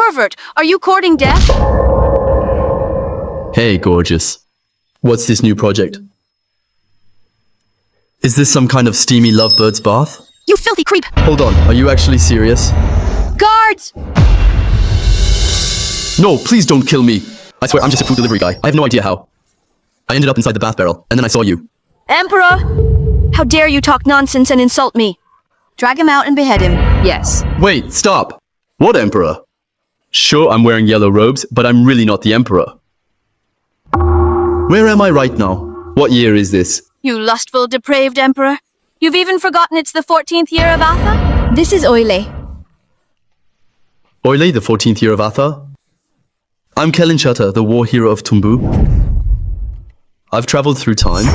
pervert! Are you courting death? Hey, gorgeous. What's this new project? Is this some kind of steamy lovebirds bath? You filthy creep! Hold on, are you actually serious? Guards! No, please don't kill me. I swear, I'm just a food delivery guy. I have no idea how. I ended up inside the bath barrel, and then I saw you. Emperor! How dare you talk nonsense and insult me? Drag him out and behead him. Yes. Wait, stop. What emperor? Sure, I'm wearing yellow robes, but I'm really not the emperor. Where am I right now? What year is this? You lustful, depraved emperor. You've even forgotten it's the 14th year of Atha? This is Oile. Oile, the 14th year of Atha? I'm Kelin Shutter, the war hero of Tumbu. I've traveled through time.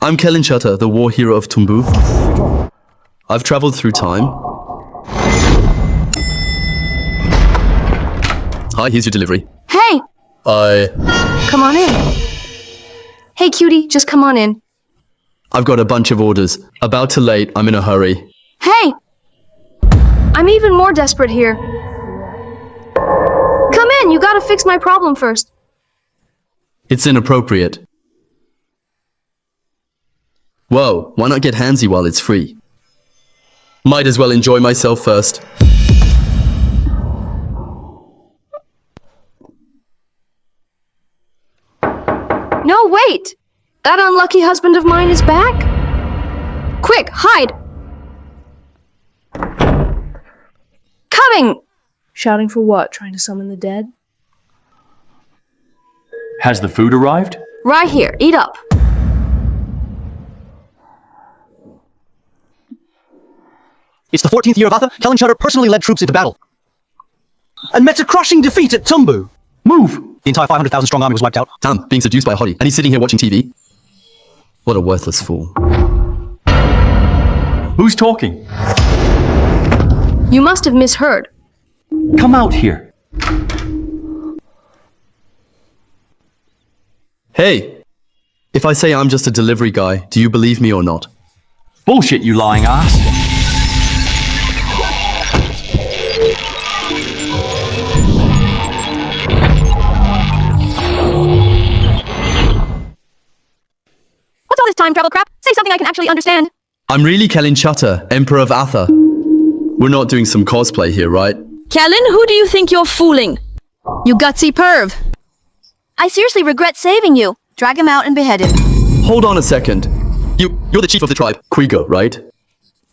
I'm Kelin Shutter, the war hero of Tumbu. I've traveled through time. Hi, here's your delivery. Hey! Come on in. Hey, cutie, just come on in. I've got a bunch of orders. About to late, I'm in a hurry. Hey! I'm even more desperate here. Come in, you gotta fix my problem first. It's inappropriate. Whoa, why not get handsy while it's free? Might as well enjoy myself first. No, wait! That unlucky husband of mine is back? Quick, hide! Coming! Shouting for what? Trying to summon the dead? Has the food arrived? Right here, eat up. It's the 14th year of Atha. Kelin Shutter personally led troops into battle and met a crushing defeat at Tumbu. Move! The entire 500,000 strong army was wiped out. Damn, being seduced by a hottie, and he's sitting here watching TV? What a worthless fool. Who's talking? You must have misheard. Come out here. Hey, if I say I'm just a delivery guy, do you believe me or not? Bullshit, you lying ass. What's all this time travel crap? Say something I can actually understand. I'm really Kelin Shutter, Emperor of Atha. We're not doing some cosplay here, right? Kelin, who do you think you're fooling? You gutsy perv. I seriously regret saving you. Drag him out and behead him. Hold on a second. You're the chief of the tribe, Quigo, right?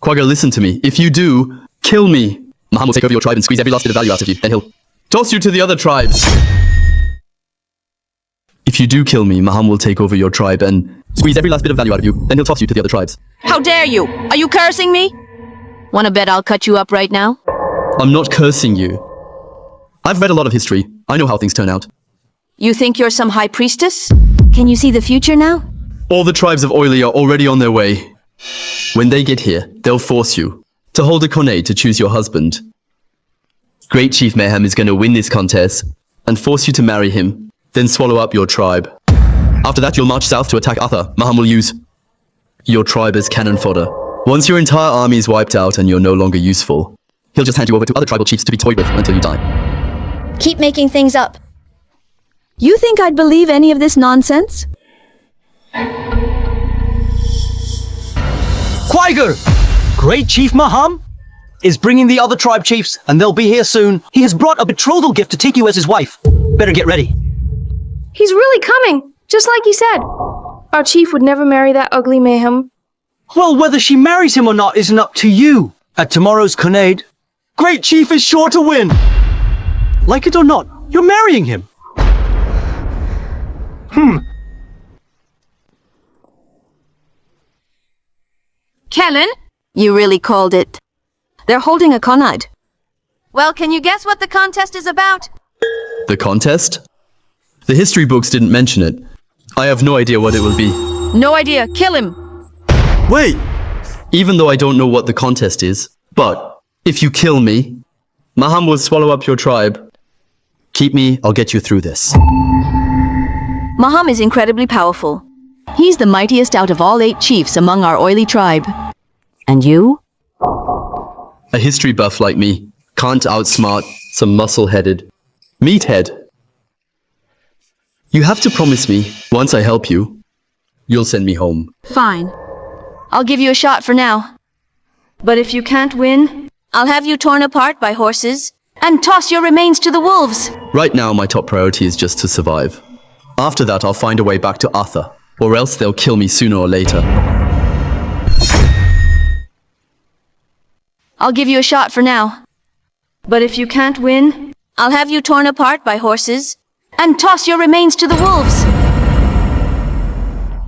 Quagga, listen to me. If you do, kill me. Maham will take over your tribe and squeeze every last bit of value out of you. Then he'll toss you to the other tribes. If you do kill me, Maham will take over your tribe and squeeze every last bit of value out of you. Then he'll toss you to the other tribes. How dare you? Are you cursing me? Wanna bet I'll cut you up right now? I'm not cursing you. I've read a lot of history. I know how things turn out. You think you're some high priestess? Can you see the future now? All the tribes of Oily are already on their way. When they get here, they'll force you to hold a conade to choose your husband. Great Chief Mayhem is going to win this contest and force you to marry him, then swallow up your tribe. After that, you'll march south to attack Atha. Maham will use your tribe as cannon fodder. Once your entire army is wiped out and you're no longer useful, he'll just hand you over to other tribal chiefs to be toyed with until you die. Keep making things up. You think I'd believe any of this nonsense? Quaiger! Great Chief Maham is bringing the other tribe chiefs, and they'll be here soon. He has brought a betrothal gift to take you as his wife. Better get ready. He's really coming, just like he said. Our chief would never marry that ugly Mayhem. Well, whether she marries him or not isn't up to you. At tomorrow's Conade, Great Chief is sure to win. Like it or not, you're marrying him. Kelin? You really called it. They're holding a conade. Well, can you guess what the contest is about? The contest? The history books didn't mention it. I have no idea what it will be. No idea. Kill him. Wait! Even though I don't know what the contest is, but if you kill me, Maham will swallow up your tribe. Keep me, I'll get you through this. Maham is incredibly powerful. He's the mightiest out of all 8 chiefs among our oily tribe. And you? A history buff like me Can't outsmart some muscle-headed meathead. You have to promise me, once I help you, you'll send me home. Fine. I'll give you a shot for now. But if you can't win, I'll have you torn apart by horses and toss your remains to the wolves. Right now, my top priority is just to survive. After that, I'll find a way back to Arthur, or else they'll kill me sooner or later. I'll give you a shot for now. But if you can't win, I'll have you torn apart by horses and toss your remains to the wolves.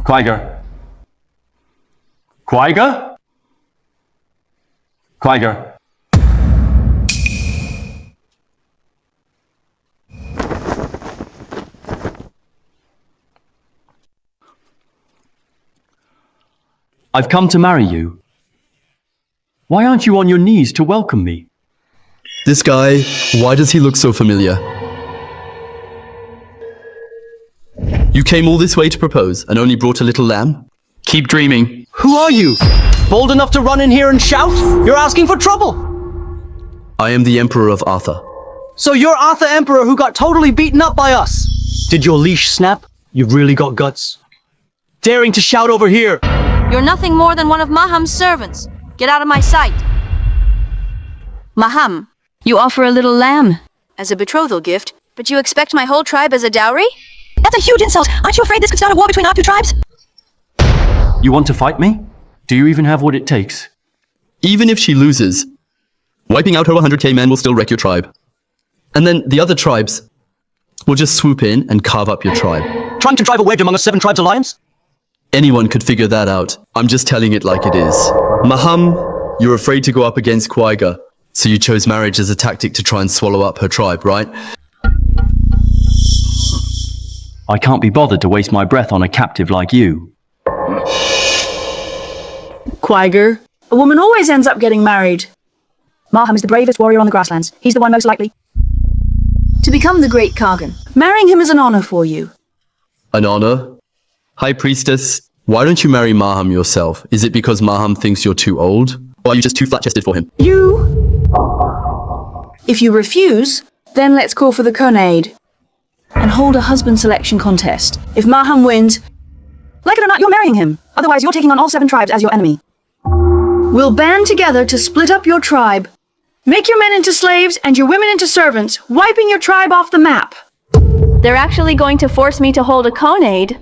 Quagger. Quagger? Quagger. I've come to marry you. Why aren't you on your knees to welcome me? This guy, why does he look so familiar? You came all this way to propose and only brought a little lamb? Keep dreaming. Who are you? Bold enough to run in here and shout? You're asking for trouble. I am the Emperor of Arthur. So you're Arthur Emperor who got totally beaten up by us. Did your leash snap? You've really got guts. Daring to shout over here. You're nothing more than one of Maham's servants. Get out of my sight. Maham, you offer a little lamb as a betrothal gift, but you expect my whole tribe as a dowry? That's a huge insult. Aren't you afraid this could start a war between our two tribes? You want to fight me? Do you even have what it takes? Even if she loses, wiping out her 100k men will still wreck your tribe. And then the other tribes will just swoop in and carve up your tribe. Trying to drive a wedge among a 7 tribes alliance? Anyone could figure that out. I'm just telling it like it is. Maham, you're afraid to go up against Quagga, so you chose marriage as a tactic to try and swallow up her tribe, right? I can't be bothered to waste my breath on a captive like you. Quagger, a woman always ends up getting married. Marham is the bravest warrior on the grasslands. He's the one most likely to become the great Kargan. Marrying him is an honor for you. An honor? High Priestess, why don't you marry Maham yourself? Is it because Maham thinks you're too old? Or are you just too flat-chested for him? If you refuse, then let's call for the Conade and hold a husband selection contest. If Maham wins, like it or not, you're marrying him. Otherwise, you're taking on all 7 tribes as your enemy. We'll band together to split up your tribe. Make your men into slaves and your women into servants, wiping your tribe off the map. They're actually going to force me to hold a conade.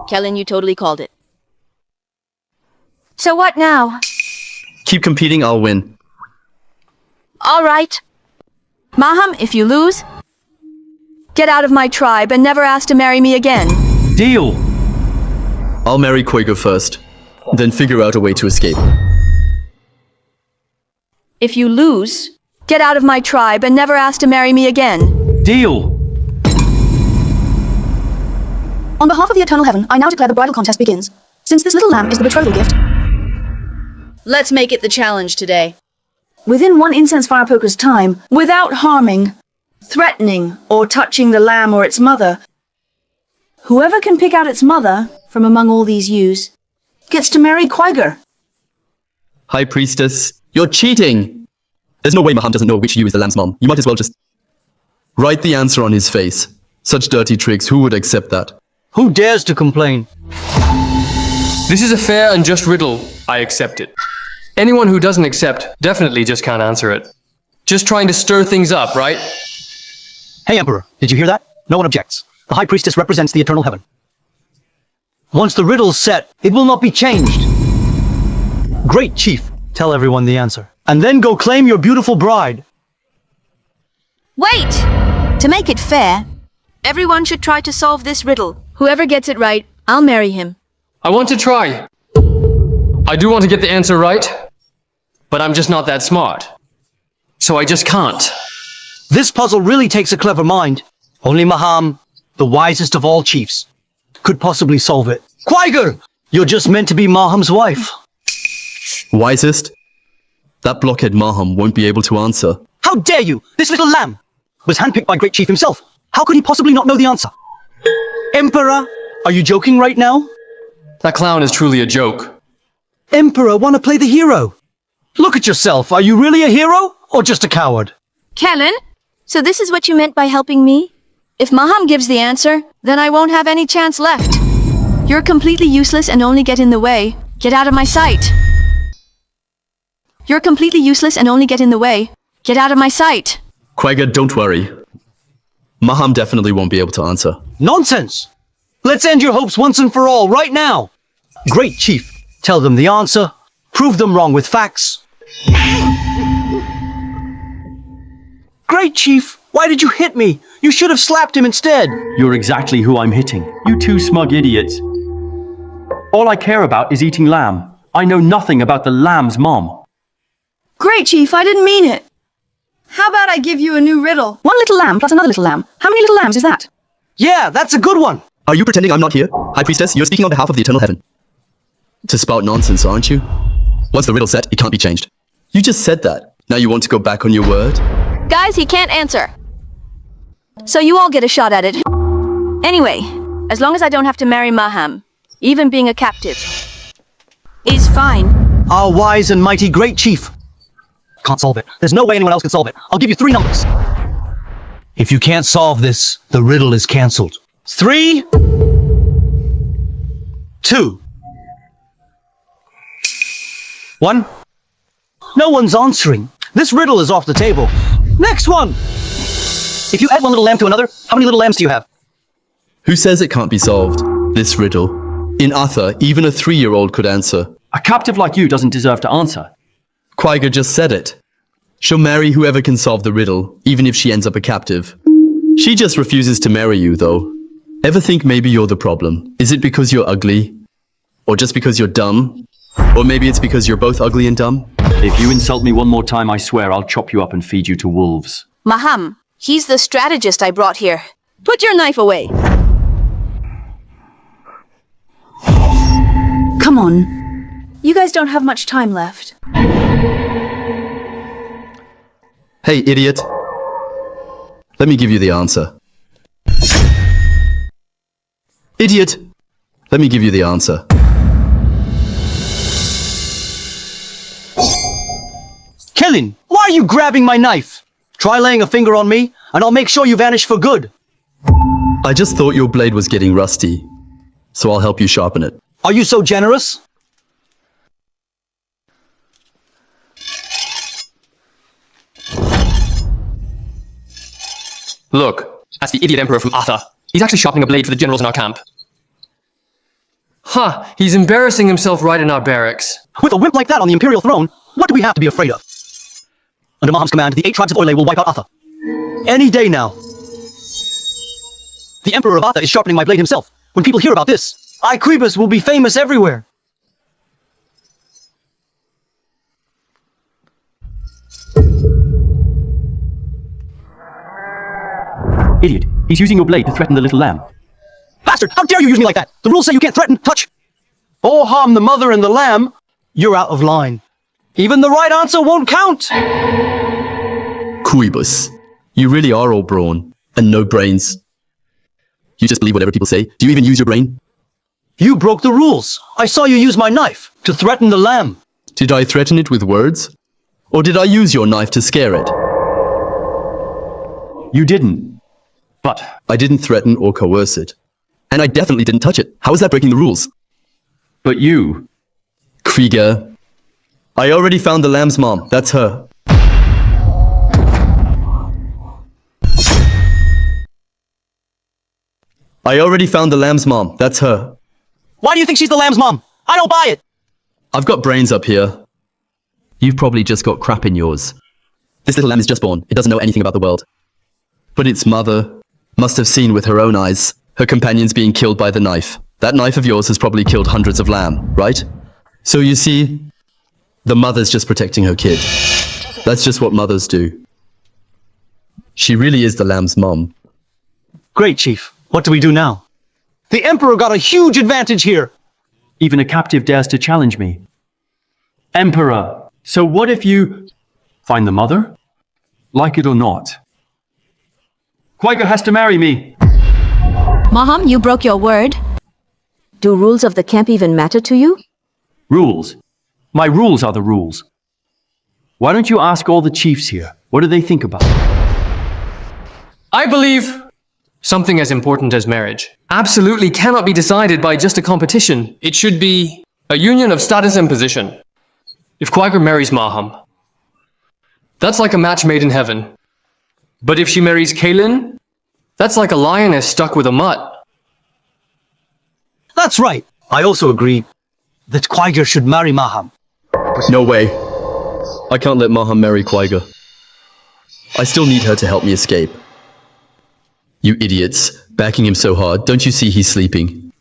Kellen, you totally called it. So what now? Keep competing, I'll win. All right. Maham, if you lose, get out of my tribe and never ask to marry me again. Deal! I'll marry Quagga first, then figure out a way to escape. If you lose, get out of my tribe and never ask to marry me again. Deal! On behalf of the Eternal Heaven, I now declare the bridal contest begins. Since this little lamb is the betrothal gift, Let's make it the challenge today. within 1 incense fire poker's time, without harming, threatening, or touching the lamb or its mother, whoever can pick out its mother from among all these ewes gets to marry Quagga. High Priestess, you're cheating! There's no way Maham doesn't know which you is the lamb's mom. You might as well just write the answer on his face. Such dirty tricks, who would accept that? Who dares to complain? This is a fair and just riddle. I accept it. Anyone who doesn't accept definitely just can't answer it. Just trying to stir things up, right? Hey, Emperor, did you hear that? No one objects. The High Priestess represents the Eternal Heaven. Once the riddle's set, it will not be changed. Great Chief, tell everyone the answer. And then go claim your beautiful bride. Wait! To make it fair, everyone should try to solve this riddle. Whoever gets it right, I'll marry him. I want to try. I do want to get the answer right, but I'm just not that smart. So I just can't. This puzzle really takes a clever mind. Only Maham, the wisest of all chiefs, could possibly solve it. Quagga! You're just meant to be Maham's wife. Wisest? That blockhead Maham won't be able to answer. How dare you! This little lamb was handpicked by Great Chief himself. How could he possibly not know the answer? Emperor, are you joking right now? That clown is truly a joke. Emperor, want to play the hero? Look at yourself. Are you really a hero? or just a coward? Kellen, so this is what you meant by helping me? If Maham gives the answer, then I won't have any chance left. You're completely useless and only get in the way. Get out of my sight. You're completely useless and only get in the way. Get out of my sight. Quagga, don't worry. Maham definitely won't be able to answer. Nonsense! Let's end your hopes once and for all, right now! Great Chief, tell them the answer, prove them wrong with facts. Great Chief, why did you hit me? You should have slapped him instead. You're exactly who I'm hitting. You two smug idiots. All I care about is eating lamb. I know nothing about the lamb's mom. Great, Chief, I didn't mean it. How about I give you a new riddle? One little lamb plus another little lamb. How many little lambs is that? Yeah, that's a good one. Are you pretending I'm not here? High Priestess, you're speaking on behalf of the Eternal Heaven. To spout nonsense, aren't you? Once the riddle's set, it can't be changed. You just said that. Now you want to go back on your word? Guys, he can't answer. So you all get a shot at it. Anyway, as long as I don't have to marry Maham, even being a captive, is fine. Our wise and mighty Great Chief. Can't solve it. There's no way anyone else can solve it. I'll give you 3 numbers. If you can't solve this, the riddle is cancelled. 3, 2, 1. No one's answering. This riddle is off the table. Next one! If you add one little lamb to another, how many little lambs do you have? Who says it can't be solved? This riddle. In Uther, even a 3-year-old could answer. A captive like you doesn't deserve to answer. Quagga just said it. She'll marry whoever can solve the riddle, even if she ends up a captive. She just refuses to marry you, though. Ever think maybe you're the problem? Is it because you're ugly? Or just because you're dumb? Or maybe it's because you're both ugly and dumb? If you insult me one more time, I swear I'll chop you up and feed you to wolves. Maham, he's the strategist I brought here. Put your knife away. Come on. You guys don't have much time left. Hey, idiot. Let me give you the answer. Idiot. Let me give you the answer. Kellen, why are you grabbing my knife? Try laying a finger on me, and I'll make sure you vanish for good. I just thought your blade was getting rusty, so I'll help you sharpen it. Are you so generous? Look, that's the idiot emperor from Atha. He's actually sharpening a blade for the generals in our camp. Huh, he's embarrassing himself right in our barracks. With a wimp like that on the Imperial throne, what do we have to be afraid of? Under Maham's command, the 8 tribes of Oile will wipe out Atha. Any day now. The Emperor of Atha is sharpening my blade himself. When people hear about this, Iquibus will be famous everywhere. Idiot, he's using your blade to threaten the little lamb. Bastard, how dare you use me like that? The rules say you can't threaten, touch, or harm the mother and the lamb. You're out of line. Even the right answer won't count. Quibus. You really are all brawn, and no brains. You just believe whatever people say. Do you even use your brain? You broke the rules. I saw you use my knife to threaten the lamb. Did I threaten it with words? Or did I use your knife to scare it? You didn't. But I didn't threaten or coerce it. And I definitely didn't touch it. How is that breaking the rules? you... Krieger. I already found the lamb's mom. That's her. I already found the lamb's mom. That's her. Why do you think she's the lamb's mom? I don't buy it. I've got brains up here. You've probably just got crap in yours. This little lamb is just born. It doesn't know anything about the world. But its mother must have seen with her own eyes her companions being killed by the knife. That knife of yours has probably killed hundreds of lamb, right? So you see, the mother's just protecting her kid. That's just what mothers do. She really is the lamb's mom. Great, Chief. What do we do now? The Emperor got a huge advantage here. Even a captive dares to challenge me. Emperor, so what if you find the mother? Like it or not. Quagga has to marry me. Maham, you broke your word. Do rules of the camp even matter to you? Rules. My rules are the rules. Why don't you ask all the chiefs here? What do they think about it? I believe something as important as marriage absolutely cannot be decided by just a competition. It should be a union of status and position. If Quaker marries Maham, that's like a match made in heaven. But if she marries Kaelin, that's like a lioness stuck with a mutt. That's right. I also agree that Quaker should marry Maham. No way. I can't let Maham marry Quaker. I still need her to help me escape. You idiots, backing him so hard, don't you see he's sleeping?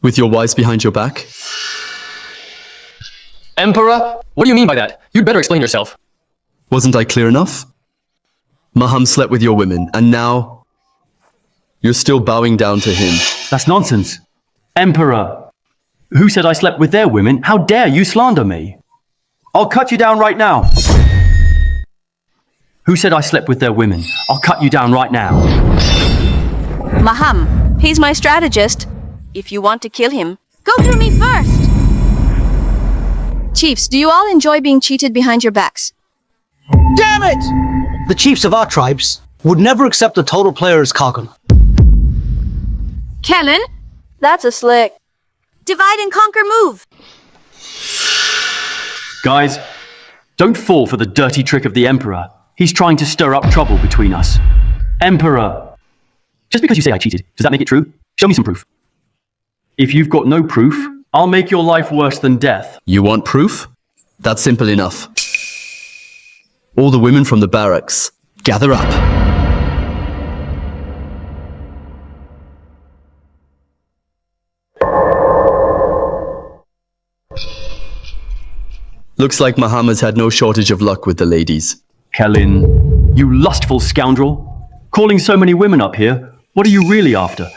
With your wives behind your back? Emperor? What do you mean by that? You'd better explain yourself. Wasn't I clear enough? Maham slept with your women, and now you're still bowing down to him. That's nonsense. Emperor, who said I slept with their women? How dare you slander me? I'll cut you down right now. Who said I slept with their women? I'll cut you down right now. Maham, he's my strategist. If you want to kill him, go through me first. Chiefs, do you all enjoy being cheated behind your backs? Damn it! The chiefs of our tribes would never accept a total player as Kagan. Kellen? That's a slick divide and conquer move. Guys, don't fall for the dirty trick of the Emperor. He's trying to stir up trouble between us. Emperor! Just because you say I cheated, does that make it true? Show me some proof. If you've got no proof, I'll make your life worse than death. You want proof? That's simple enough. All the women from the barracks, gather up. Looks like Mahama's had no shortage of luck with the ladies. Kellen, you lustful scoundrel. Calling so many women up here, what are you really after?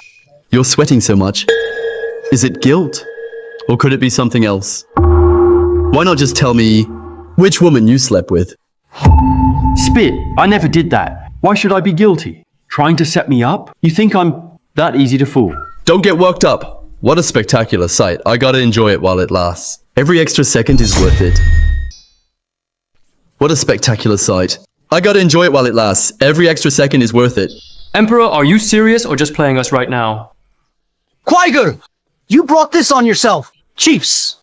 You're sweating so much. Is it guilt? Or could it be something else? Why not just tell me which woman you slept with? Spit, I never did that. Why should I be guilty? Trying to set me up? You think I'm that easy to fool? Don't get worked up. What a spectacular sight. I gotta enjoy it while it lasts. Every extra second is worth it. What a spectacular sight. I gotta enjoy it while it lasts. Every extra second is worth it. Emperor, are you serious or just playing us right now? Quaker! You brought this on yourself. Chiefs,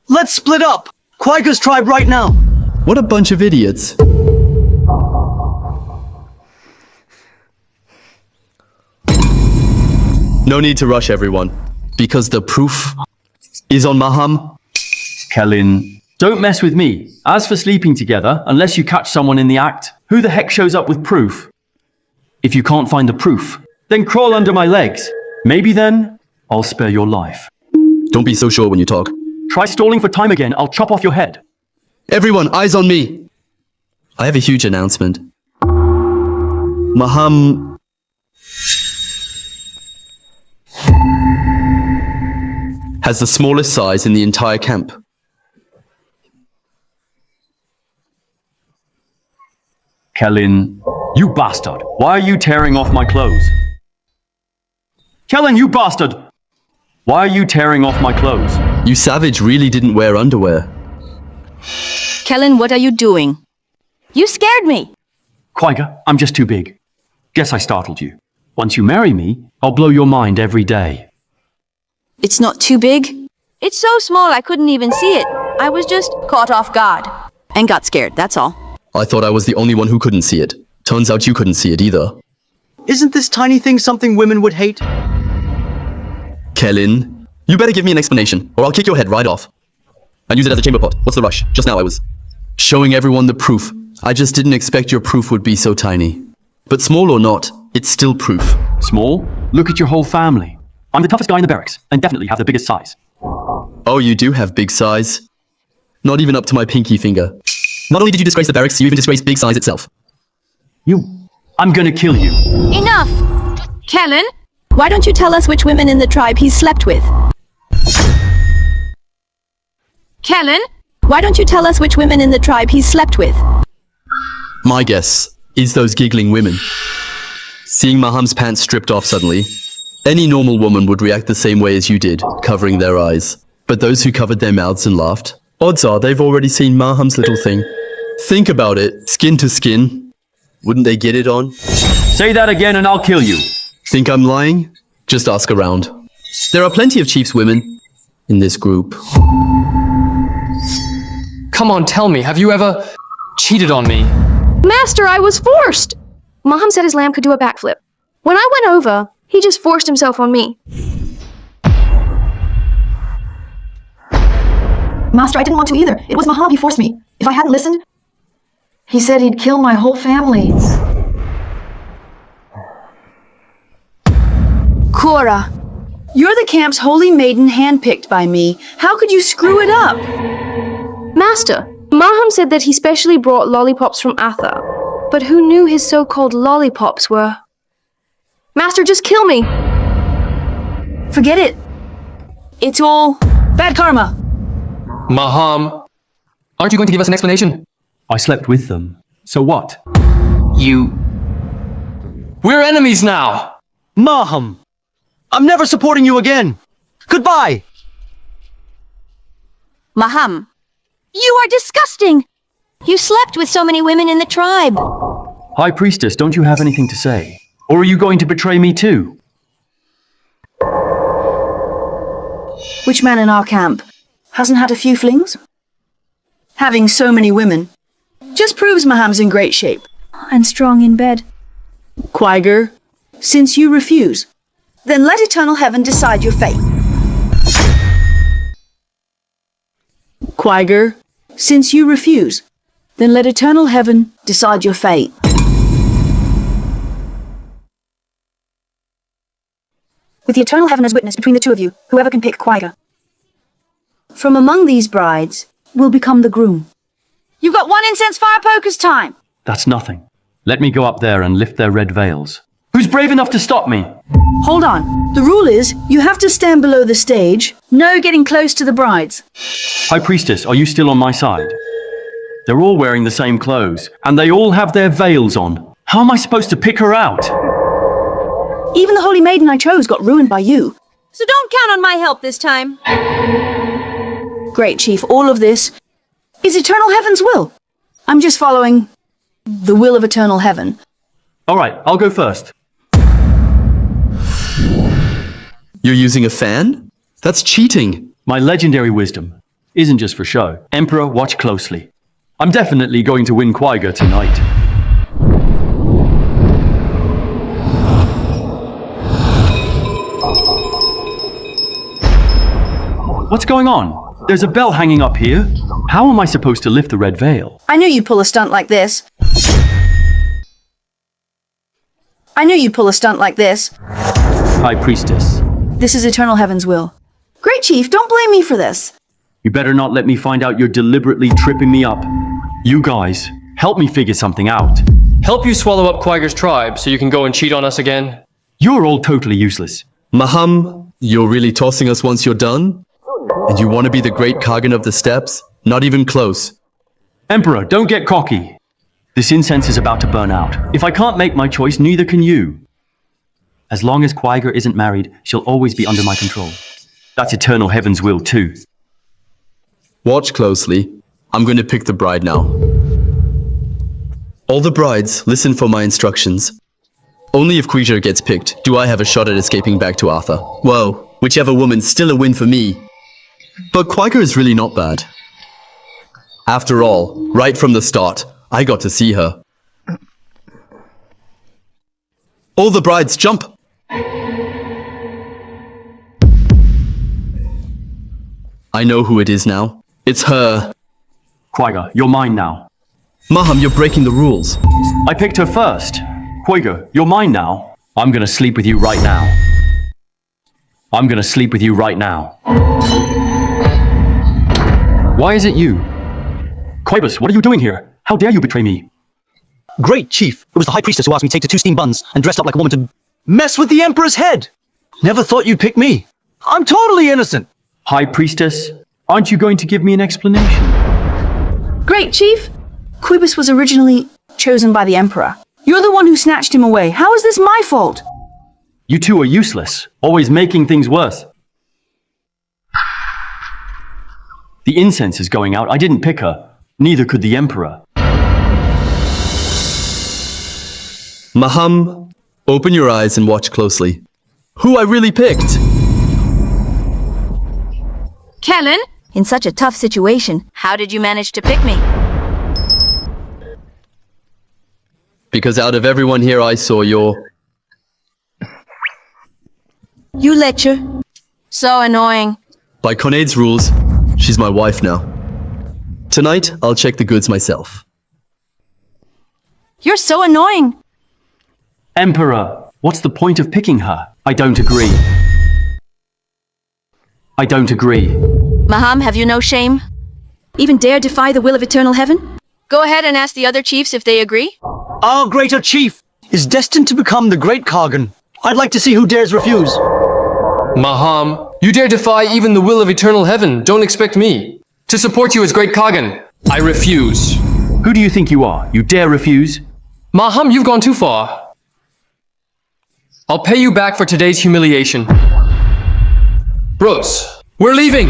let's split up. Quaker's tribe right now. What a bunch of idiots. No need to rush everyone, because the proof is on Maham. Kellen, don't mess with me. As for sleeping together, unless you catch someone in the act, who the heck shows up with proof? If you can't find the proof, then crawl under my legs. Maybe then, I'll spare your life. Don't be so sure when you talk. Try stalling for time again, I'll chop off your head. Everyone, eyes on me. I have a huge announcement. Maham has the smallest size in the entire camp. Kellen, you bastard. Why are you tearing off my clothes? Kellen, you bastard! Why are you tearing off my clothes? You savage really didn't wear underwear. Kellen, what are you doing? You scared me. Quaker, I'm just too big. Guess I startled you. Once you marry me, I'll blow your mind every day. It's not too big. It's so small I couldn't even see it. I was just caught off guard and got scared, that's all. I thought I was the only one who couldn't see it. Turns out you couldn't see it either. Isn't this tiny thing something women would hate? Kellen, you better give me an explanation, or I'll kick your head right off. And use it as a chamber pot. What's the rush? Just now I was showing everyone the proof. I just didn't expect your proof would be so tiny. But small or not, it's still proof. Small? Look at your whole family. I'm the toughest guy in the barracks, and definitely have the biggest size. Oh, you do have big size. Not even up to my pinky finger. Not only did you disgrace the barracks, you even disgraced big size itself. I'm gonna kill you. Enough! Kellen, why don't you tell us which women in the tribe he's slept with? Kellen, why don't you tell us which women in the tribe he's slept with? My guess is those giggling women. Seeing Maham's pants stripped off suddenly, any normal woman would react the same way as you did, covering their eyes. But those who covered their mouths and laughed, odds are they've already seen Maham's little thing. Think about it. Skin to skin. Wouldn't they get it on? Say that again and I'll kill you. Think I'm lying? Just ask around. There are plenty of chief's women in this group. Come on, tell me, have you ever cheated on me? Master, I was forced! Maham said his lamb could do a backflip. When I went over, he just forced himself on me. Master, I didn't want to either. It was Maham, he forced me. If I hadn't listened, he said he'd kill my whole family. Cora, you're the camp's holy maiden handpicked by me. How could you screw it up? Master, Maham said that he specially brought lollipops from Atha. But who knew his so-called lollipops were? Master, just kill me! Forget it. It's all bad karma. Maham, aren't you going to give us an explanation? I slept with them. So what? We're enemies now! Maham! I'm never supporting you again! Goodbye! Maham, you are disgusting! You slept with so many women in the tribe. High Priestess, don't you have anything to say? Or are you going to betray me too? Which man in our camp hasn't had a few flings? Having so many women just proves Maham's in great shape and strong in bed. Quaiger, since you refuse, then let eternal heaven decide your fate. Quaiger, since you refuse, then let eternal heaven decide your fate. With the eternal heaven as witness between the two of you, whoever can pick Quaiger. From among these brides will become the groom. You've got one incense fire poker's time. That's nothing. Let me go up there and lift their red veils. Who's brave enough to stop me? Hold on. The rule is you have to stand below the stage. No getting close to the brides. High Priestess, are you still on my side? They're all wearing the same clothes, and they all have their veils on. How am I supposed to pick her out? Even the holy maiden I chose got ruined by you. So don't count on my help this time. Great Chief, all of this is eternal heaven's will. I'm just following the will of eternal heaven. All right, I'll go first. You're using a fan? That's cheating. My legendary wisdom isn't just for show. Emperor, watch closely. I'm definitely going to win Quaiger tonight. What's going on? There's a bell hanging up here. How am I supposed to lift the red veil? I knew you'd pull a stunt like this. High Priestess, This is eternal heaven's will. Great Chief, don't blame me for this. you better not let me find out you're deliberately tripping me up. You guys, help me figure something out. Help you swallow up Quaiger's tribe so you can go and cheat on us again? You're all totally useless. Maham, you're really tossing us once you're done? And you want to be the great Kagan of the steppes? Not even close. Emperor, don't get cocky. This incense is about to burn out. If I can't make my choice, neither can you. As long as Quaiger isn't married, she'll always be under my control. That's eternal heaven's will too. Watch closely. I'm going to pick the bride now. All the brides, listen for my instructions. Only if Quaiger gets picked do I have a shot at escaping back to Arthur. Whoa, whichever woman's still a win for me. But Quaiger is really not bad. After all, right from the start, I got to see her. All the brides, jump! I know who it is now. It's her. Quaiger, you're mine now. Maham, you're breaking the rules. I picked her first. Quaiger, you're mine now. I'm gonna sleep with you right now. I'm gonna sleep with you right now. Why is it you? Quibus, what are you doing here? How dare you betray me? Great Chief, it was the High Priestess who asked me to take to 2 steam buns and dressed up like a woman to mess with the Emperor's head. Never thought you'd pick me. I'm totally innocent. High Priestess, aren't you going to give me an explanation? Great Chief, Quibus was originally chosen by the Emperor. You're the one who snatched him away. How is this my fault? You two are useless, always making things worse. The incense is going out. I didn't pick her. Neither could the Emperor. Maham, open your eyes and watch closely. Who I really picked? Kellen? In such a tough situation, how did you manage to pick me? Because out of everyone here I saw your... You lecture. So annoying. By Conade's rules, she's my wife now. Tonight, I'll check the goods myself. You're so annoying. Emperor, what's the point of picking her? I don't agree. I don't agree. Maham, have you no shame? Even dare defy the will of eternal heaven? Go ahead and ask the other chiefs if they agree. Our greater chief is destined to become the great Kargan. I'd like to see who dares refuse. Maham, you dare defy even the will of eternal heaven. Don't expect me to support you as great Kagan. I refuse. Who do you think you are? You dare refuse? Maham, you've gone too far. I'll pay you back for today's humiliation. Bros, we're leaving!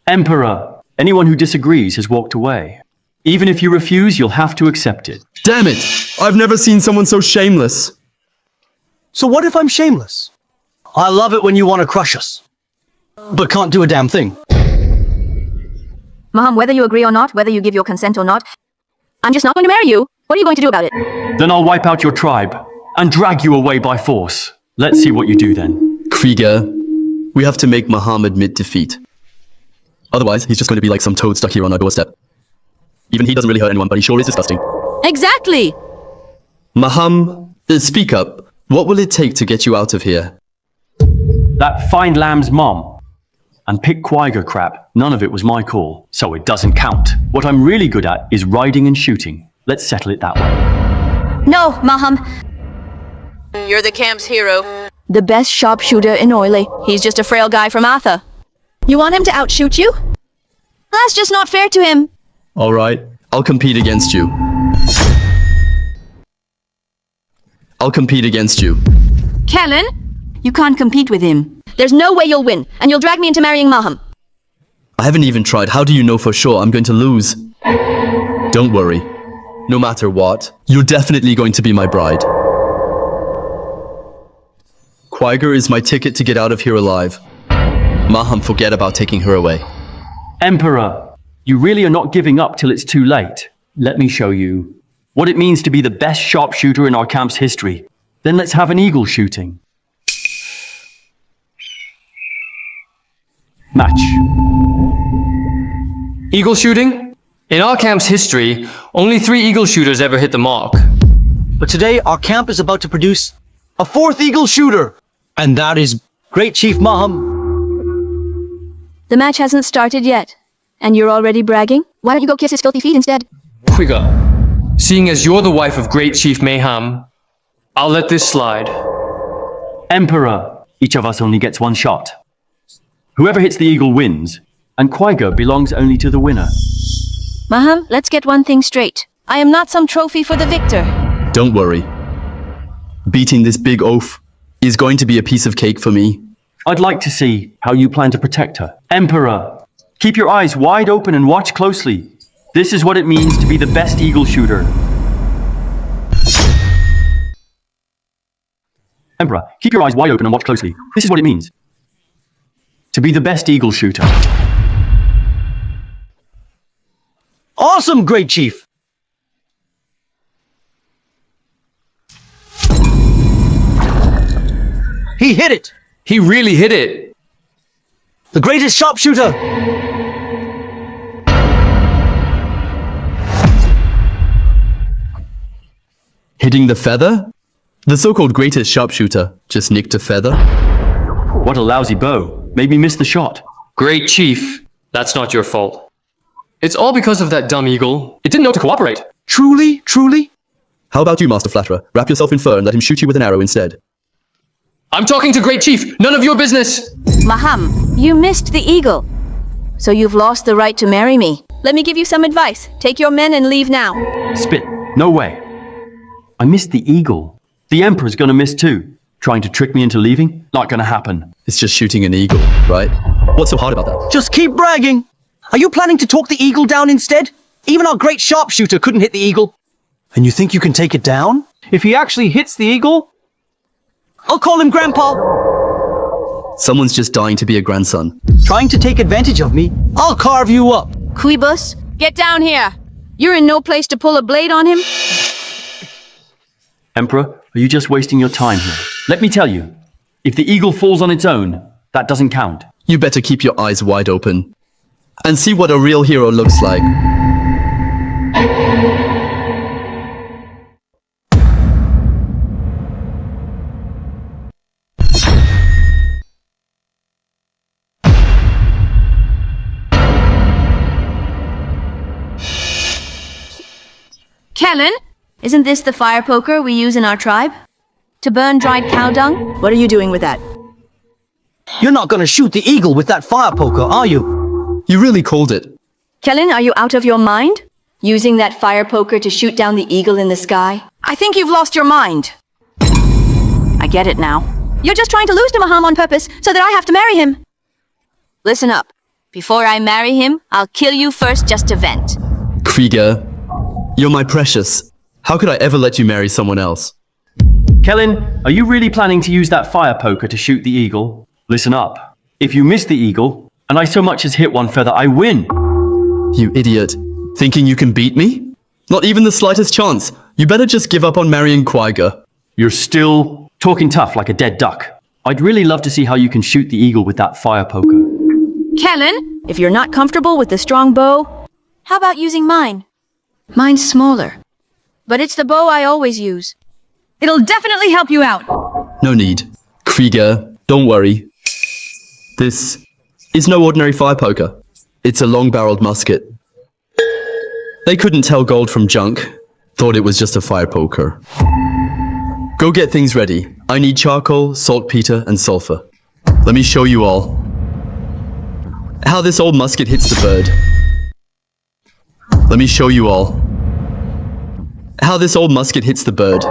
Emperor, anyone who disagrees has walked away. Even if you refuse, you'll have to accept it. Damn it! I've never seen someone so shameless. So what if I'm shameless? I love it when you want to crush us, but can't do a damn thing. Maham, whether you agree or not, whether you give your consent or not, I'm just not going to marry you. What are you going to do about it? Then I'll wipe out your tribe and drag you away by force. Let's see what you do then. Krieger, we have to make Maham admit defeat. Otherwise, he's just going to be like some toad stuck here on our doorstep. Even he doesn't really hurt anyone, but he sure is disgusting. Exactly! Maham, speak up. What will it take to get you out of here? That fine lamb's mom. And pick Quiger crap. None of it was my call, so it doesn't count. What I'm really good at is riding and shooting. Let's settle it that way. No, Maham. You're the camp's hero. The best sharpshooter in Oily. He's just a frail guy from Atha. You want him to outshoot you? That's just not fair to him. Alright, I'll compete against you. I'll compete against you. Kellen? You can't compete with him. There's no way you'll win, and you'll drag me into marrying Maham. I haven't even tried. How do you know for sure I'm going to lose? Don't worry. No matter what, you're definitely going to be my bride. Quiger is my ticket to get out of here alive. Maham, forget about taking her away. Emperor, you really are not giving up till it's too late. Let me show you what it means to be the best sharpshooter in our camp's history. Then let's have an eagle shooting. Match. Eagle shooting? In our camp's history, only 3 eagle shooters ever hit the mark. But today, our camp is about to produce a 4th eagle shooter. And that is Great Chief Maham. The match hasn't started yet, and you're already bragging? Why don't you go kiss his filthy feet instead? Quigga, seeing as you're the wife of Great Chief Mayhem, I'll let this slide. Emperor, each of us only gets 1 shot. Whoever hits the eagle wins, and Quiger belongs only to the winner. Maham, let's get one thing straight. I am not some trophy for the victor. Don't worry. Beating this big oaf is going to be a piece of cake for me. I'd like to see how you plan to protect her. Emperor, keep your eyes wide open and watch closely. This is what it means to be the best eagle shooter. Emperor, keep your eyes wide open and watch closely. This is what it means to be the best eagle shooter. Awesome, Great Chief! He hit it! He really hit it. The greatest sharpshooter! Hitting the feather? The so-called greatest sharpshooter just nicked a feather? What a lousy bow. Made me miss the shot. Great Chief, that's not your fault. It's all because of that dumb eagle. It didn't know to cooperate. Truly, truly? How about you, Master Flatterer? Wrap yourself in fur and let him shoot you with an arrow instead. I'm talking to Great Chief. None of your business. Maham, you missed the eagle. So you've lost the right to marry me. Let me give you some advice. Take your men and leave now. Spit. No way. I missed the eagle. The Emperor's gonna miss too. Trying to trick me into leaving? Not gonna happen. It's just shooting an eagle, right? What's so hard about that? Just keep bragging. Are you planning to talk the eagle down instead? Even our great sharpshooter couldn't hit the eagle. And you think you can take it down? If he actually hits the eagle, I'll call him Grandpa. Someone's just dying to be a grandson. Trying to take advantage of me? I'll carve you up. Quibus, get down here. You're in no place to pull a blade on him. Emperor, are you just wasting your time here? Let me tell you, if the eagle falls on its own, that doesn't count. You better keep your eyes wide open and see what a real hero looks like. Kellen, isn't this the fire poker we use in our tribe? To burn dried cow dung? What are you doing with that? You're not gonna shoot the eagle with that fire poker, are you? You really called it. Kellen, are you out of your mind? Using that fire poker to shoot down the eagle in the sky? I think you've lost your mind. I get it now. You're just trying to lose to Maham on purpose so that I have to marry him. Listen up. Before I marry him, I'll kill you first just to vent. Krieger, you're my precious. How could I ever let you marry someone else? Kellen, are you really planning to use that fire poker to shoot the eagle? Listen up. If you miss the eagle, and I so much as hit one feather, I win. You idiot. Thinking you can beat me? Not even the slightest chance. You better just give up on marrying Quagga. You're still talking tough like a dead duck. I'd really love to see how you can shoot the eagle with that fire poker. Kellen, if you're not comfortable with the strong bow, how about using mine? Mine's smaller, but it's the bow I always use. It'll definitely help you out. No need. Krieger, don't worry. This is no ordinary fire poker. It's a long-barreled musket. They couldn't tell gold from junk. Thought it was just a fire poker. Go get things ready. I need charcoal, saltpeter, and sulfur. Let me show you all how this old musket hits the bird. Let me show you all how this old musket hits the bird.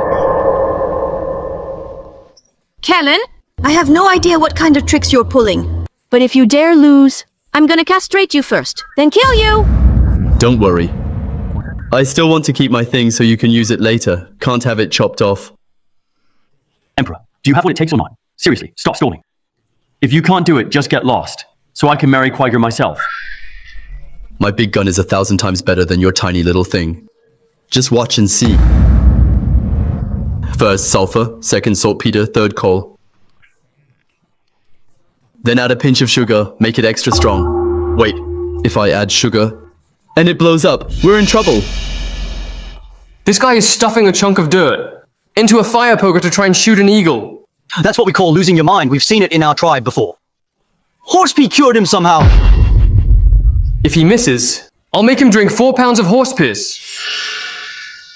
Kellen, I have no idea what kind of tricks you're pulling. But if you dare lose, I'm gonna castrate you first, then kill you! Don't worry. I still want to keep my thing so you can use it later. Can't have it chopped off. Emperor, do you have what it takes or not? Seriously, stop stalling. If you can't do it, just get lost, so I can marry Quagga myself. My big gun is 1,000 times better than your tiny little thing. Just watch and see. First sulfur, second saltpeter, third coal. Then add a pinch of sugar, make it extra strong. Wait, if I add sugar and it blows up, we're in trouble. This guy is stuffing a chunk of dirt into a fire poker to try and shoot an eagle. That's what we call losing your mind. We've seen it in our tribe before. Horsepea cured him somehow. If he misses, I'll make him drink 4 pounds of horse piss.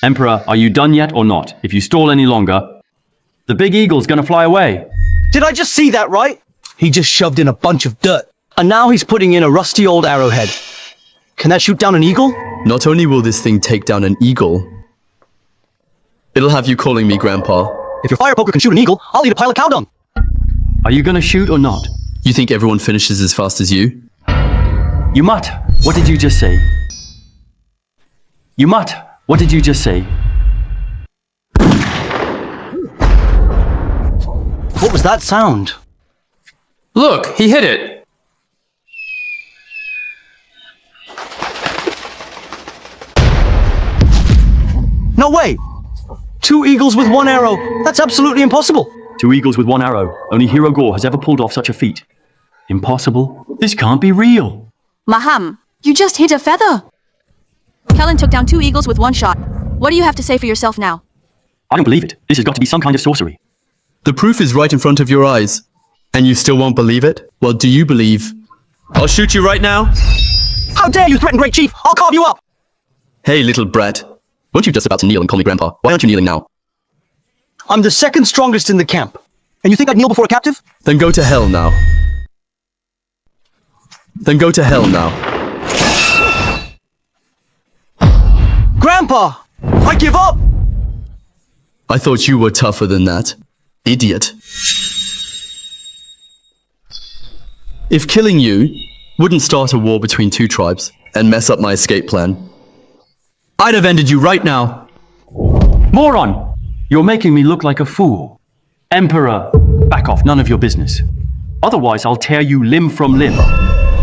Emperor, are you done yet or not? If you stall any longer, the big eagle's gonna fly away. Did I just see that right? He just shoved in a bunch of dirt. And now he's putting in a rusty old arrowhead. Can that shoot down an eagle? Not only will this thing take down an eagle, it'll have you calling me Grandpa. If your fire poker can shoot an eagle, I'll eat a pile of cow dung. Are you gonna shoot or not? You think everyone finishes as fast as you? You mutt, what did you just say? You mutt, what did you just say? What was that sound? Look, he hit it. No way! 2 eagles with 1 arrow. That's absolutely impossible. 2 eagles with 1 arrow. Only Hero Gore has ever pulled off such a feat. Impossible? This can't be real. Maham, you just hit a feather. Kellen took down 2 eagles with 1 shot. What do you have to say for yourself now? I don't believe it. This has got to be some kind of sorcery. The proof is right in front of your eyes. And you still won't believe it? Well, do you believe? I'll shoot you right now. How dare you threaten Great Chief? I'll carve you up. Hey, little brat. Weren't you just about to kneel and call me Grandpa? Why aren't you kneeling now? I'm the 2nd strongest in the camp. And you think I'd kneel before a captive? Then go to hell now. Then go to hell now. Grandpa! I give up! I thought you were tougher than that. Idiot. If killing you wouldn't start a war between 2 tribes and mess up my escape plan, I'd have ended you right now. Moron! You're making me look like a fool. Emperor, back off, none of your business. Otherwise, I'll tear you limb from limb.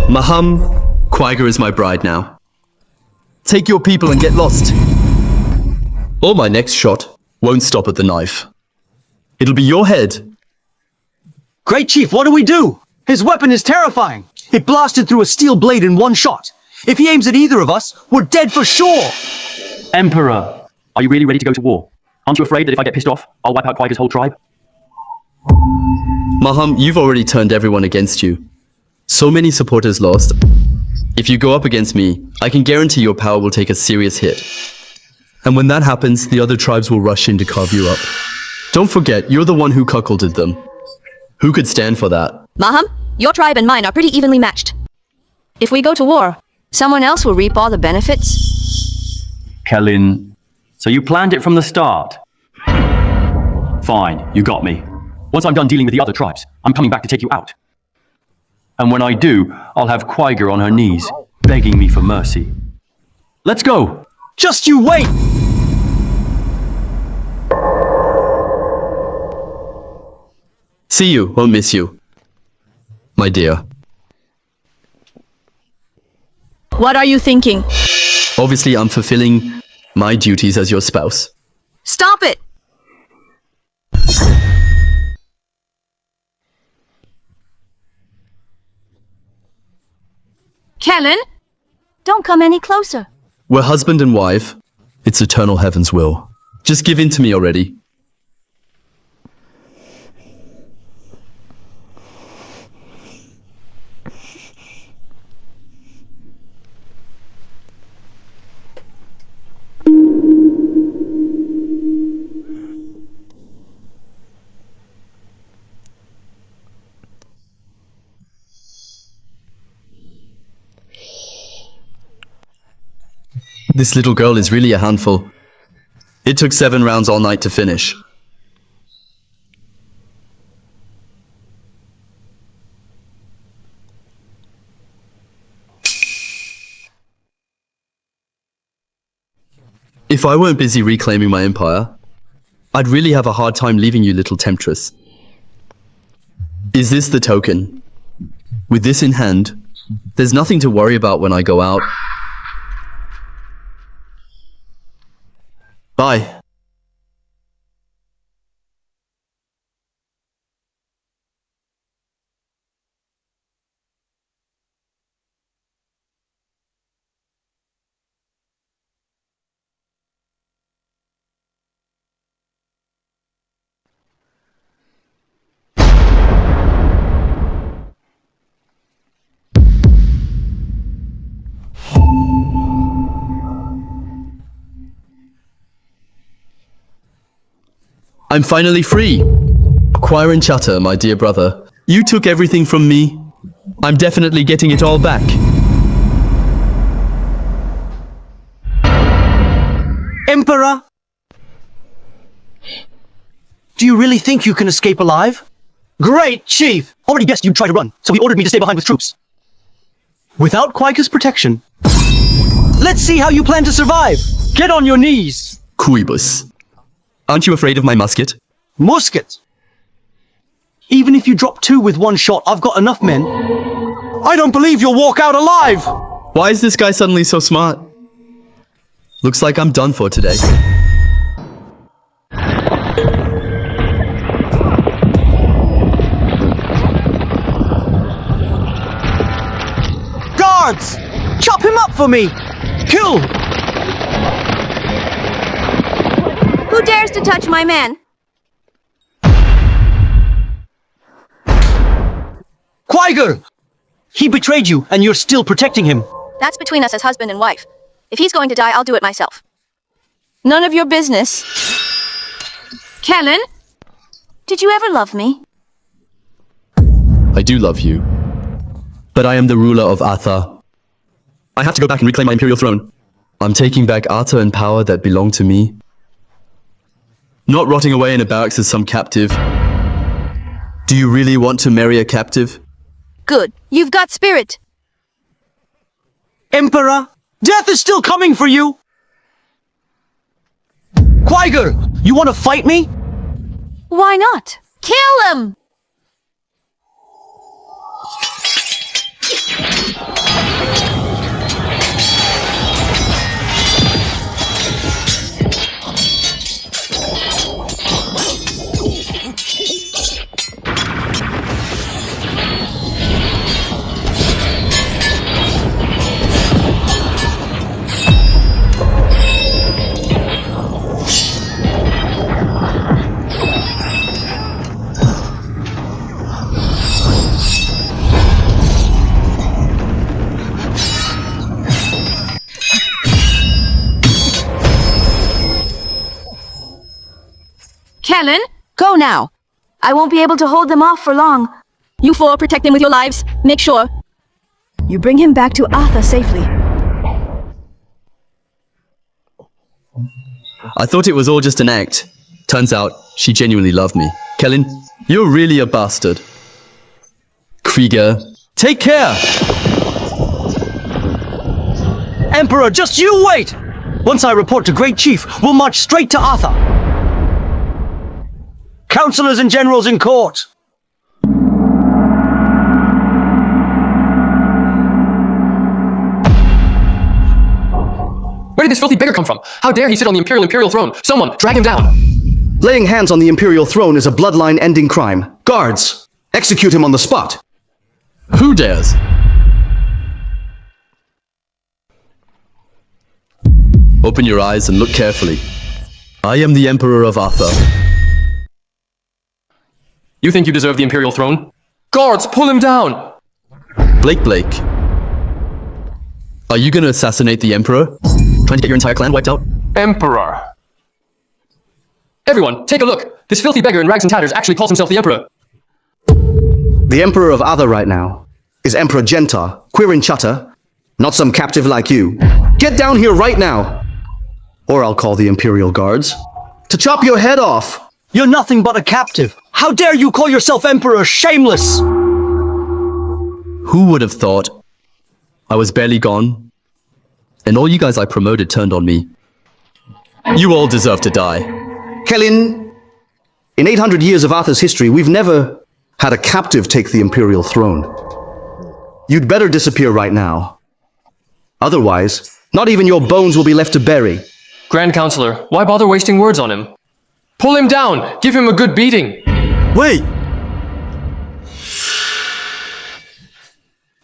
Maham, Quagga is my bride now. Take your people and get lost. Or my next shot won't stop at the knife. It'll be your head. Great Chief, what do we do? His weapon is terrifying. It blasted through a steel blade in one shot. If he aims at either of us, we're dead for sure. Emperor, are you really ready to go to war? Aren't you afraid that if I get pissed off, I'll wipe out Quagga's whole tribe? Maham, you've already turned everyone against you. So many supporters lost. If you go up against me, I can guarantee your power will take a serious hit. And when that happens, the other tribes will rush in to carve you up. Don't forget, you're the one who cuckolded them. Who could stand for that? Maham, your tribe and mine are pretty evenly matched. If we go to war, someone else will reap all the benefits. Kellyn, so you planned it from the start? Fine, you got me. Once I'm done dealing with the other tribes, I'm coming back to take you out. And when I do, I'll have Quagga on her knees, begging me for mercy. Let's go! Just you wait! See you, won't miss you. My dear. What are you thinking? Obviously, I'm fulfilling my duties as your spouse. Stop it! Kellyn, don't come any closer. We're husband and wife. It's eternal heaven's will. Just give in to me already. This little girl is really a handful. It took 7 rounds all night to finish. If I weren't busy reclaiming my empire, I'd really have a hard time leaving you, little temptress. Is this the token? With this in hand, there's nothing to worry about when I go out. Bye. I'm finally free. Choir and Chatter, my dear brother. You took everything from me. I'm definitely getting it all back. Emperor? Do you really think you can escape alive? Great Chief! Already guessed you'd try to run, so he ordered me to stay behind with troops. Without Quagga's protection, let's see how you plan to survive. Get on your knees. Quibus. Aren't you afraid of my musket? Musket? Even if you drop 2 with 1 shot, I've got enough men. I don't believe you'll walk out alive! Why is this guy suddenly so smart? Looks like I'm done for today. Guards! Chop him up for me! Kill! Who dares to touch my man? Quagga! He betrayed you, and you're still protecting him. That's between us as husband and wife. If he's going to die, I'll do it myself. None of your business. Kellyn, did you ever love me? I do love you. But I am the ruler of Atha. I have to go back and reclaim my imperial throne. I'm taking back Atha and power that belong to me. Not rotting away in a barracks as some captive. Do you really want to marry a captive? Good. You've got spirit. Emperor, death is still coming for you! Quaiger, you want to fight me? Why not? Kill him! Kellen, go now. I won't be able to hold them off for long. You four protect him with your lives. Make sure you bring him back to Arthur safely. I thought it was all just an act. Turns out, she genuinely loved me. Kellen, you're really a bastard. Krieger, take care! Emperor, just you wait! Once I report to Great Chief, we'll march straight to Arthur. Counselors and generals in court! Where did this filthy beggar come from? How dare he sit on the imperial throne? Someone, drag him down! Laying hands on the imperial throne is a bloodline-ending crime. Guards, execute him on the spot. Who dares? Open your eyes and look carefully. I am the Emperor of Arthur. You think you deserve the imperial throne? Guards, pull him down! Blake. Are you gonna assassinate the Emperor? Trying to get your entire clan wiped out? Emperor. Everyone, take a look. This filthy beggar in rags and tatters actually calls himself the Emperor. The Emperor of Arthur right now is Emperor Gentar, Quirin Chutter, not some captive like you. Get down here right now, or I'll call the Imperial Guards to chop your head off. You're nothing but a captive. How dare you call yourself Emperor? Shameless! Who would have thought? I was barely gone, and all you guys I promoted turned on me. You all deserve to die. Kellen, in 800 years of Arthur's history, we've never had a captive take the Imperial throne. You'd better disappear right now. Otherwise, not even your bones will be left to bury. Grand Counselor, why bother wasting words on him? Pull him down! Give him a good beating! Wait!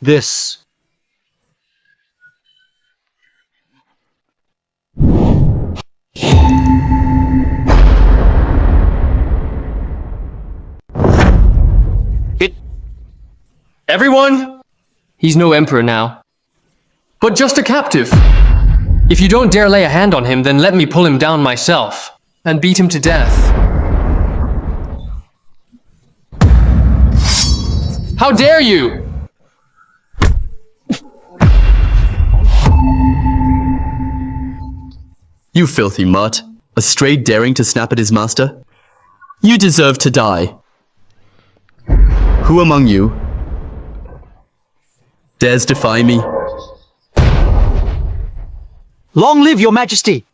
This... Everyone! He's no emperor now, but just a captive. If you don't dare lay a hand on him, then let me pull him down myself and beat him to death. How dare you! You filthy mutt. A stray daring to snap at his master? You deserve to die. Who among you dares defy me? Long live your majesty!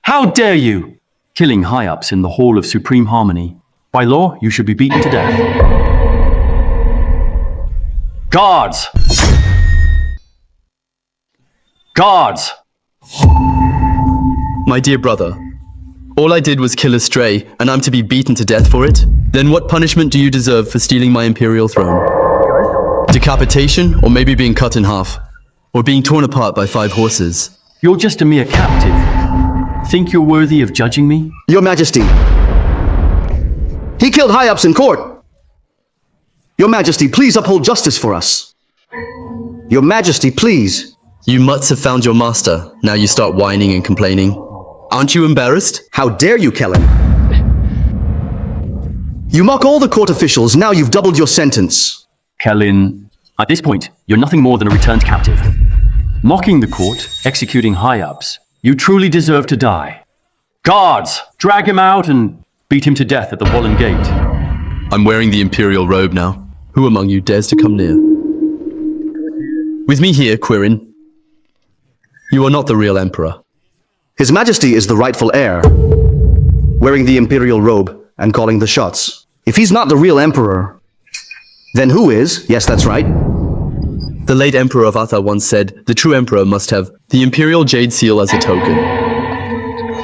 How dare you! Killing high-ups in the Hall of Supreme Harmony. By law, you should be beaten to death. Guards! Guards! My dear brother, all I did was kill a stray, and I'm to be beaten to death for it? Then what punishment do you deserve for stealing my imperial throne? Decapitation, or maybe being cut in half? Or being torn apart by 5 horses? You're just a mere captive. Think you're worthy of judging me? Your Majesty, he killed high-ups in court. Your Majesty, please uphold justice for us. Your Majesty, please. You mutts have found your master. Now you start whining and complaining. Aren't you embarrassed? How dare you, Kellen? You mock all the court officials, now you've doubled your sentence. Kellen, at this point, you're nothing more than a returned captive. Mocking the court, executing high-ups, you truly deserve to die. Guards, drag him out and beat him to death at the Wallen Gate. I'm wearing the imperial robe now. Who among you dares to come near? With me here, Quirin, you are not the real emperor. His Majesty is the rightful heir, wearing the imperial robe and calling the shots. If he's not the real emperor, then who is? Yes, that's right. The late Emperor of Atha once said the true emperor must have the imperial jade seal as a token.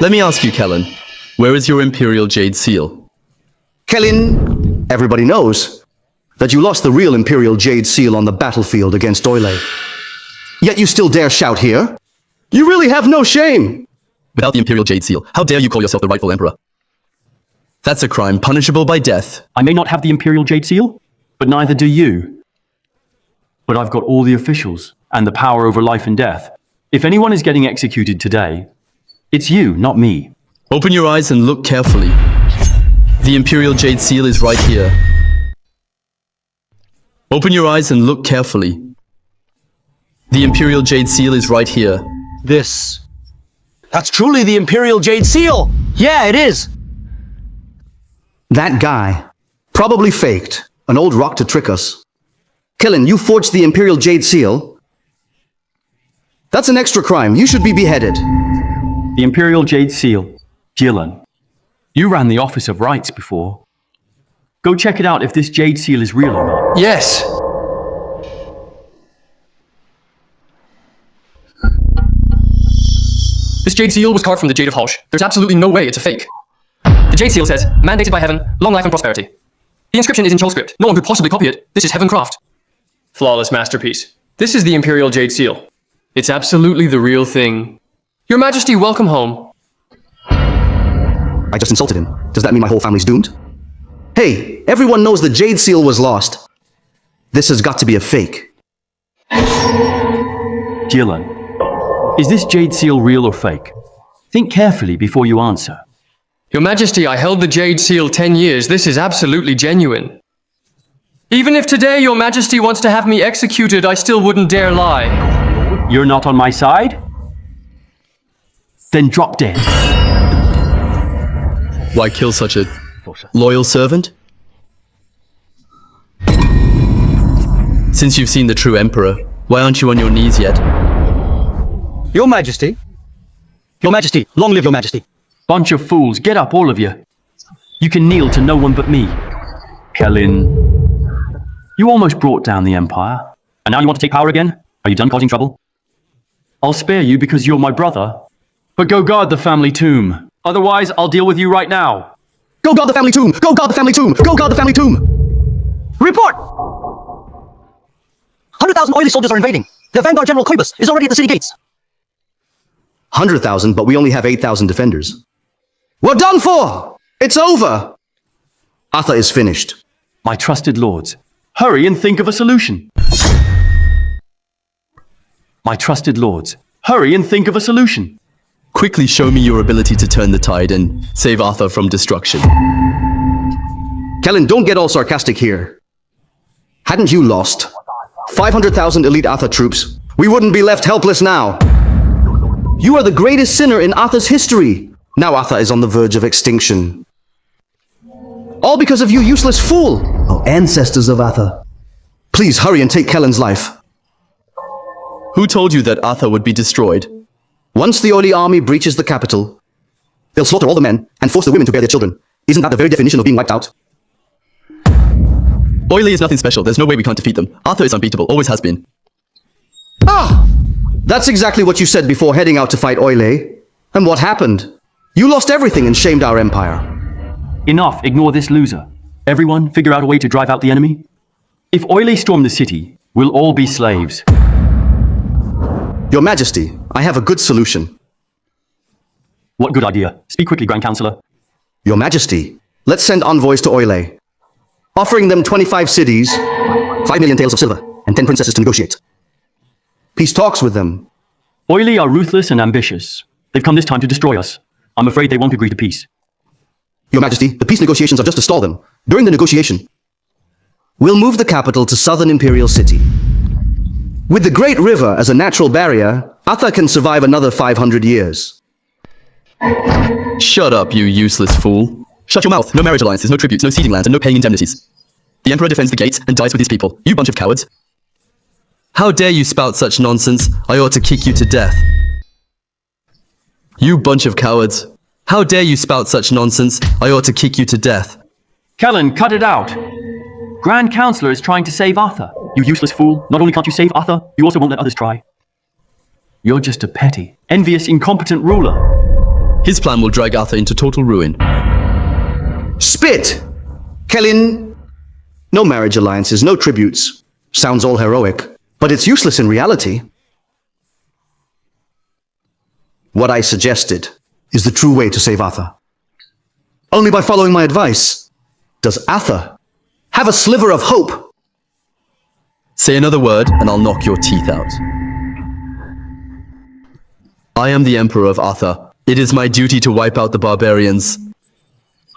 Let me ask you, Kellen, where is your imperial jade seal? Kellin, everybody knows that you lost the real imperial jade seal on the battlefield against Oile. Yet you still dare shout here? You really have no shame! Without the imperial jade seal, how dare you call yourself the rightful emperor? That's a crime punishable by death. I may not have the Imperial Jade Seal, but neither do you. But I've got all the officials and the power over life and death. If anyone is getting executed today, it's you, not me. Open your eyes and look carefully. The imperial jade seal is right here. Open your eyes and look carefully. The imperial jade seal is right here. That's truly the Imperial Jade Seal! Yeah, it is! That guy probably faked an old rock to trick us. Kellen, you forged the imperial jade seal? That's an extra crime. You should be beheaded. The Imperial Jade Seal. Gillen, you ran the Office of Rights before. Go check it out if this Jade Seal is real or not. Yes! This Jade Seal was carved from the Jade of Hosh. There's absolutely no way it's a fake. The Jade Seal says, mandated by heaven, long life and prosperity. The inscription is in Chol script. No one could possibly copy it. This is heaven craft. Flawless masterpiece. This is the Imperial Jade Seal. It's absolutely the real thing. Your Majesty, welcome home. I just insulted him. Does that mean my whole family's doomed? Hey, everyone knows the jade seal was lost. This has got to be a fake. Gillen, is this Jade Seal real or fake? Think carefully before you answer. Your Majesty, I held the Jade Seal 10 years. This is absolutely genuine. Even if today Your Majesty wants to have me executed, I still wouldn't dare lie. You're not on my side? Then drop dead. Why kill such a loyal servant? Since you've seen the true emperor, why aren't you on your knees yet? Your Majesty. Your Majesty, long live Your Majesty. Bunch of fools, get up, all of you. You can kneel to no one but me. Kellen, you almost brought down the Empire, and now you want to take power again? Are you done causing trouble? I'll spare you because you're my brother. But go guard the family tomb. Otherwise, I'll deal with you right now. Go guard the family tomb! Go guard the family tomb! Go guard the family tomb! Report! 100,000 oily soldiers are invading. Their vanguard General Koibus is already at the city gates. 100,000, but we only have 8,000 defenders. We're done for! It's over! Atha is finished. My trusted lords, hurry and think of a solution. My trusted lords, hurry and think of a solution. Quickly show me your ability to turn the tide and save Arthur from destruction. Kellen, don't get all sarcastic here. Hadn't you lost 500,000 elite Atha troops, we wouldn't be left helpless now. You are the greatest sinner in Atha's history. Now Atha is on the verge of extinction. All because of you, useless fool! Oh, ancestors of Atha. Please hurry and take Kellen's life. Who told you that Arthur would be destroyed? Once the Oili army breaches the capital, they'll slaughter all the men and force the women to bear their children. Isn't that the very definition of being wiped out? Oile is nothing special. There's no way we can't defeat them. Arthur is unbeatable. Always has been. Ah! That's exactly what you said before heading out to fight Oile. And what happened? You lost everything and shamed our empire. Enough, ignore this loser. Everyone, figure out a way to drive out the enemy. If Oile storm the city, we'll all be slaves. Your Majesty, I have a good solution. What good idea? Speak quickly, Grand Counselor. Your Majesty, let's send envoys to Oile, offering them 25 cities, 5 million taels of silver, and 10 princesses to negotiate. Peace talks with them. Oile are ruthless and ambitious. They've come this time to destroy us. I'm afraid they won't agree to peace. Your Majesty, the peace negotiations are just to stall them. During the negotiation, we'll move the capital to southern Imperial City. With the Great River as a natural barrier, Atha can survive another 500 years. Shut up, you useless fool. Shut your mouth. No marriage alliances, no tributes, no ceding lands, and no paying indemnities. The Emperor defends the gates and dies with his people. You bunch of cowards. How dare you spout such nonsense? I ought to kick you to death. You bunch of cowards. How dare you spout such nonsense? I ought to kick you to death. Kellen, cut it out. Grand Counselor is trying to save Arthur. You useless fool. Not only can't you save Arthur, you also won't let others try. You're just a petty, envious, incompetent ruler. His plan will drag Arthur into total ruin. Spit! Kellen, no marriage alliances, no tributes. Sounds all heroic, but it's useless in reality. What I suggested is the true way to save Arthur. Only by following my advice. Does Arthur have a sliver of hope? Say another word and I'll knock your teeth out. I am the Emperor of Arthur. It is my duty to wipe out the barbarians.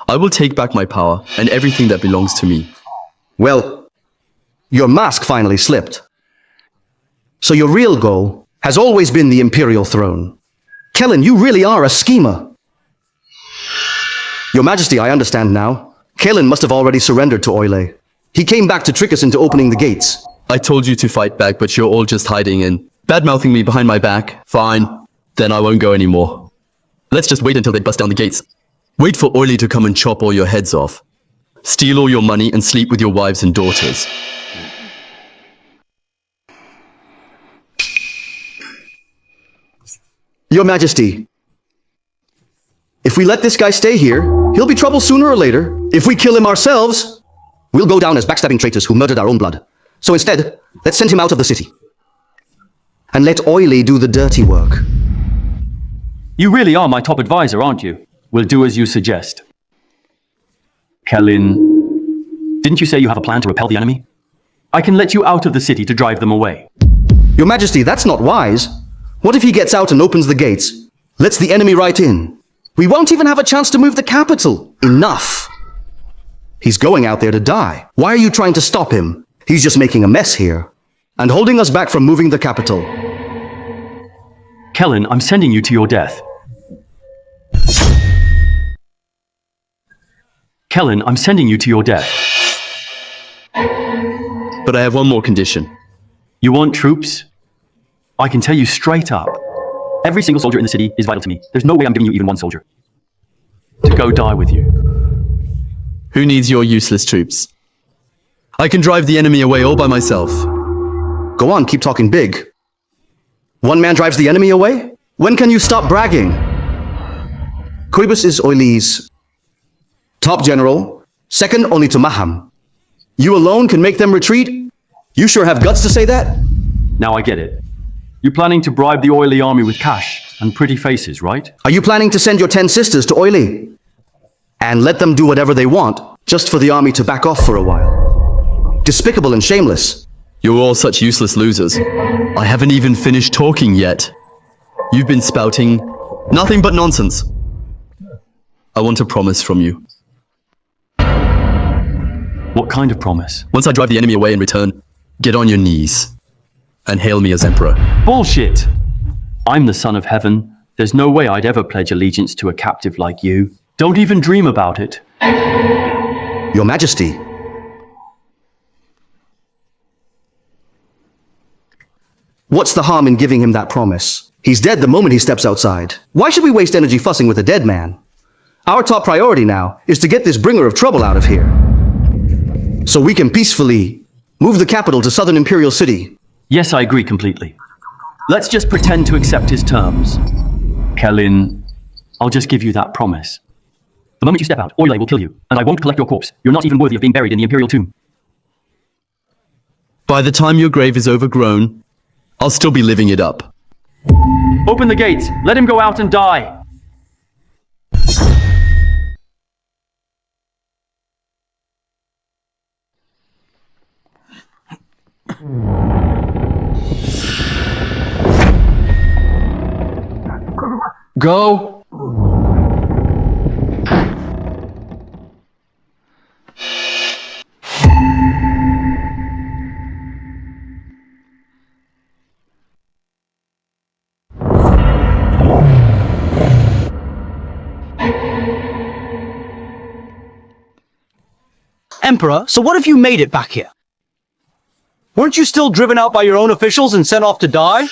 I will take back my power and everything that belongs to me. Well, your mask finally slipped. So your real goal has always been the Imperial throne. Kellen, you really are a schemer. Your Majesty, I understand now. Kellen must have already surrendered to Oile. He came back to trick us into opening the gates. I told you to fight back, but you're all just hiding and bad-mouthing me behind my back. Fine. Then I won't go anymore. Let's just wait until they bust down the gates. Wait for Oile to come and chop all your heads off. Steal all your money and sleep with your wives and daughters. Your Majesty, if we let this guy stay here, he'll be trouble sooner or later. If we kill him ourselves, we'll go down as backstabbing traitors who murdered our own blood. So instead, let's send him out of the city. And let Oile do the dirty work. You really are my top advisor, aren't you? We'll do as you suggest. Kellen, didn't you say you have a plan to repel the enemy? I can let you out of the city to drive them away. Your Majesty, that's not wise. What if he gets out and opens the gates, lets the enemy right in? We won't even have a chance to move the capital. Enough. He's going out there to die. Why are you trying to stop him? He's just making a mess here and holding us back from moving the capital. Kellen, I'm sending you to your death. Kellen, I'm sending you to your death. But I have one more condition. You want troops? I can tell you straight up. Every single soldier in the city is vital to me. There's no way I'm giving you even one soldier to go die with you. Who needs your useless troops? I can drive the enemy away all by myself. Go on, keep talking big. One man drives the enemy away? When can you stop bragging? Quibus is Oile's top general, second only to Maham. You alone can make them retreat? You sure have guts to say that? Now I get it. You're planning to bribe the Oile army with cash and pretty faces, right? Are you planning to send your 10 sisters to Oile? And let them do whatever they want, just for the army to back off for a while? Despicable and shameless. You're all such useless losers. I haven't even finished talking yet. You've been spouting nothing but nonsense. I want a promise from you. What kind of promise? Once I drive the enemy away in return, get on your knees and hail me as emperor. Bullshit! I'm the son of heaven. There's no way I'd ever pledge allegiance to a captive like you. Don't even dream about it. Your Majesty. What's the harm in giving him that promise? He's dead the moment he steps outside. Why should we waste energy fussing with a dead man? Our top priority now is to get this bringer of trouble out of here, so we can peacefully move the capital to Southern Imperial City. Yes, I agree completely. Let's just pretend to accept his terms. Kellen, I'll just give you that promise. The moment you step out, Oile will kill you, and I won't collect your corpse. You're not even worthy of being buried in the Imperial tomb. By the time your grave is overgrown, I'll still be living it up. Open the gates. Let him go out and die. Go. Emperor, so what if you made it back here? Weren't you still driven out by your own officials and sent off to die?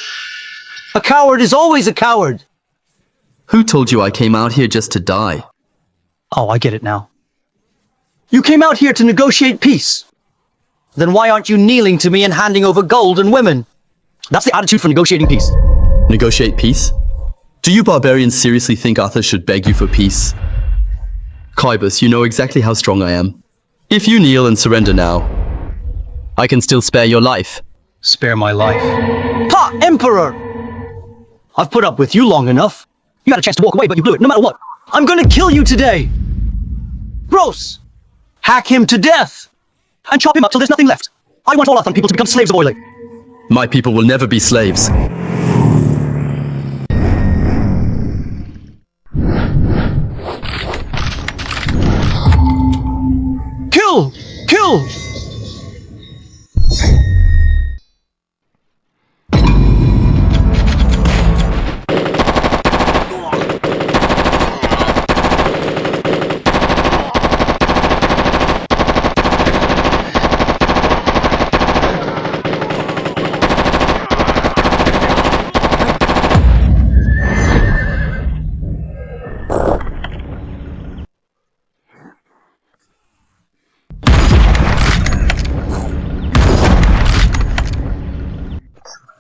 A coward is always a coward. Who told you I came out here just to die? Oh, I get it now. You came out here to negotiate peace. Then why aren't you kneeling to me and handing over gold and women? That's the attitude for negotiating peace. Negotiate peace? Do you barbarians seriously think Arthur should beg you for peace? Quibus, you know exactly how strong I am. If you kneel and surrender now, I can still spare your life. Spare my life. Ha! Emperor! I've put up with you long enough. You had a chance to walk away, but you blew it, no matter what. I'm gonna kill you today! Gross! Hack him to death! And chop him up till there's nothing left. I want all Athan people to become slaves of Oile. My people will never be slaves. Kill! Kill!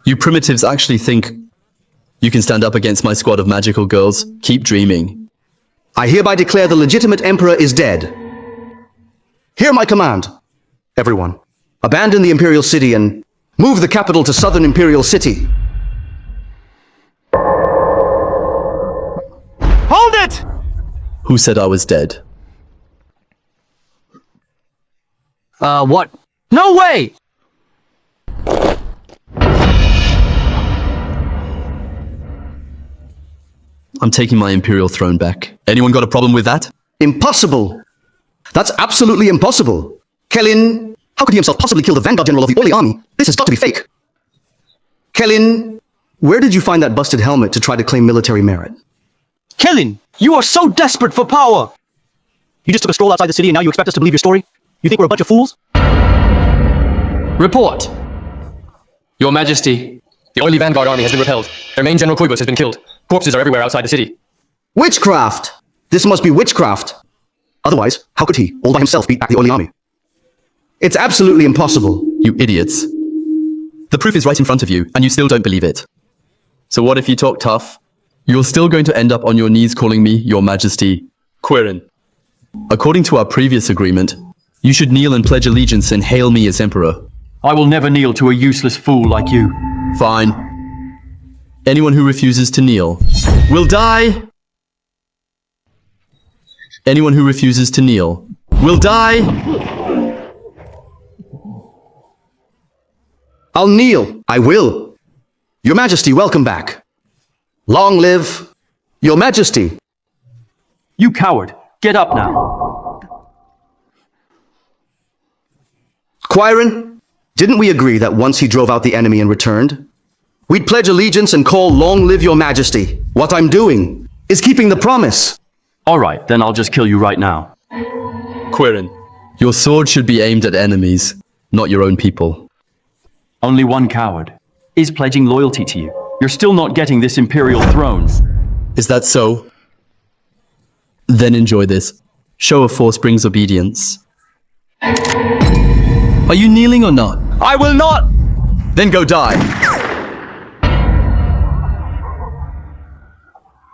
You primitives actually think you can stand up against my squad of magical girls? Keep dreaming. I hereby declare the legitimate emperor is dead. Hear my command, everyone. Abandon the Imperial City and move the capital to Southern Imperial City. Hold it! Who said I was dead? What? No way! I'm taking my Imperial throne back. Anyone got a problem with that? Impossible! That's absolutely impossible. Kellin, how could he himself possibly kill the Vanguard General of the Oile Army? This has got to be fake. Kellin, where did you find that busted helmet to try to claim military merit? Kellin, you are so desperate for power! You just took a stroll outside the city and now you expect us to believe your story? You think we're a bunch of fools? Report! Your Majesty, the Oily Vanguard army has been repelled. Their main general Quibus has been killed. Corpses are everywhere outside the city. Witchcraft! This must be witchcraft. Otherwise, how could he, all by himself, beat back the Oile Army? It's absolutely impossible. You idiots. The proof is right in front of you, and you still don't believe it. So what if you talk tough? You're still going to end up on your knees calling me Your Majesty. Quirin. According to our previous agreement, you should kneel and pledge allegiance and hail me as Emperor. I will never kneel to a useless fool like you. Fine. Anyone who refuses to kneel will die. Anyone who refuses to kneel will die. I'll kneel. I will. Your Majesty, welcome back. Long live Your Majesty. You coward. Get up now. Quirin, didn't we agree that once he drove out the enemy and returned, we'd pledge allegiance and call Long Live Your Majesty? What I'm doing is keeping the promise. All right, then I'll just kill you right now. Quirin, your sword should be aimed at enemies, not your own people. Only one coward is pledging loyalty to you. You're still not getting this imperial throne. Is that so? Then enjoy this. Show of force brings obedience. Are you kneeling or not? I will not! Then go die.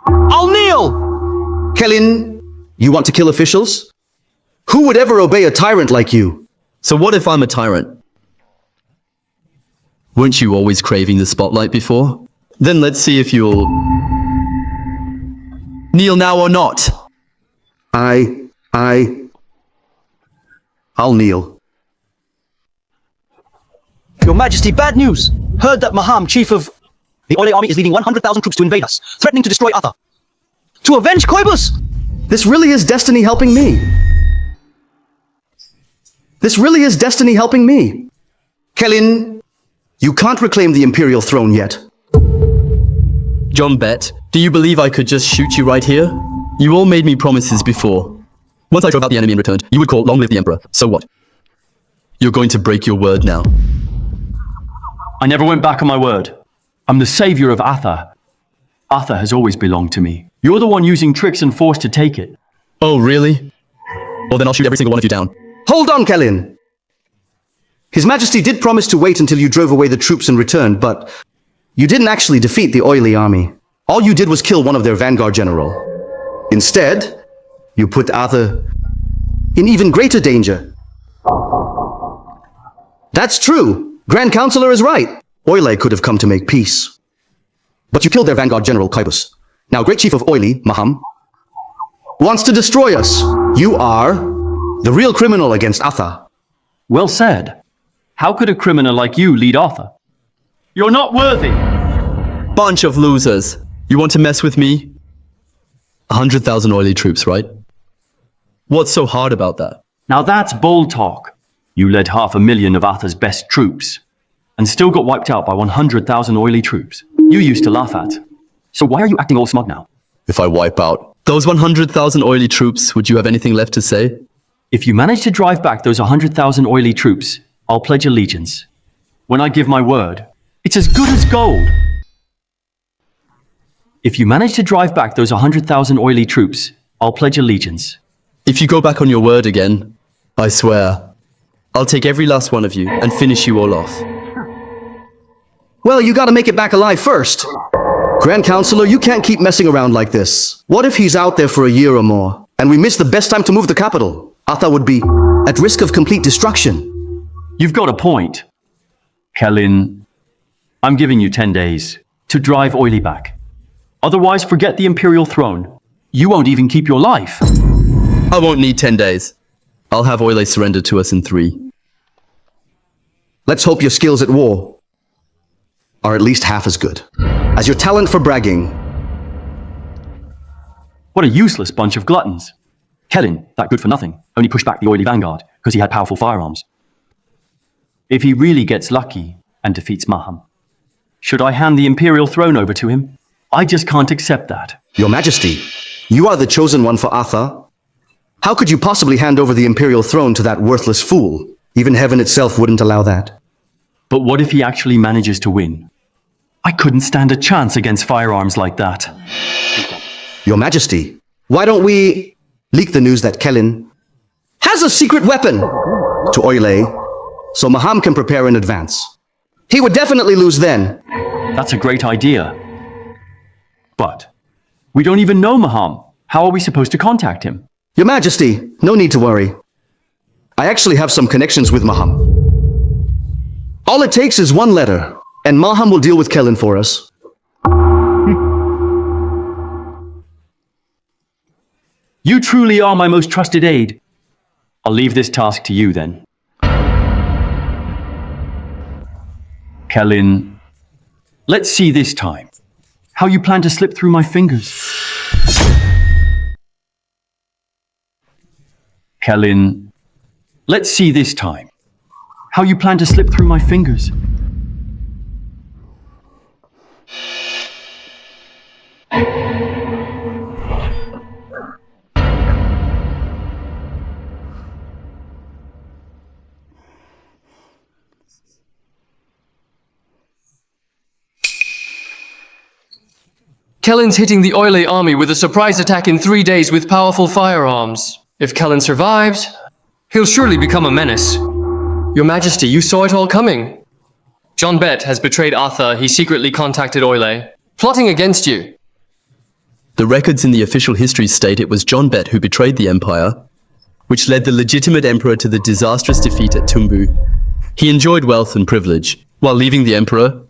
I'll kneel! Kellin, you want to kill officials? Who would ever obey a tyrant like you? So what if I'm a tyrant? Weren't you always craving the spotlight before? Then let's see if you'll kneel now or not. I'll kneel. Your Majesty, bad news! Heard that Maham, chief of the Oile army, is leading 100,000 troops to invade us, threatening to destroy Atha. To avenge Quibus! This really is destiny helping me. This really is destiny helping me. Kellin, you can't reclaim the Imperial throne yet. John Bet, do you believe I could just shoot you right here? You all made me promises before. Once I drove out the enemy and returned, you would call Long Live the Emperor. So what? You're going to break your word now. I never went back on my word. I'm the savior of Atha. Arthur has always belonged to me. You're the one using tricks and force to take it. Oh, really? Well, then I'll shoot every single one of you down. Hold on, Kellyn. His Majesty did promise to wait until you drove away the troops and returned, but you didn't actually defeat the oily army. All you did was kill one of their vanguard general. Instead, you put Arthur in even greater danger. That's true. Grand Counselor is right. Oile could have come to make peace. But you killed their vanguard general, Kybus. Now, Great Chief of Oily, Maham, wants to destroy us. You are the real criminal against Arthur. Well said. How could a criminal like you lead Arthur? You're not worthy. Bunch of losers. You want to mess with me? 100,000 oily troops, right? What's so hard about that? Now that's bold talk. You led 500,000 of Arthur's best troops, and still got wiped out by 100,000 oily troops you used to laugh at. So why are you acting all smug now? If I wipe out those 100,000 oily troops, would you have anything left to say? If you manage to drive back those 100,000 oily troops, I'll pledge allegiance. When I give my word, it's as good as gold. If you manage to drive back those 100,000 oily troops, I'll pledge allegiance. If you go back on your word again, I swear, I'll take every last one of you and finish you all off. Well, you gotta make it back alive first. Grand Counselor, you can't keep messing around like this. What if he's out there for a year or more, and we miss the best time to move the capital? Arthur would be at risk of complete destruction. You've got a point. Kellyn, I'm giving you 10 days to drive Oily back. Otherwise, forget the Imperial throne. You won't even keep your life. I won't need 10 days. I'll have Oile surrender to us in 3. Let's hope your skills at war are at least half as good as your talent for bragging. What a useless bunch of gluttons. Kellyn, that good for nothing, only pushed back the Oily vanguard because he had powerful firearms. If he really gets lucky and defeats Maham, should I hand the Imperial throne over to him? I just can't accept that. Your Majesty, you are the chosen one for Arthur. How could you possibly hand over the Imperial throne to that worthless fool? Even heaven itself wouldn't allow that. But what if he actually manages to win? I couldn't stand a chance against firearms like that. Your Majesty, why don't we leak the news that Kellyn has a secret weapon to Oile, so Maham can prepare in advance. He would definitely lose then. That's a great idea. But we don't even know Maham. How are we supposed to contact him? Your Majesty, no need to worry. I actually have some connections with Maham. All it takes is one letter, and Maham will deal with Kellyn for us. You truly are my most trusted aide. I'll leave this task to you then. Kellyn, let's see this time how you plan to slip through my fingers. Kellyn, let's see this time how you plan to slip through my fingers. Kellyn's hitting the Oile army with a surprise attack in 3 days with powerful firearms. If Kellyn survives, he'll surely become a menace. Your Majesty, you saw it all coming. John Bett has betrayed Arthur. He secretly contacted Oile, plotting against you. The records in the official history state it was John Bett who betrayed the Empire, which led the legitimate emperor to the disastrous defeat at Tumbu. He enjoyed wealth and privilege, while leaving the emperor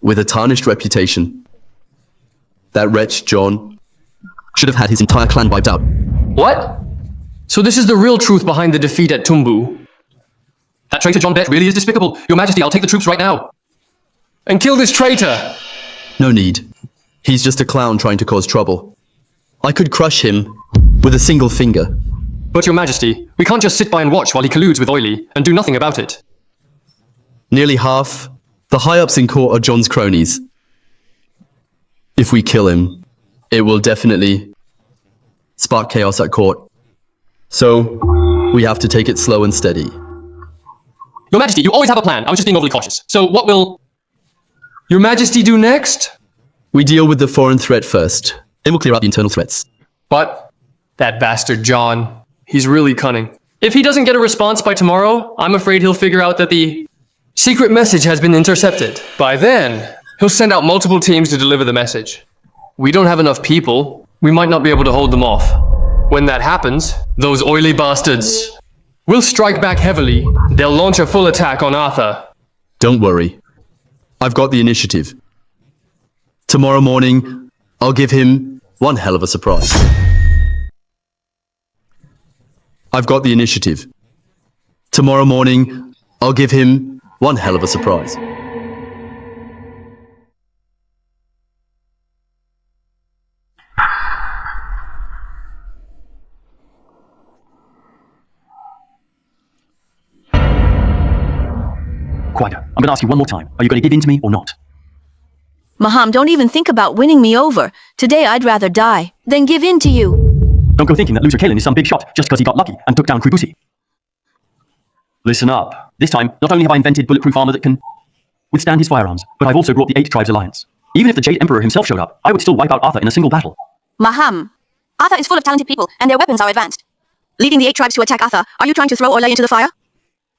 with a tarnished reputation. That wretch, John, should have had his entire clan wiped out. What? So this is the real truth behind the defeat at Tumbu. That traitor John Bett really is despicable. Your Majesty, I'll take the troops right now. And kill this traitor! No need. He's just a clown trying to cause trouble. I could crush him with a single finger. But Your Majesty, we can't just sit by and watch while he colludes with Oily and do nothing about it. Nearly half the high-ups in court are John's cronies. If we kill him, it will definitely spark chaos at court. So, we have to take it slow and steady. Your Majesty, you always have a plan. I was just being overly cautious. So what will Your Majesty do next? We deal with the foreign threat first, then we'll clear out the internal threats. But that bastard John, he's really cunning. If he doesn't get a response by tomorrow, I'm afraid he'll figure out that the secret message has been intercepted. By then, he'll send out multiple teams to deliver the message. We don't have enough people. We might not be able to hold them off. When that happens, those oily bastards will strike back heavily. They'll launch a full attack on Arthur. Don't worry. I've got the initiative. Tomorrow morning, I'll give him one hell of a surprise. I've got the initiative. Tomorrow morning, I'll give him one hell of a surprise. Quiet. I'm going to ask you one more time. Are you going to give in to me or not? Maham, don't even think about winning me over. Today I'd rather die than give in to you. Don't go thinking that loser Kalen is some big shot just because he got lucky and took down Kribusi. Listen up. This time, not only have I invented bulletproof armor that can withstand his firearms, but I've also brought the 8 Tribes Alliance. Even if the Jade Emperor himself showed up, I would still wipe out Arthur in a single battle. Maham, Arthur is full of talented people, and their weapons are advanced. Leading the 8 tribes to attack Arthur, are you trying to throw Orlais into the fire?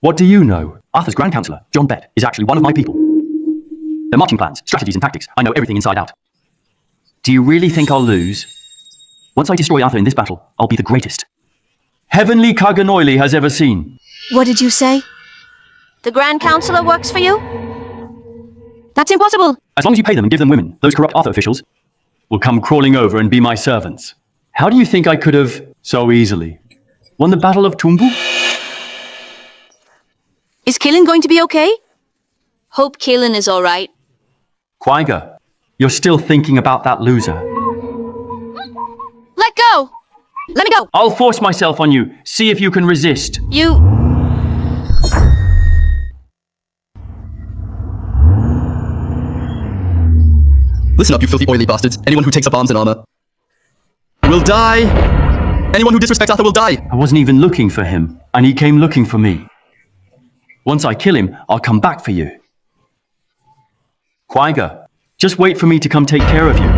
What do you know? Arthur's Grand Counselor, John Bett, is actually one of my people. Their marching plans, strategies, and tactics, I know everything inside out. Do you really think I'll lose? Once I destroy Arthur in this battle, I'll be the greatest Heavenly Kaganoili has ever seen. What did you say? The Grand Counselor works for you? That's impossible. As long as you pay them and give them women, those corrupt Arthur officials will come crawling over and be my servants. How do you think I could have so easily won the Battle of Tumbu? Is Kalen going to be okay? Hope Kalen is all right. Quaiga, you're still thinking about that loser. Let go! Let me go! I'll force myself on you. See if you can resist. You... Listen up, you filthy oily bastards. Anyone who takes up arms and armor will die. Anyone who disrespects Arthur will die. I wasn't even looking for him, and he came looking for me. Once I kill him, I'll come back for you. Quaiga, just wait for me to come take care of you.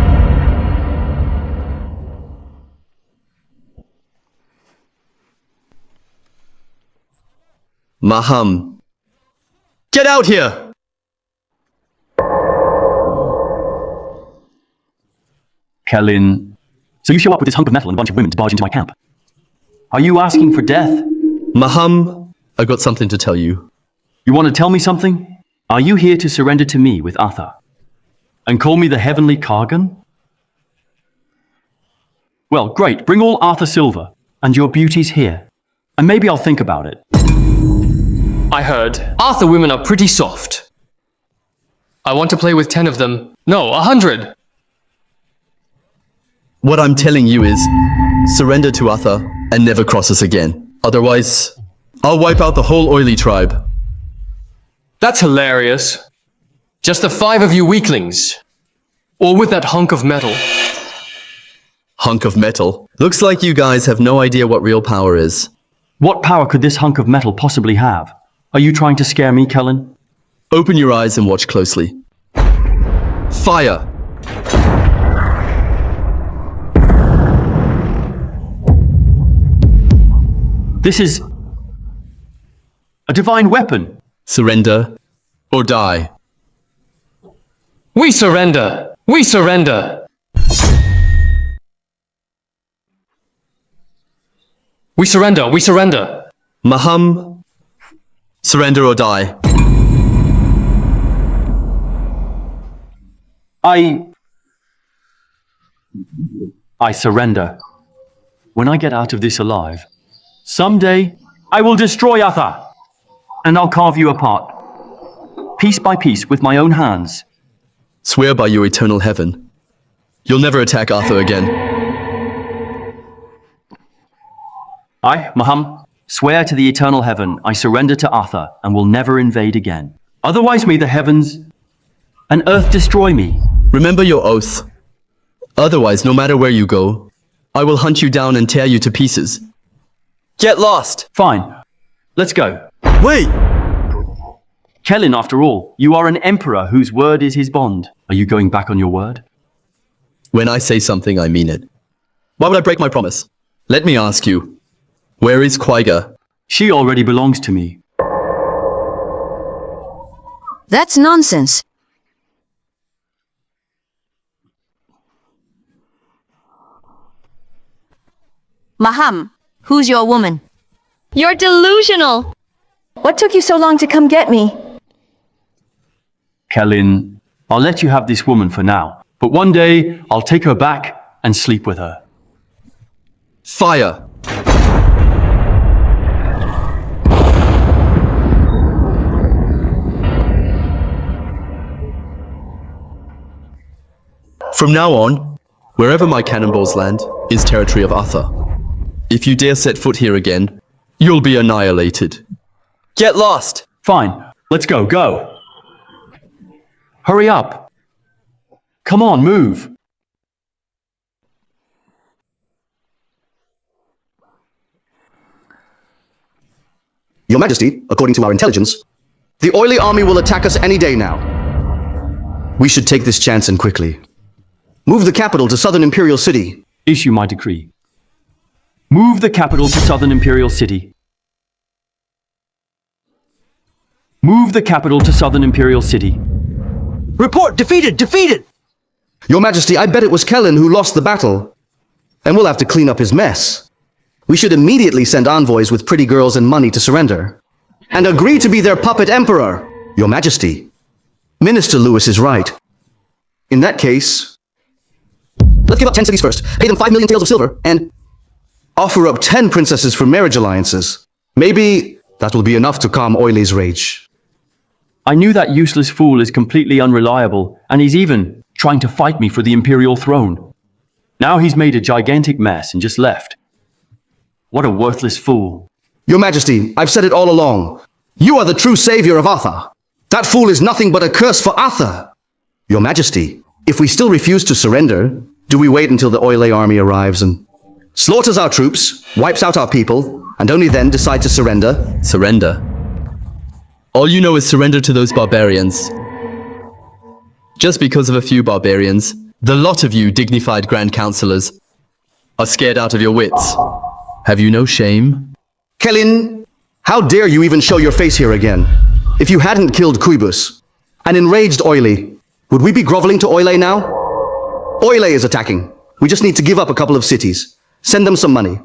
Maham, get out here! Kelin, so you show up with this hunk of metal and a bunch of women to barge into my camp. Are you asking for death? Maham, I've got something to tell you. You want to tell me something? Are you here to surrender to me with Arthur? And call me the Heavenly Kargan? Well, great. Bring all Arthur silver, and your beauty's here. And maybe I'll think about it. I heard Arthur women are pretty soft. I want to play with 10 of them. No, 100. What I'm telling you is, surrender to Arthur and never cross us again. Otherwise, I'll wipe out the whole oily tribe. That's hilarious. Just the 5 of you weaklings. Or with that hunk of metal. Hunk of metal. Looks like you guys have no idea what real power is. What power could this hunk of metal possibly have? Are you trying to scare me, Kellen? Open your eyes and watch closely. Fire! This is a divine weapon. Surrender or die. We surrender! We surrender! We surrender! We surrender! Maham, surrender or die. I surrender. When I get out of this alive, someday I will destroy Arthur, and I'll carve you apart, piece by piece with my own hands. Swear by your eternal heaven. You'll never attack Arthur again. I, Maham, swear to the eternal heaven, I surrender to Arthur and will never invade again. Otherwise may the heavens and earth destroy me. Remember your oath. Otherwise, no matter where you go, I will hunt you down and tear you to pieces. Get lost! Fine. Let's go. Wait! Kellen, after all, you are an emperor whose word is his bond. Are you going back on your word? When I say something, I mean it. Why would I break my promise? Let me ask you, where is Quaiga? She already belongs to me. That's nonsense. Maham, who's your woman? You're delusional. What took you so long to come get me? Kellyn, I'll let you have this woman for now. But one day, I'll take her back and sleep with her. Fire! From now on, wherever my cannonballs land is territory of Arthur. If you dare set foot here again, you'll be annihilated. Get lost! Fine, let's go. Hurry up. Come on, move. Your Majesty, according to our intelligence, the oily army will attack us any day now. We should take this chance and quickly. Move the capital to Southern Imperial City. Issue my decree. Move the capital to Southern Imperial City. Move the capital to Southern Imperial City. Report, defeated! Your Majesty, I bet it was Kellyn who lost the battle. And we'll have to clean up his mess. We should immediately send envoys with pretty girls and money to surrender. And agree to be their puppet emperor. Your Majesty, Minister Lewis is right. In that case, let's give up 10 cities first, pay them 5 million taels of silver, and offer up 10 princesses for marriage alliances. Maybe that will be enough to calm Oile's rage. I knew that useless fool is completely unreliable, and he's even trying to fight me for the Imperial throne. Now he's made a gigantic mess and just left. What a worthless fool. Your Majesty, I've said it all along. You are the true savior of Arthur. That fool is nothing but a curse for Arthur. Your Majesty, if we still refuse to surrender, do we wait until the Oile army arrives and slaughters our troops, wipes out our people, and only then decide to surrender? Surrender? All you know is surrender to those barbarians. Just because of a few barbarians, the lot of you dignified Grand Councillors are scared out of your wits. Have you no shame? Kellyn, how dare you even show your face here again? If you hadn't killed Quibus, an enraged Oile, would we be groveling to Oile now? Oile is attacking. We just need to give up a couple of cities. Send them some money.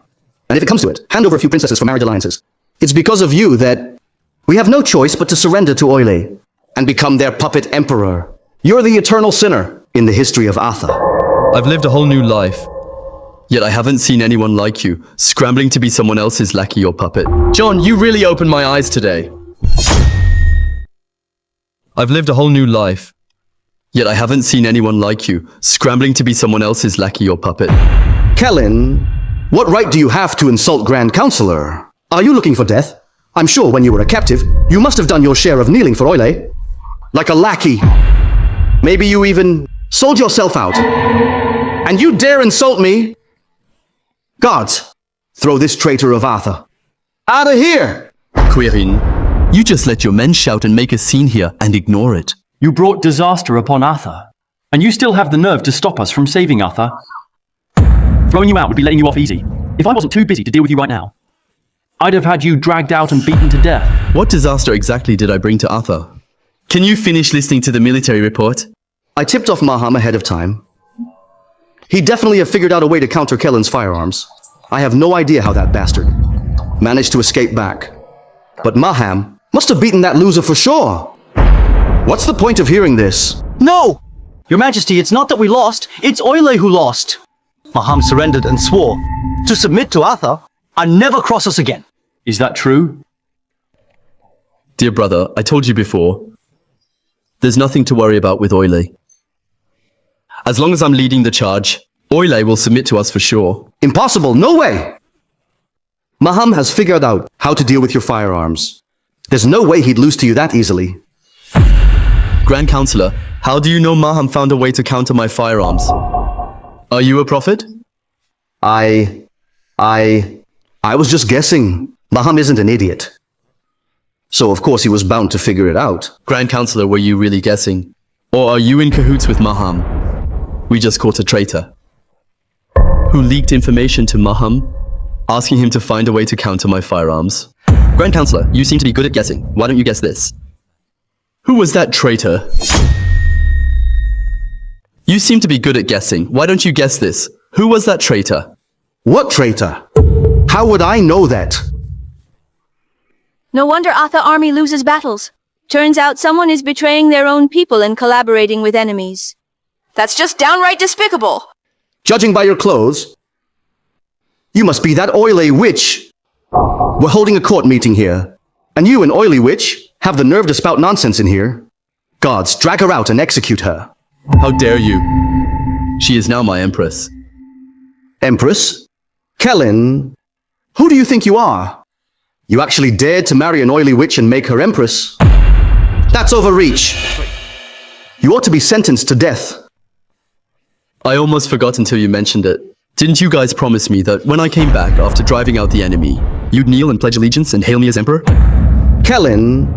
And if it comes to it, hand over a few princesses for marriage alliances. It's because of you that we have no choice but to surrender to Oile and become their puppet emperor. You're the eternal sinner in the history of Arthur. I've lived a whole new life. Yet I haven't seen anyone like you, scrambling to be someone else's lackey or puppet. John, you really opened my eyes today. I've lived a whole new life. Yet I haven't seen anyone like you, scrambling to be someone else's lackey or puppet. Kellyn, what right do you have to insult Grand Councillor? Are you looking for death? I'm sure when you were a captive, you must have done your share of kneeling for Oile. Like a lackey. Maybe you even sold yourself out. And you dare insult me? Guards, throw this traitor of Arthur out of here! Quirin, you just let your men shout and make a scene here and ignore it. You brought disaster upon Arthur, and you still have the nerve to stop us from saving Arthur. Throwing you out would be letting you off easy. If I wasn't too busy to deal with you right now, I'd have had you dragged out and beaten to death. What disaster exactly did I bring to Arthur? Can you finish listening to the military report? I tipped off Maham ahead of time. He definitely have figured out a way to counter Kellyn's firearms. I have no idea how that bastard managed to escape back. But Maham must have beaten that loser for sure. What's the point of hearing this? No! Your Majesty, it's not that we lost, it's Oile who lost. Maham surrendered and swore to submit to Arthur and never cross us again. Is that true? Dear brother, I told you before, there's nothing to worry about with Oile. As long as I'm leading the charge, Oile will submit to us for sure. Impossible, no way! Maham has figured out how to deal with your firearms. There's no way he'd lose to you that easily. Grand Councillor, how do you know Maham found a way to counter my firearms? Are you a prophet? I was just guessing. Maham isn't an idiot. So of course he was bound to figure it out. Grand Councillor, were you really guessing? Or are you in cahoots with Maham? We just caught a traitor who leaked information to Maham, asking him to find a way to counter my firearms. Grand Counselor, you seem to be good at guessing. Why don't you guess this? Who was that traitor? You seem to be good at guessing. Why don't you guess this? Who was that traitor? What traitor? How would I know that? No wonder Atha army loses battles. Turns out someone is betraying their own people and collaborating with enemies. That's just downright despicable. Judging by your clothes, you must be that oily witch. We're holding a court meeting here, and you, an oily witch, have the nerve to spout nonsense in here. Guards, drag her out and execute her. How dare you? She is now my empress. Empress? Kellen? Who do you think you are? You actually dared to marry an oily witch and make her empress? That's overreach. You ought to be sentenced to death. I almost forgot until you mentioned it. Didn't you guys promise me that when I came back after driving out the enemy, you'd kneel and pledge allegiance and hail me as emperor? Kellen,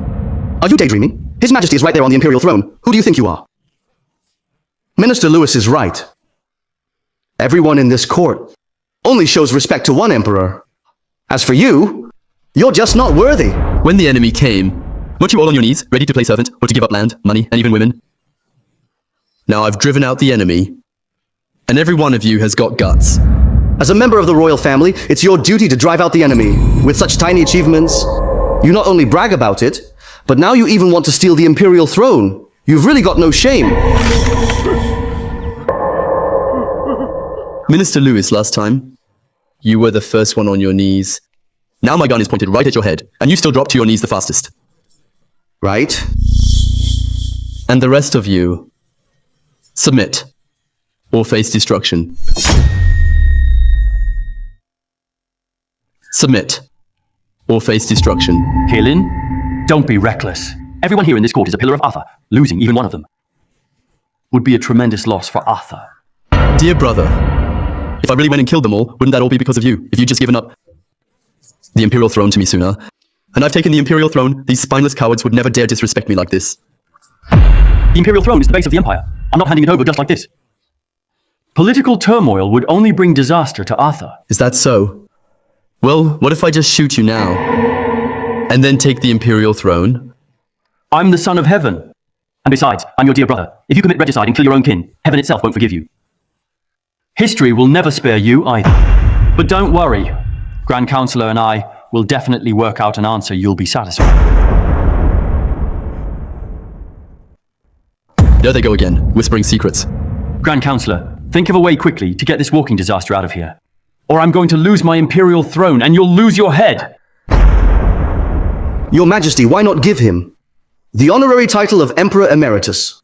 are you daydreaming? His Majesty is right there on the imperial throne. Who do you think you are? Minister Lewis is right. Everyone in this court only shows respect to one emperor. As for you, you're just not worthy. When the enemy came, weren't you all on your knees, ready to play servant, or to give up land, money, and even women? Now I've driven out the enemy, and every one of you has got guts. As a member of the royal family, it's your duty to drive out the enemy. With such tiny achievements, you not only brag about it, but now you even want to steal the imperial throne. You've really got no shame. Minister Lewis, last time, you were the first one on your knees. Now my gun is pointed right at your head, and you still drop to your knees the fastest. Right? And the rest of you, submit, or face destruction. Submit, or face destruction. Kaelin, don't be reckless. Everyone here in this court is a pillar of Arthur. Losing even one of them would be a tremendous loss for Arthur. Dear brother, if I really went and killed them all, wouldn't that all be because of you? If you'd just given up the imperial throne to me sooner. And I've taken the imperial throne, these spineless cowards would never dare disrespect me like this. The imperial throne is the base of the empire. I'm not handing it over just like this. Political turmoil would only bring disaster to Arthur. Is that so? Well, what if I just shoot you now? And then take the imperial throne? I'm the son of heaven. And besides, I'm your dear brother. If you commit regicide and kill your own kin, heaven itself won't forgive you. History will never spare you either. But don't worry. Grand Counselor and I will definitely work out an answer you'll be satisfied. There they go again, whispering secrets. Grand Counselor, think of a way quickly to get this walking disaster out of here. Or I'm going to lose my imperial throne and you'll lose your head. Your Majesty, why not give him the honorary title of Emperor Emeritus?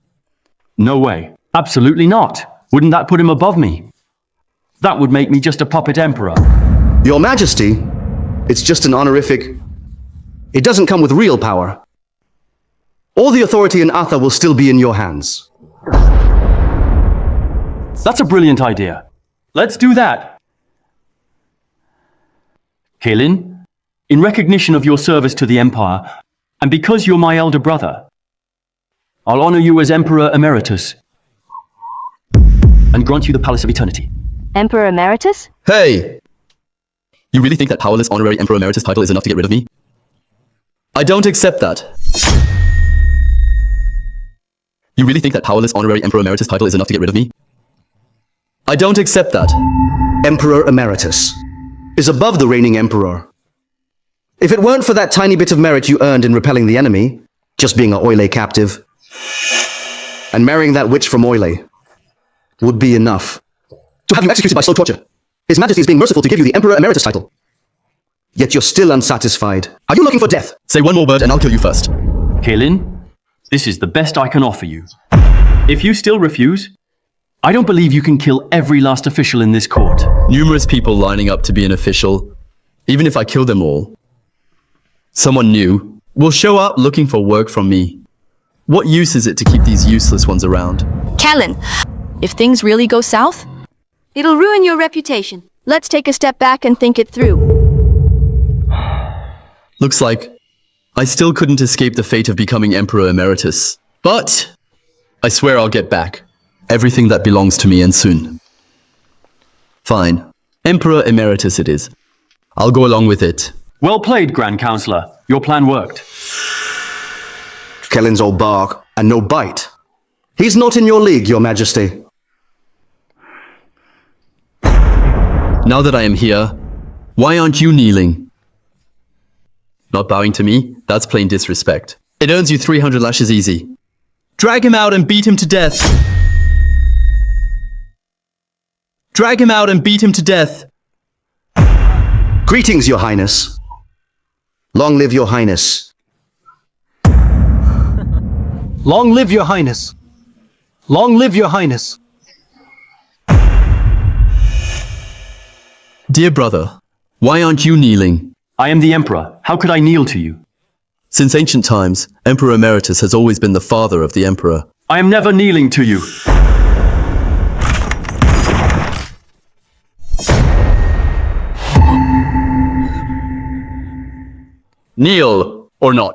No way. Absolutely not. Wouldn't that put him above me? That would make me just a puppet emperor. Your Majesty, it's just an honorific. It doesn't come with real power. All the authority in Atha will still be in your hands. That's a brilliant idea. Let's do that. Kaelin, in recognition of your service to the Empire, and because you're my elder brother, I'll honor you as Emperor Emeritus and grant you the Palace of Eternity. Emperor Emeritus? Hey! You really think that powerless honorary Emperor Emeritus title is enough to get rid of me? I don't accept that. You really think that powerless honorary Emperor Emeritus title is enough to get rid of me? I don't accept that. Emperor Emeritus is above the reigning emperor. If it weren't for that tiny bit of merit you earned in repelling the enemy, just being a Oile captive, and marrying that witch from Oile, would be enough to have you executed by slow torture. His Majesty is being merciful to give you the Emperor Emeritus title. Yet you're still unsatisfied. Are you looking for death? Say one more word and I'll kill you first. Kaelin, this is the best I can offer you. If you still refuse, I don't believe you can kill every last official in this court. Numerous people lining up to be an official. Even if I kill them all, someone new will show up looking for work from me. What use is it to keep these useless ones around? Kellen, if things really go south, it'll ruin your reputation. Let's take a step back and think it through. Looks like I still couldn't escape the fate of becoming Emperor Emeritus. But I swear I'll get back. everything that belongs to me and soon. Fine. Emperor Emeritus it is. I'll go along with it. Well played, Grand Counselor. Your plan worked. Kellen's all bark and no bite. He's not in your league, Your Majesty. Now that I am here, why aren't you kneeling? Not bowing to me? That's plain disrespect. It earns you 300 lashes easy. Drag him out and beat him to death. Drag him out and beat him to death. Greetings, Your Highness. Long live Your Highness. Long live your highness. Long live your highness. Dear brother, why aren't you kneeling? I am the Emperor. How could I kneel to you? Since ancient times, Emperor Emeritus has always been the father of the Emperor. I am never kneeling to you. Kneel or not.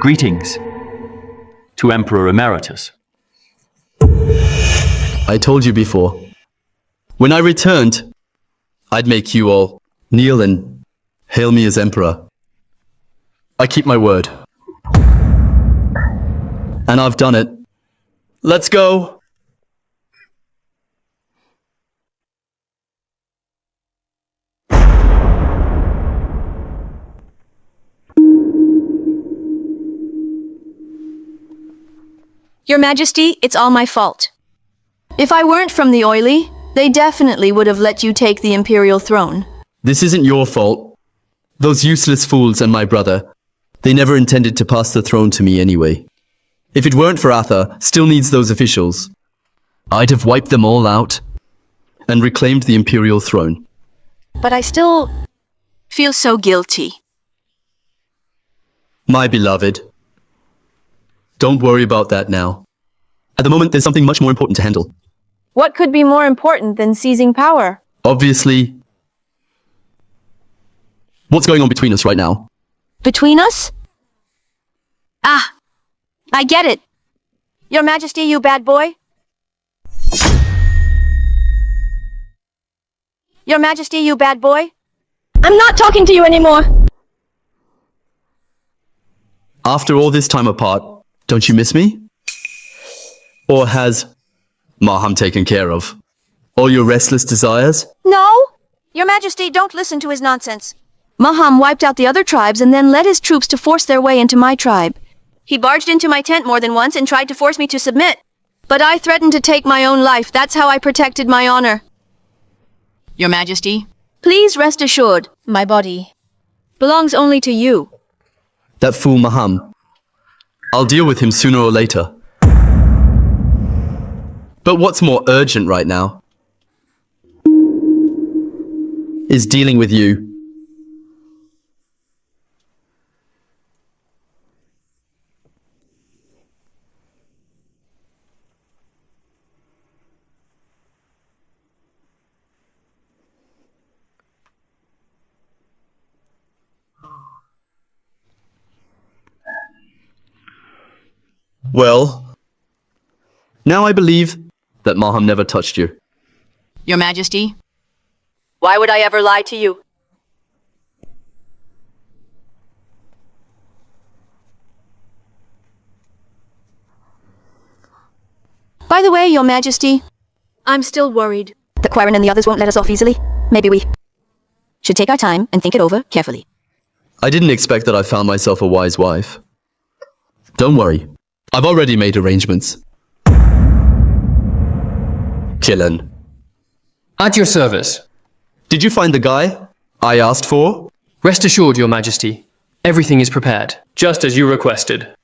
Greetings to Emperor Emeritus. I told you before. When I returned, I'd make you all kneel and hail me as Emperor. I keep my word. And I've done it. Let's go! Your Majesty, it's all my fault. If I weren't from the Oily, they definitely would have let you take the imperial throne. This isn't your fault. Those useless fools and my brother, they never intended to pass the throne to me anyway. If it weren't for Arthur, still needs those officials, I'd have wiped them all out and reclaimed the imperial throne. But I still feel so guilty. My beloved, don't worry about that now. At the moment, there's something much more important to handle. What could be more important than seizing power? Obviously, what's going on between us right now? Between us? Ah, I get it. Your Majesty, you bad boy. Your Majesty, you bad boy. I'm not talking to you anymore. After all this time apart, don't you miss me? Or has Maham taken care of all your restless desires? No! Your Majesty, don't listen to his nonsense. Maham wiped out the other tribes and then led his troops to force their way into my tribe. He barged into my tent more than once and tried to force me to submit. But I threatened to take my own life. That's how I protected my honor. Your Majesty? Please rest assured, my body belongs only to you. That fool Maham. I'll deal with him sooner or later. But what's more urgent right now is dealing with you. Well, now I believe that Maham never touched you. Your Majesty? Why would I ever lie to you? By the way, Your Majesty, I'm still worried. The Quarren and the others won't let us off easily. Maybe we should take our time and think it over carefully. I didn't expect that I found myself a wise wife. Don't worry. I've already made arrangements. Killen. At your service. Did you find the guy I asked for? Rest assured, Your Majesty. Everything is prepared, just as you requested.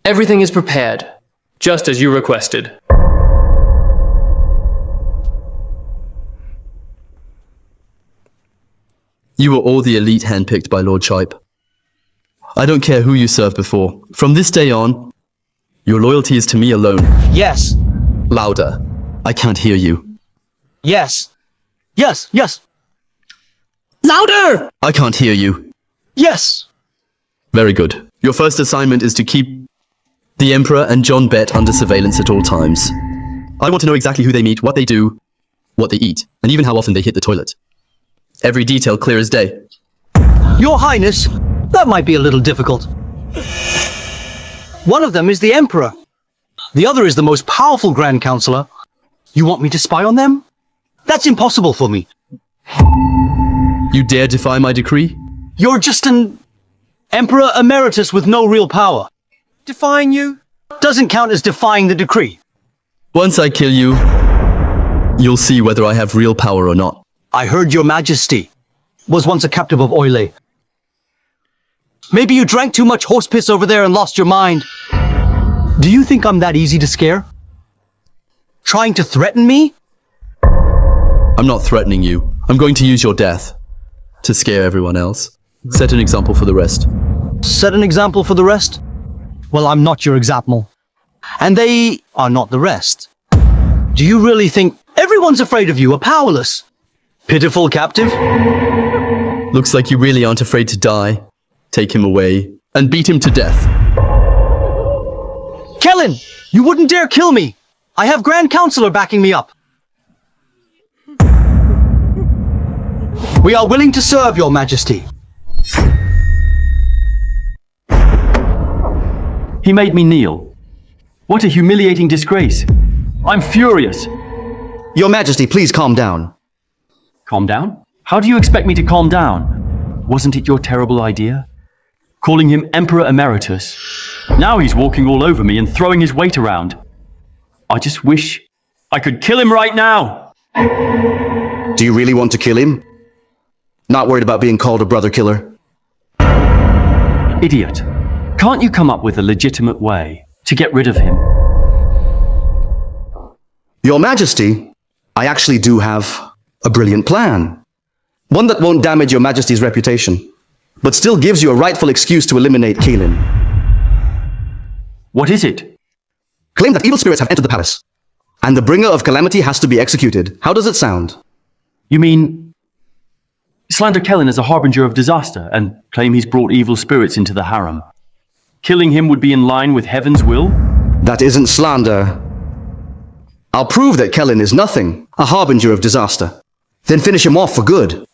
Everything is prepared, just as you requested. You were all the elite handpicked by Lord Chipe. I don't care who you served before. From this day on, your loyalty is to me alone. Yes. Louder. I can't hear you. Yes. Yes, yes. Louder! I can't hear you. Yes. Very good. Your first assignment is to keep the Emperor and John Bett under surveillance at all times. I want to know exactly who they meet, what they do, what they eat, and even how often they hit the toilet. Every detail clear as day. Your Highness, that might be a little difficult. One of them is the Emperor. The other is the most powerful Grand Counselor. You want me to spy on them? That's impossible for me. You dare defy my decree? You're just an Emperor Emeritus with no real power. Defying you doesn't count as defying the decree. Once I kill you, you'll see whether I have real power or not. I heard your Majesty was once a captive of Oile. Maybe you drank too much horse piss over there and lost your mind. Do you think I'm that easy to scare? Trying to threaten me? I'm not threatening you. I'm going to use your death to scare everyone else. Set an example for the rest. Set an example for the rest? Well, I'm not your example. And they are not the rest. Do you really think everyone's afraid of you, a powerless, pitiful captive? Looks like you really aren't afraid to die. Take him away and beat him to death. Kellen, you wouldn't dare kill me. I have Grand Counselor backing me up. We are willing to serve your Majesty. He made me kneel. What a humiliating disgrace. I'm furious. Your Majesty, please calm down. Calm down? How do you expect me to calm down? Wasn't it your terrible idea? Calling him Emperor Emeritus. Now he's walking all over me and throwing his weight around. I just wish I could kill him right now. Do you really want to kill him? Not worried about being called a brother killer? Idiot. Can't you come up with a legitimate way to get rid of him? Your Majesty, I actually do have a brilliant plan. One that won't damage your Majesty's reputation, but still gives you a rightful excuse to eliminate Kaelin. What is it? Claim that evil spirits have entered the palace, and the bringer of calamity has to be executed. How does it sound? You mean slander Kellen as a harbinger of disaster and claim he's brought evil spirits into the harem? Killing him would be in line with heaven's will? That isn't slander. I'll prove that Kellen is nothing, a harbinger of disaster. Then finish him off for good.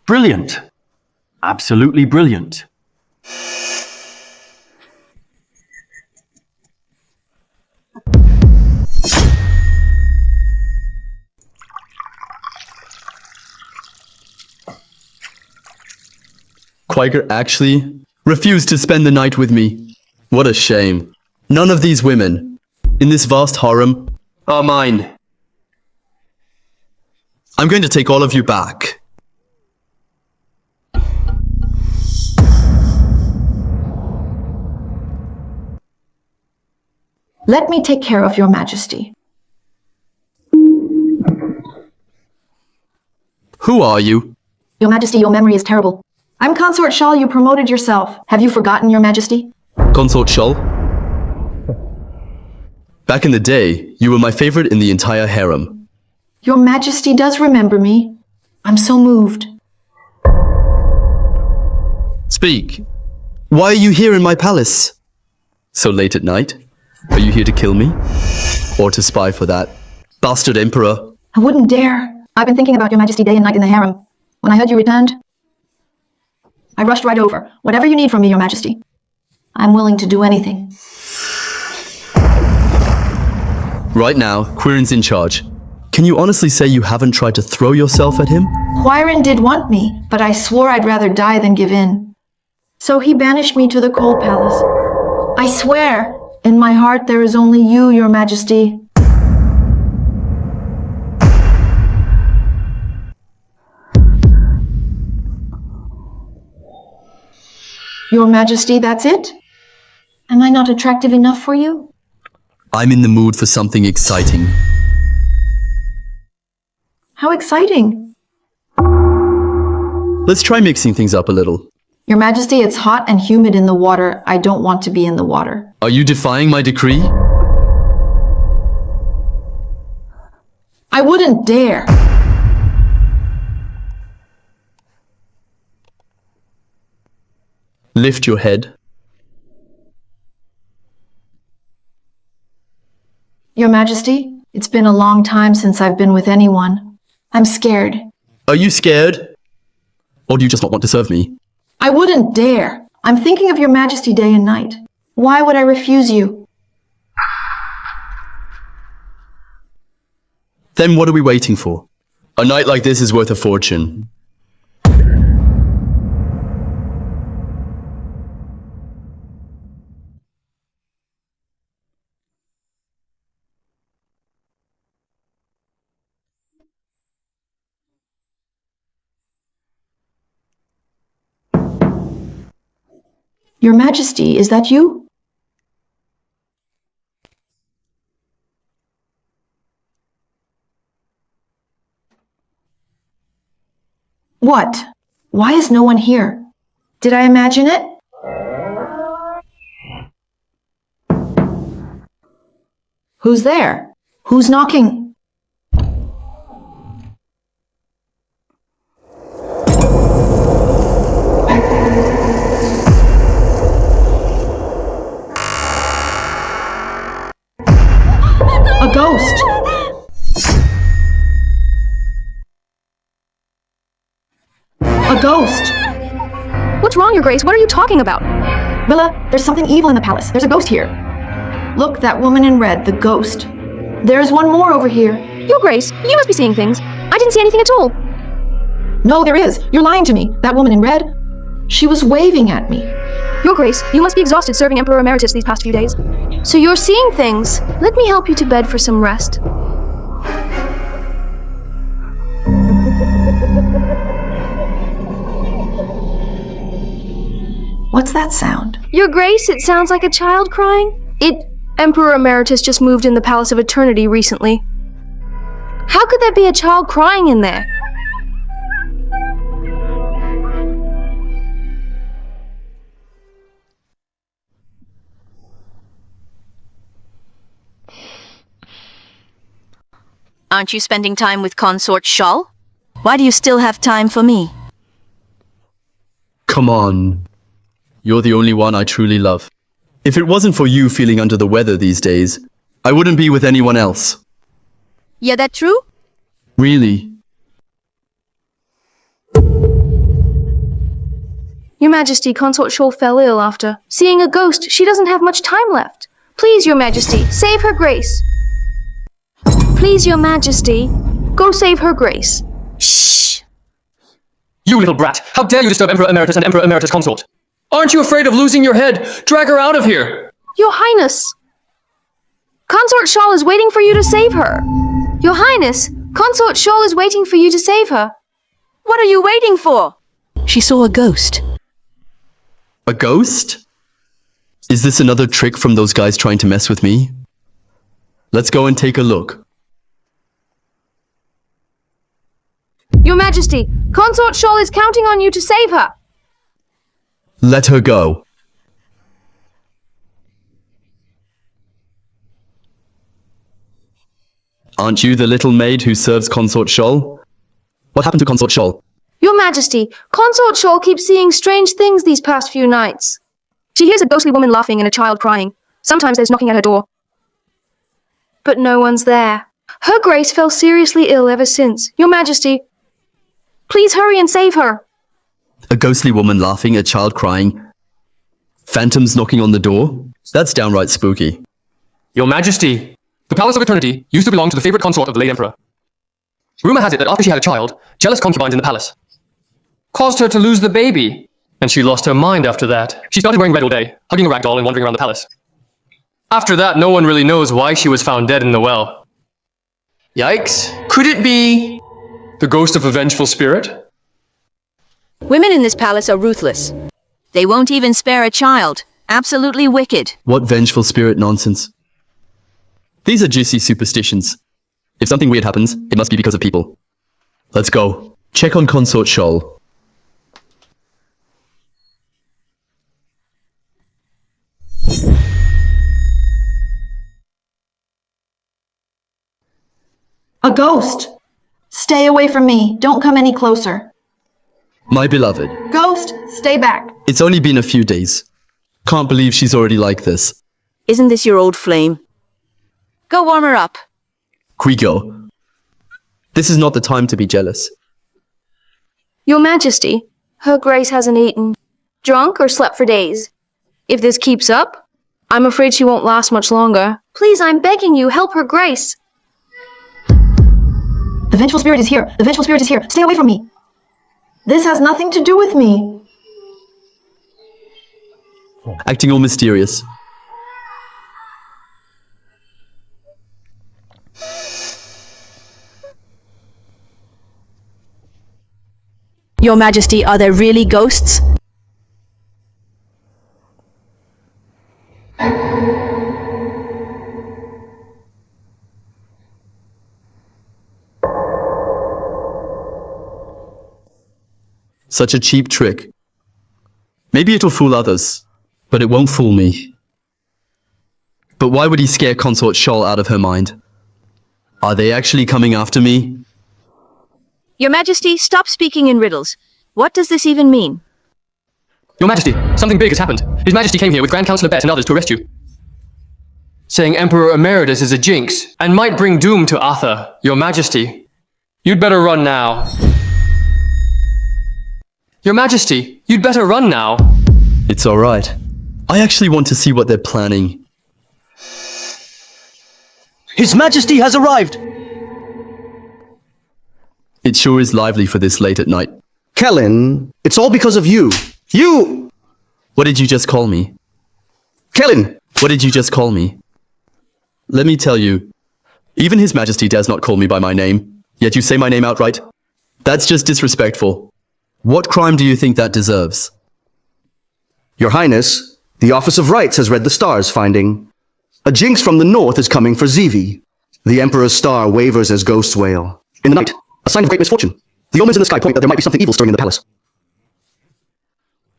Brilliant. Absolutely brilliant. Quaker actually refused to spend the night with me. What a shame. None of these women in this vast harem are mine. I'm going to take all of you back. Let me take care of your Majesty. Who are you? Your Majesty, your memory is terrible. I'm Consort Shawl, you promoted yourself. Have you forgotten, your Majesty? Consort Shull? Back in the day, you were my favorite in the entire harem. Your Majesty does remember me. I'm so moved. Speak. Why are you here in my palace? So late at night? Are you here to kill me? Or to spy for that bastard emperor? I wouldn't dare. I've been thinking about your Majesty day and night in the harem. When I heard you returned, I rushed right over. Whatever you need from me, your Majesty. I'm willing to do anything. Right now, Quirin's in charge. Can you honestly say you haven't tried to throw yourself at him? Quirin did want me, but I swore I'd rather die than give in. So he banished me to the Cold Palace. I swear, in my heart there is only you, your Majesty. Your Majesty, that's it? Am I not attractive enough for you? I'm in the mood for something exciting. How exciting. Let's try mixing things up a little. Your Majesty, it's hot and humid in the water. I don't want to be in the water. Are you defying my decree? I wouldn't dare. Lift your head. Your Majesty, it's been a long time since I've been with anyone. I'm scared. Are you scared? Or do you just not want to serve me? I wouldn't dare. I'm thinking of Your Majesty day and night. Why would I refuse you? Then what are we waiting for? A night like this is worth a fortune. Your Majesty, is that you? What? Why is no one here? Did I imagine it? Who's there? Who's knocking? A ghost! A ghost! What's wrong, Your Grace? What are you talking about? Bella, there's something evil in the palace. There's a ghost here. Look, that woman in red, the ghost. There's one more over here. Your Grace, you must be seeing things. I didn't see anything at all. No, there is. You're lying to me. That woman in red, she was waving at me. Your Grace, you must be exhausted serving Emperor Emeritus these past few days. So you're seeing things. Let me help you to bed for some rest. What's that sound? Your Grace, it sounds like a child crying. Emperor Emeritus just moved in the Palace of Eternity recently. How could there be a child crying in there? Aren't you spending time with Consort Shawl? Why do you still have time for me? Come on. You're the only one I truly love. If it wasn't for you feeling under the weather these days, I wouldn't be with anyone else. Yeah, that true? Really? Your Majesty, Consort Shawl fell ill after seeing a ghost. She doesn't have much time left. Please, Your Majesty, save her grace. Please, Your Majesty, go save her grace. Shh! You little brat! How dare you disturb Emperor Emeritus and Emperor Emeritus Consort? Aren't you afraid of losing your head? Drag her out of here! Your Highness! Consort Shawl is waiting for you to save her. Your Highness, Consort Shawl is waiting for you to save her. What are you waiting for? She saw a ghost. A ghost? Is this another trick from those guys trying to mess with me? Let's go and take a look. Your Majesty, Consort Shawl is counting on you to save her. Let her go. Aren't you the little maid who serves Consort Shawl? What happened to Consort Shawl? Your Majesty, Consort Shawl keeps seeing strange things these past few nights. She hears a ghostly woman laughing and a child crying. Sometimes there's knocking at her door. But no one's there. Her Grace fell seriously ill ever since. Your Majesty, please hurry and save her. A ghostly woman laughing, a child crying. Phantoms knocking on the door? That's downright spooky. Your Majesty, the Palace of Eternity used to belong to the favorite consort of the late Emperor. Rumor has it that after she had a child, jealous concubines in the palace caused her to lose the baby, and she lost her mind after that. She started wearing red all day, hugging a rag doll and wandering around the palace. After that, no one really knows why she was found dead in the well. Yikes. Could it be the ghost of a vengeful spirit? Women in this palace are ruthless. They won't even spare a child. Absolutely wicked. What vengeful spirit nonsense. These are juicy superstitions. If something weird happens, it must be because of people. Let's go. Check on Consort Shawl. A ghost. Stay away from me. Don't come any closer. My beloved, Ghost, stay back. it's only been a few days. Can't believe she's already like this. Isn't this your old flame? Go warm her up. Quigo, this is not the time to be jealous. Your Majesty, Her Grace hasn't eaten, drunk, or slept for days. If this keeps up, I'm afraid she won't last much longer. Please, I'm begging you, help Her Grace. The vengeful spirit is here. The vengeful spirit is here. Stay away from me. This has nothing to do with me. Acting all mysterious. Your Majesty, are there really ghosts? Such a cheap trick. Maybe it'll fool others, but it won't fool me. But why would he scare Consort Shoal out of her mind? Are they actually coming after me? Your Majesty, stop speaking in riddles. What does this even mean? Your Majesty, something big has happened. His Majesty came here with Grand Councillor Bet and others to arrest you. Saying Emperor Emeritus is a jinx and might bring doom to Arthur. Your Majesty, you'd better run now. Your Majesty, you'd better run now. It's alright. I actually want to see what they're planning. His Majesty has arrived! It sure is lively for this late at night. Kellen, it's all because of you. You! What did you just call me? Kellen! What did you just call me? Let me tell you, even His Majesty dares not call me by my name, yet you say my name outright? That's just disrespectful. What crime do you think that deserves? Your Highness, the Office of Rights has read the stars, finding a jinx from the north is coming for Zivi. The Emperor's star wavers as ghosts wail. In the night, a sign of great misfortune. The omens in the sky point that there might be something evil stirring in the palace.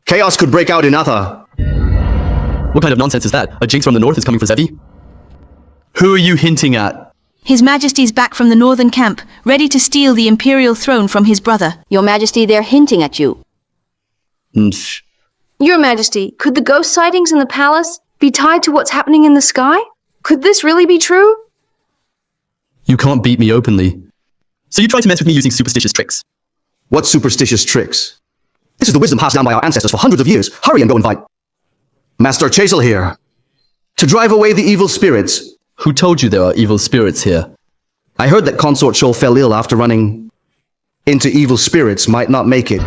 Chaos could break out in Atha. What kind of nonsense is that? A jinx from the north is coming for Zevi? Who are you hinting at? His Majesty's back from the northern camp, ready to steal the imperial throne from his brother. Your Majesty, they're hinting at you. Nf. Your Majesty, could the ghost sightings in the palace be tied to what's happening in the sky? Could this really be true? You can't beat me openly. So you try to mess with me using superstitious tricks. What superstitious tricks? This is the wisdom passed down by our ancestors for hundreds of years. Hurry and go invite Master Chasel here to drive away the evil spirits. Who told you there are evil spirits here? I heard that Consort Shoal fell ill after running into evil spirits might not make it.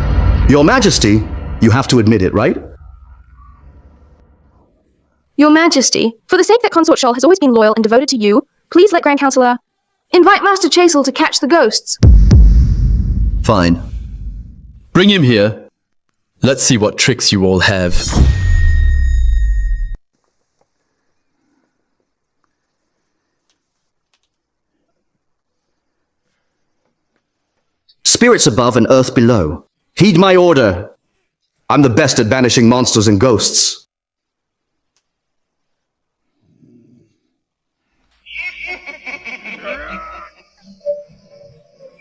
Your Majesty, you have to admit it, right? Your Majesty, for the sake that Consort Shoal has always been loyal and devoted to you, please let Grand Councillor invite Master Chasel to catch the ghosts. Fine. Bring him here. Let's see what tricks you all have. Spirits above and earth below, heed my order. I'm the best at banishing monsters and ghosts.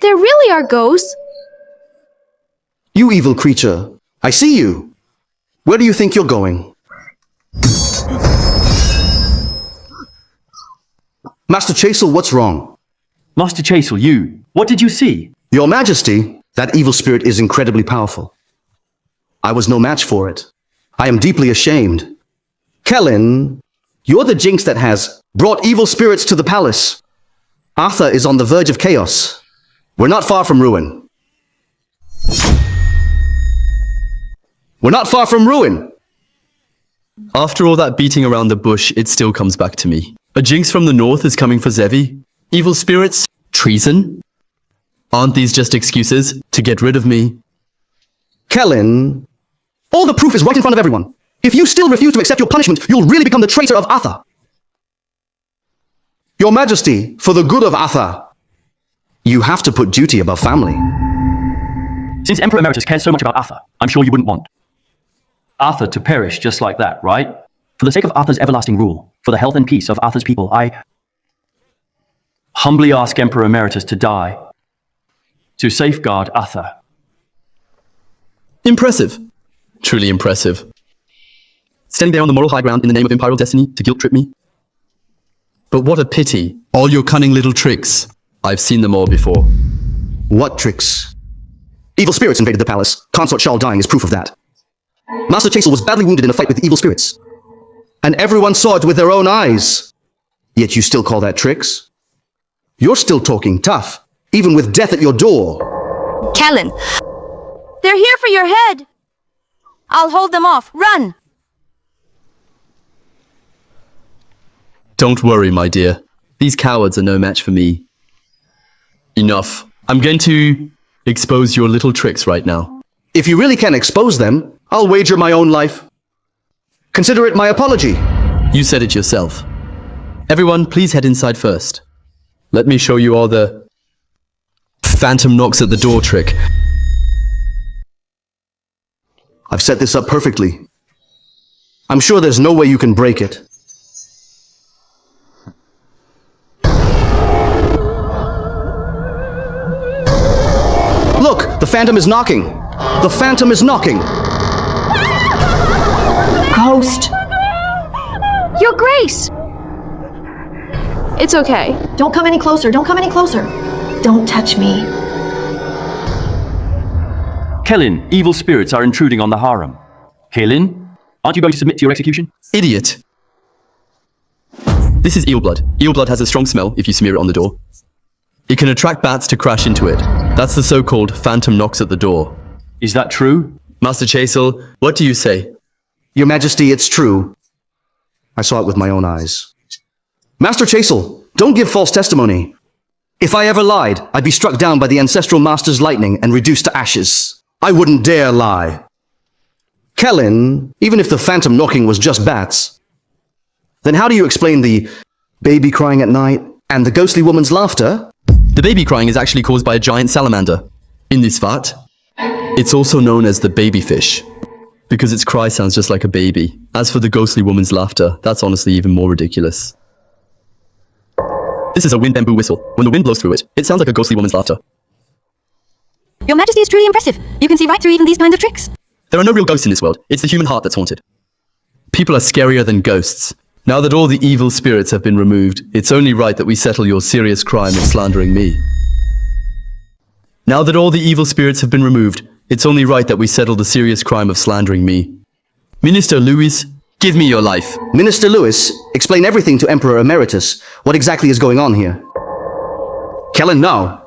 There really are ghosts. You evil creature, I see you. Where do you think you're going? Master Chasel, what's wrong? Master Chasel, you. What did you see? Your Majesty, that evil spirit is incredibly powerful. I was no match for it. I am deeply ashamed. Kellen, you're the jinx that has brought evil spirits to the palace. Arthur is on the verge of chaos. We're not far from ruin. We're not far from ruin. After all that beating around the bush, it still comes back to me. A jinx from the north is coming for Zevi? Evil spirits? Treason? Aren't these just excuses to get rid of me? Kellen, all the proof is right in front of everyone. If you still refuse to accept your punishment, you'll really become the traitor of Arthur. Your Majesty, for the good of Arthur, you have to put duty above family. Since Emperor Emeritus cares so much about Arthur, I'm sure you wouldn't want Arthur to perish just like that, right? For the sake of Arthur's everlasting rule, for the health and peace of Arthur's people, humbly ask Emperor Emeritus to die to safeguard Uther. Impressive. Truly impressive. Standing there on the moral high ground in the name of imperial destiny to guilt-trip me. But what a pity. All your cunning little tricks. I've seen them all before. What tricks? Evil spirits invaded the palace. Consort Shawl dying is proof of that. Master Chasel was badly wounded in a fight with the evil spirits. And everyone saw it with their own eyes. Yet you still call that tricks? You're still talking tough, even with death at your door. Kellen, they're here for your head. I'll hold them off. Run! Don't worry, my dear. These cowards are no match for me. Enough. I'm going to expose your little tricks right now. If you really can expose them, I'll wager my own life. Consider it my apology. You said it yourself. Everyone, please head inside first. Let me show you all the phantom knocks at the door trick. I've set this up perfectly. I'm sure there's no way you can break it. Look, the phantom is knocking. The phantom is knocking. Ghost! Your Grace! It's okay. Don't come any closer. Don't come any closer. Don't touch me. Kellen, evil spirits are intruding on the harem. Kellen, aren't you going to submit to your execution? Idiot. This is eel blood. Eel blood has a strong smell if you smear it on the door. It can attract bats to crash into it. That's the so-called phantom knocks at the door. Is that true? Master Chasel, what do you say? Your Majesty, it's true. I saw it with my own eyes. Master Chasel, don't give false testimony. If I ever lied, I'd be struck down by the ancestral master's lightning and reduced to ashes. I wouldn't dare lie. Kellen, even if the phantom knocking was just bats, then how do you explain the baby crying at night and the ghostly woman's laughter? The baby crying is actually caused by a giant salamander. In this vat, it's also known as the baby fish, because its cry sounds just like a baby. As for the ghostly woman's laughter, that's honestly even more ridiculous. This is a wind bamboo whistle. When the wind blows through it, it sounds like a ghostly woman's laughter. Your Majesty is truly impressive. You can see right through even these kinds of tricks. There are no real ghosts in this world. It's the human heart that's haunted. People are scarier than ghosts. Now that all the evil spirits have been removed, it's only right that we settle your serious crime of slandering me. Now that all the evil spirits have been removed, it's only right that we settle the serious crime of slandering me. Minister Louis, give me your life. Minister Lewis, explain everything to Emperor Emeritus. What exactly is going on here? Kellen, no.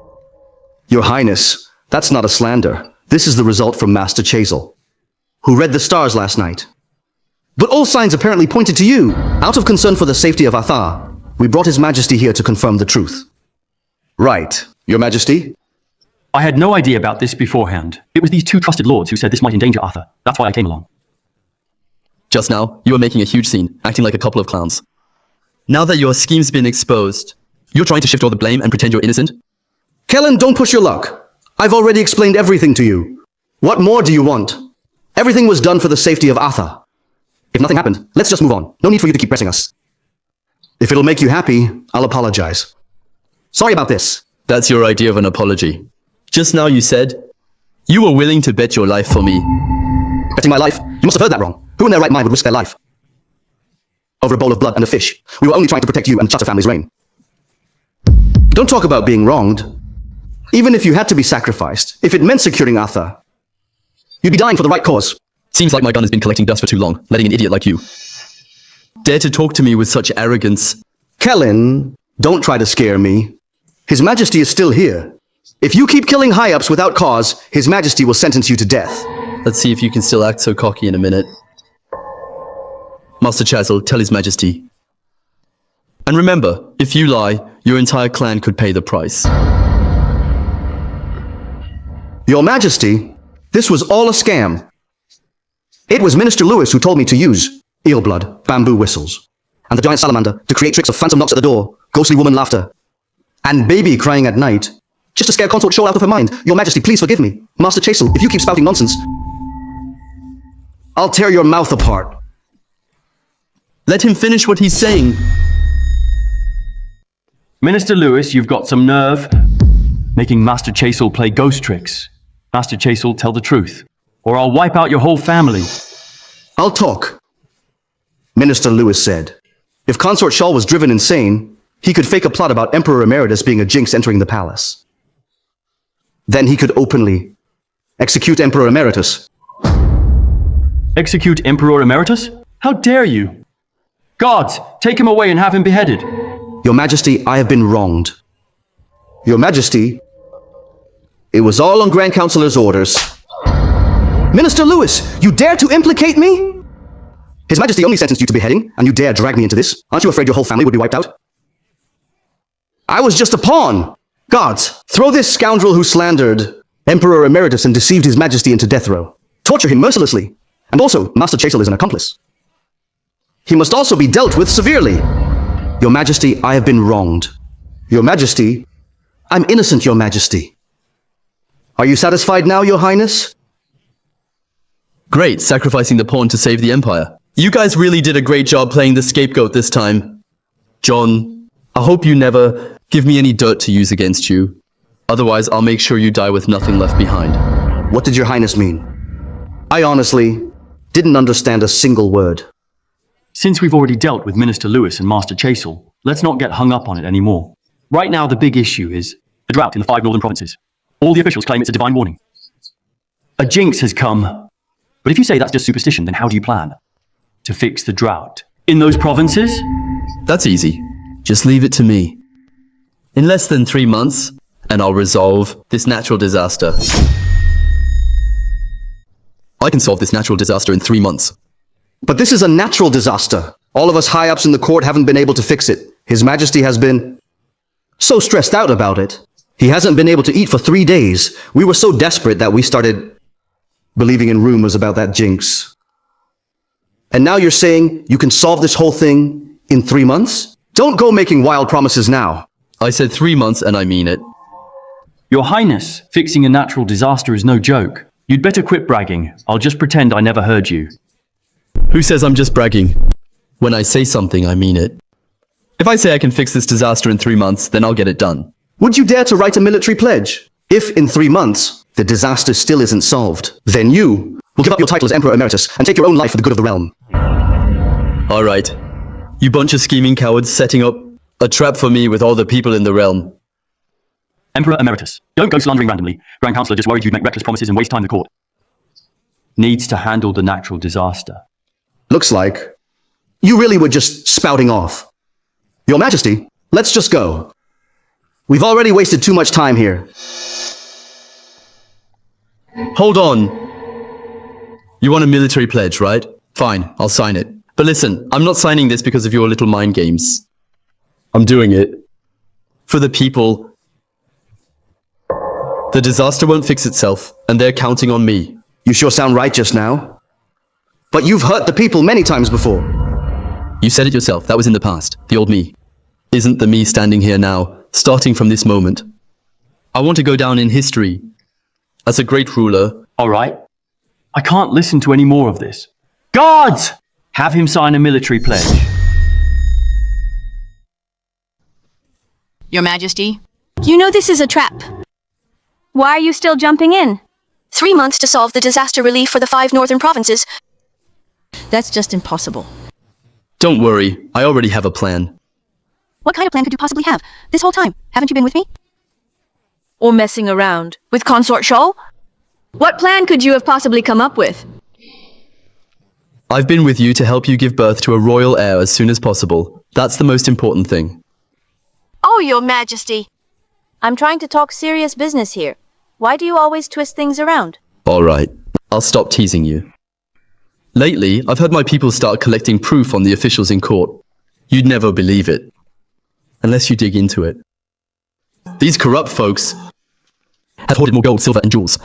Your Highness, that's not a slander. This is the result from Master Chasel, who read the stars last night. But all signs apparently pointed to you. Out of concern for the safety of Athar, we brought His Majesty here to confirm the truth. Right, Your Majesty? I had no idea about this beforehand. It was these two trusted lords who said this might endanger Arthur. That's why I came along. Just now, you were making a huge scene, acting like a couple of clowns. Now that your scheme's been exposed, you're trying to shift all the blame and pretend you're innocent? Kellen, don't push your luck. I've already explained everything to you. What more do you want? Everything was done for the safety of Arthur. If nothing happened, let's just move on. No need for you to keep pressing us. If it'll make you happy, I'll apologize. Sorry about this. That's your idea of an apology. Just now you said, you were willing to bet your life for me. Betting my life? You must have heard that wrong. Who in their right mind would risk their life? Over a bowl of blood and a fish. We were only trying to protect you and the Chatter family's reign. Don't talk about being wronged. Even if you had to be sacrificed, if it meant securing Arthur, you'd be dying for the right cause. Seems like my gun has been collecting dust for too long, letting an idiot like you dare to talk to me with such arrogance. Kellen, don't try to scare me. His Majesty is still here. If you keep killing high-ups without cause, His Majesty will sentence you to death. Let's see if you can still act so cocky in a minute. Master Chasel, tell His Majesty. And remember, if you lie, your entire clan could pay the price. Your Majesty, this was all a scam. It was Minister Lewis who told me to use eel blood, bamboo whistles, and the giant salamander to create tricks of phantom knocks at the door, ghostly woman laughter, and baby crying at night, just to scare Consort Shawl out of her mind. Your Majesty, please forgive me. Master Chasel, if you keep spouting nonsense, I'll tear your mouth apart. Let him finish what he's saying. Minister Lewis, you've got some nerve. Making Master Chasel play ghost tricks. Master Chasel, tell the truth, or I'll wipe out your whole family. I'll talk. Minister Lewis said, if Consort Shaw was driven insane, he could fake a plot about Emperor Emeritus being a jinx entering the palace. Then he could openly execute Emperor Emeritus. Execute Emperor Emeritus? How dare you? Guards, take him away and have him beheaded. Your Majesty, I have been wronged. Your Majesty, it was all on Grand Counselor's orders. Minister Lewis, you dare to implicate me? His Majesty only sentenced you to beheading, and you dare drag me into this? Aren't you afraid your whole family would be wiped out? I was just a pawn. Guards, throw this scoundrel who slandered Emperor Emeritus and deceived His Majesty into death row. Torture him mercilessly. And also, Master Chasel is an accomplice. He must also be dealt with severely. Your Majesty, I have been wronged. Your Majesty, I'm innocent, Your Majesty. Are you satisfied now, Your Highness? Great, sacrificing the pawn to save the Empire. You guys really did a great job playing the scapegoat this time. John, I hope you never give me any dirt to use against you. Otherwise, I'll make sure you die with nothing left behind. What did Your Highness mean? I honestly didn't understand a single word. Since we've already dealt with Minister Lewis and Master Chasel, let's not get hung up on it anymore. Right now, the big issue is a drought in the 5 northern provinces. All the officials claim it's a divine warning. A jinx has come. But if you say that's just superstition, then how do you plan to fix the drought in those provinces? That's easy. Just leave it to me. In less than 3 months, and I'll resolve this natural disaster. I can solve this natural disaster in 3 months. But this is a natural disaster. All of us high-ups in the court haven't been able to fix it. His Majesty has been so stressed out about it. He hasn't been able to eat for 3 days. We were so desperate that we started believing in rumors about that jinx. And now you're saying you can solve this whole thing in 3 months? Don't go making wild promises now. I said 3 months and I mean it. Your Highness, fixing a natural disaster is no joke. You'd better quit bragging. I'll just pretend I never heard you. Who says I'm just bragging? When I say something, I mean it. If I say I can fix this disaster in 3 months, then I'll get it done. Would you dare to write a military pledge? If in 3 months the disaster still isn't solved, then you will give up your title as Emperor Emeritus and take your own life for the good of the realm. All right. You bunch of scheming cowards setting up a trap for me with all the people in the realm. Emperor Emeritus, don't go slandering randomly. Grand Counselor just worried you'd make reckless promises and waste time in the court. Needs to handle the natural disaster. Looks like you really were just spouting off. Your Majesty, let's just go. We've already wasted too much time here. Hold on. You want a military pledge, right? Fine, I'll sign it. But listen, I'm not signing this because of your little mind games. I'm doing it for the people. The disaster won't fix itself, and they're counting on me. You sure sound right just now. But you've hurt the people many times before. You said it yourself, that was in the past. The old me. Isn't the me standing here now, starting from this moment. I want to go down in history as a great ruler. All right. I can't listen to any more of this. Guards! Have him sign a military pledge. Your Majesty, you know this is a trap. Why are you still jumping in? 3 months to solve the disaster relief for the 5 northern provinces. That's just impossible. Don't worry, I already have a plan. What kind of plan could you possibly have? This whole time, haven't you been with me? Or messing around with Consort Shaw? What plan could you have possibly come up with? I've been with you to help you give birth to a royal heir as soon as possible. That's the most important thing. Oh, Your Majesty. I'm trying to talk serious business here. Why do you always twist things around? All right, I'll stop teasing you. Lately, I've heard my people start collecting proof on the officials in court. You'd never believe it, unless you dig into it. These corrupt folks have hoarded more gold, silver, and jewels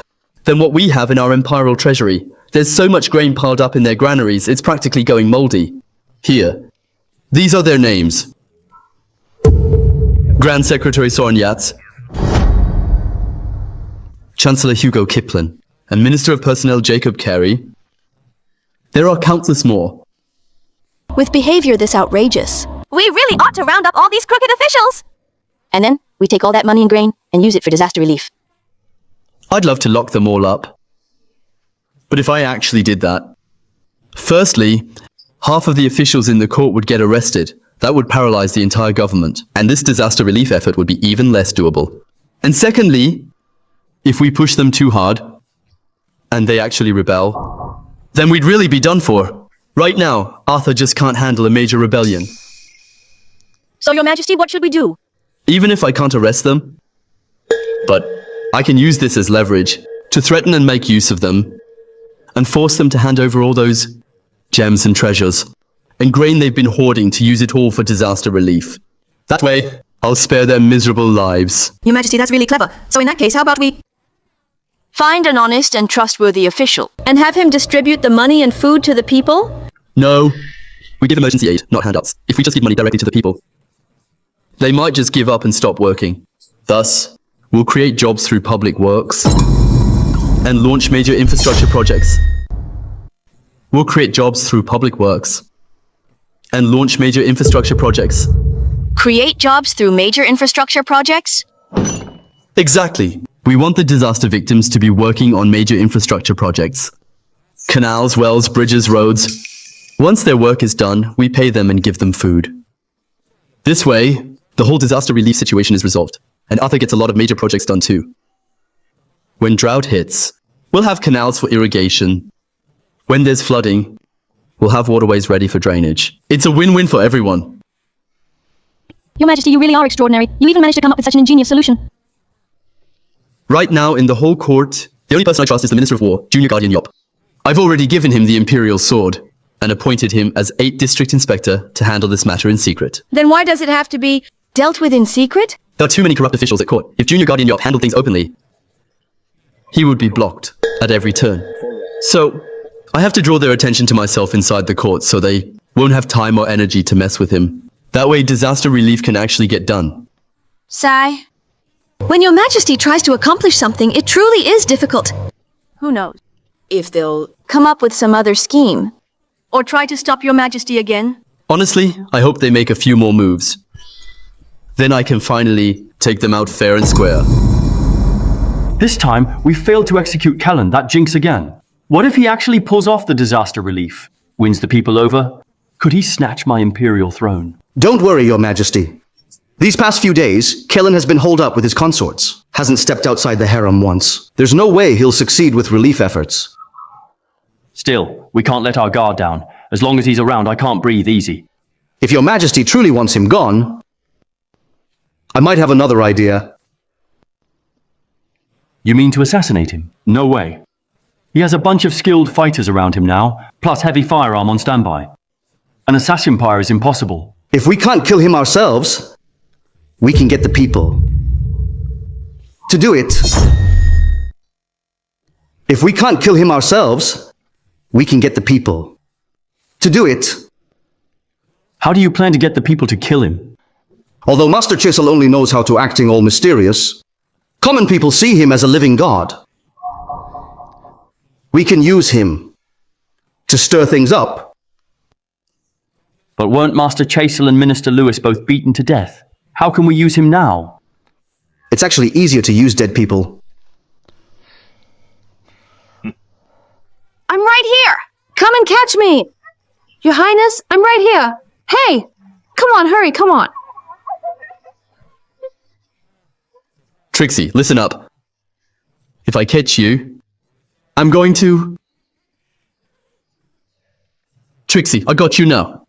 than what we have in our imperial treasury. There's so much grain piled up in their granaries, it's practically going moldy. Here, these are their names. Grand Secretary Soren Yats, Chancellor Hugo Kiplin, and Minister of Personnel Jacob Carey. There are countless more. With behavior this outrageous, we really ought to round up all these crooked officials! And then we take all that money and grain and use it for disaster relief. I'd love to lock them all up. But if I actually did that, firstly, half of the officials in the court would get arrested. That would paralyze the entire government, and this disaster relief effort would be even less doable. And secondly, if we push them too hard, and they actually rebel, then we'd really be done for. Right now, Arthur just can't handle a major rebellion. So, Your Majesty, what should we do? Even if I can't arrest them, but I can use this as leverage to threaten and make use of them, and force them to hand over all those gems and treasures, and grain they've been hoarding to use it all for disaster relief. That way, I'll spare their miserable lives. Your Majesty, that's really clever. So in that case, how about we find an honest and trustworthy official and have him distribute the money and food to the people? No. We give emergency aid, not handouts. If we just give money directly to the people, they might just give up and stop working. Thus, we'll create jobs through public works and launch major infrastructure projects. We'll create jobs through public works and launch major infrastructure projects. Create jobs through major infrastructure projects? Exactly. We want the disaster victims to be working on major infrastructure projects. Canals, wells, bridges, roads. Once their work is done, we pay them and give them food. This way, the whole disaster relief situation is resolved, and Arthur gets a lot of major projects done too. When drought hits, we'll have canals for irrigation. When there's flooding, we'll have waterways ready for drainage. It's a win-win for everyone. Your Majesty, you really are extraordinary. You even managed to come up with such an ingenious solution. Right now, in the whole court, the only person I trust is the Minister of War, Junior Guardian Yop. I've already given him the Imperial Sword and appointed him as 8th District Inspector to handle this matter in secret. Then why does it have to be dealt with in secret? There are too many corrupt officials at court. If Junior Guardian Yop handled things openly, he would be blocked at every turn. So, I have to draw their attention to myself inside the court so they won't have time or energy to mess with him. That way, disaster relief can actually get done. Sigh. When Your Majesty tries to accomplish something, it truly is difficult. Who knows if they'll come up with some other scheme or try to stop Your Majesty again? Honestly, I hope they make a few more moves. Then I can finally take them out fair and square. This time, we failed to execute Kellan, that jinx again. What if he actually pulls off the disaster relief? Wins the people over? Could he snatch my imperial throne? Don't worry, Your Majesty. These past few days, Kellan has been holed up with his consorts. Hasn't stepped outside the harem once. There's no way he'll succeed with relief efforts. Still, we can't let our guard down. As long as he's around, I can't breathe easy. If Your Majesty truly wants him gone, I might have another idea. You mean to assassinate him? No way. He has a bunch of skilled fighters around him now, plus heavy firearm on standby. An assassin empire is impossible. If we can't kill him ourselves, we can get the people. To do it, if we can't kill him ourselves, we can get the people. To do it, How do you plan to get the people to kill him? although Master Chisel only knows how to acting all mysterious, common people see him as a living god. We can use him to stir things up. But weren't Master Chasel and Minister Lewis both beaten to death? How can we use him now? It's actually easier to use dead people. I'm right here! Come and catch me! Your Highness, I'm right here! Hey! Come on, hurry, come on! Trixie, listen up. If I catch you, I'm going to... Trixie, I got you now.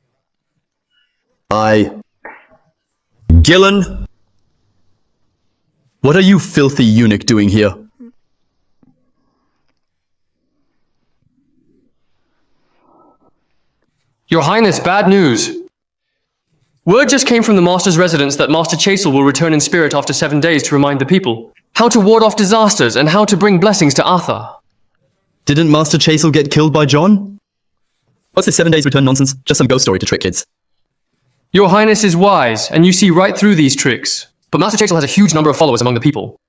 Gillen? What are you filthy eunuch doing here? Your Highness, bad news. Word just came from the Master's residence that Master Chasel will return in spirit after 7 days to remind the people how to ward off disasters and how to bring blessings to Arthur. Didn't Master Chasel get killed by John? What's this 7 days return nonsense? Just some ghost story to trick kids. Your Highness is wise, and you see right through these tricks. But Master Chasel has a huge number of followers among the people.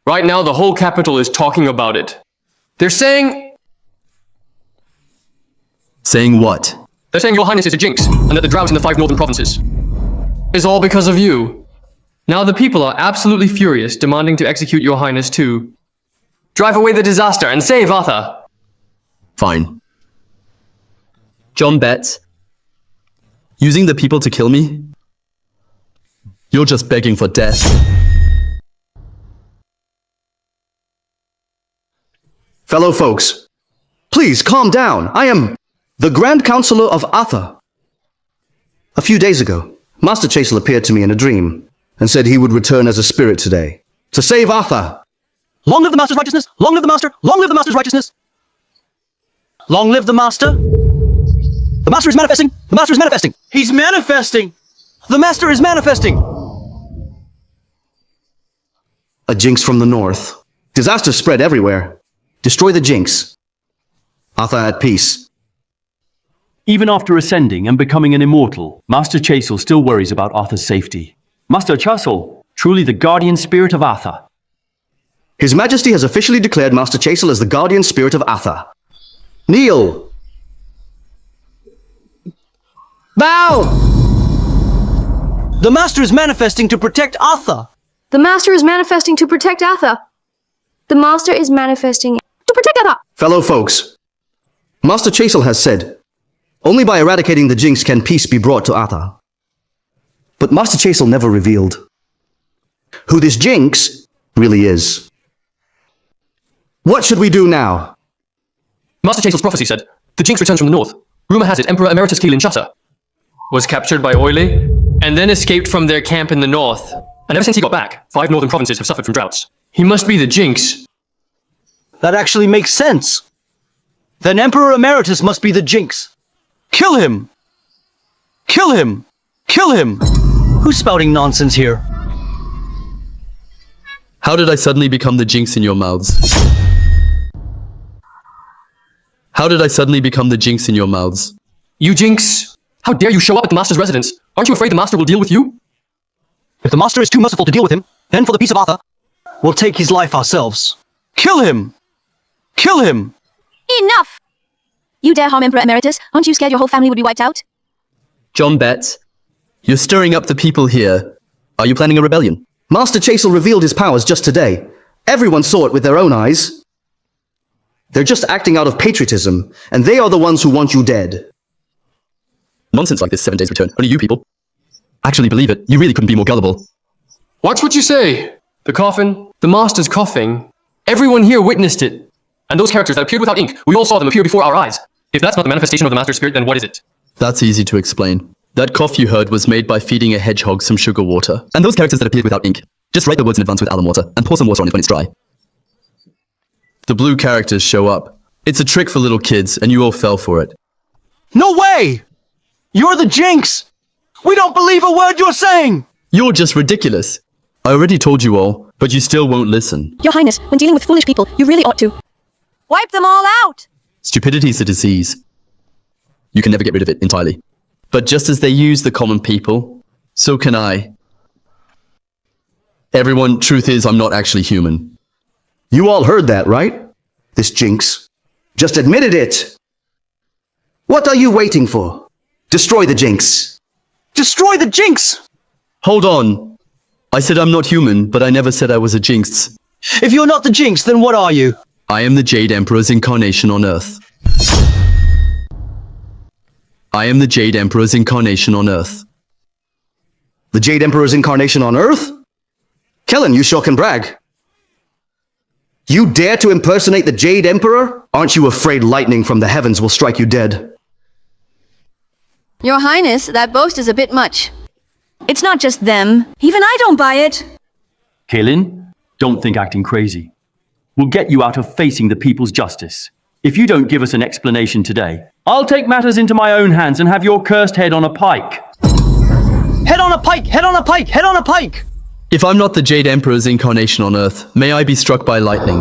Right now, the whole capital is talking about it. They're saying... Saying what? They're saying Your Highness is a jinx, and that the drought in the 5 northern provinces is all because of you. Now the people are absolutely furious, demanding to execute your highness too. Drive away the disaster and save Arthur. Fine. John bets. Using the people to kill me? You're just begging for death. Fellow folks, please calm down. I am the Grand Counselor of Arthur. A few days ago, Master Chasel appeared to me in a dream and said he would return as a spirit today to save Arthur. Long live the Master's righteousness! Long live the Master! Long live the Master's righteousness! Long live the Master! The Master is manifesting! The Master is manifesting! He's manifesting! The Master is manifesting! A jinx from the north. Disaster spread everywhere. Destroy the jinx. Arthur at peace. Even after ascending and becoming an immortal, Master Chasel still worries about Arthur's safety. Master Chasel, truly the guardian spirit of Arthur. His Majesty has officially declared Master Chasel as the guardian spirit of Arthur. Kneel! Bow! The Master is manifesting to protect Arthur! The Master is manifesting to protect Arthur. The Master is manifesting to protect Arthur. Fellow folks, Master Chasel has said, only by eradicating the jinx can peace be brought to Arthur. But Master Chasel never revealed who this jinx really is. What should we do now? Master Chasel's prophecy said, the jinx returns from the north. Rumor has it Emperor Emeritus Keelan Shutter was captured by Oily, and then escaped from their camp in the north. And ever since he got back, 5 northern provinces have suffered from droughts. He must be the jinx. That actually makes sense. Then Emperor Emeritus must be the jinx. Kill him! Kill him! Kill him! Who's spouting nonsense here? How did I suddenly become the jinx in your mouths? How did I suddenly become the jinx in your mouths? You jinx! How dare you show up at the Master's residence? Aren't you afraid the Master will deal with you? If the Master is too merciful to deal with him, then for the peace of Arthur, we'll take his life ourselves. Kill him! Kill him! Enough! You dare harm Emperor Emeritus? Aren't you scared your whole family would be wiped out? John bets. You're stirring up the people here. Are you planning a rebellion? Master Chasel revealed his powers just today. Everyone saw it with their own eyes. They're just acting out of patriotism, and they are the ones who want you dead. Nonsense like this 7 days return. Only you people. Actually believe it. You really couldn't be more gullible. Watch what you say! The coffin, the Master's coughing. Everyone here witnessed it. And those characters that appeared without ink, we all saw them appear before our eyes. If that's not the manifestation of the Master Spirit, then what is it? That's easy to explain. That cough you heard was made by feeding a hedgehog some sugar water. And those characters that appeared without ink, just write the words in advance with alum water and pour some water on it when it's dry. The blue characters show up. It's a trick for little kids, and you all fell for it. No way! You're the jinx! We don't believe a word you're saying! You're just ridiculous. I already told you all, but you still won't listen. Your Highness, when dealing with foolish people, you really ought to wipe them all out! Stupidity is a disease. You can never get rid of it entirely. But just as they use the common people, so can I. Everyone, truth is, I'm not actually human. You all heard that, right? This jinx just admitted it. What are you waiting for? Destroy the jinx. Destroy the jinx! Hold on. I said I'm not human, but I never said I was a jinx. If you're not the jinx, then what are you? I am the Jade Emperor's incarnation on Earth. I am the Jade Emperor's incarnation on Earth. The Jade Emperor's incarnation on Earth? Kellen, you sure can brag. You dare to impersonate the Jade Emperor? Aren't you afraid lightning from the heavens will strike you dead? Your Highness, that boast is a bit much. It's not just them. Even I don't buy it. Kaelin, don't think acting crazy. We'll get you out of facing the people's justice. If you don't give us an explanation today, I'll take matters into my own hands and have your cursed head on a pike. Head on a pike! Head on a pike! Head on a pike! If I'm not the Jade Emperor's incarnation on Earth, may I be struck by lightning.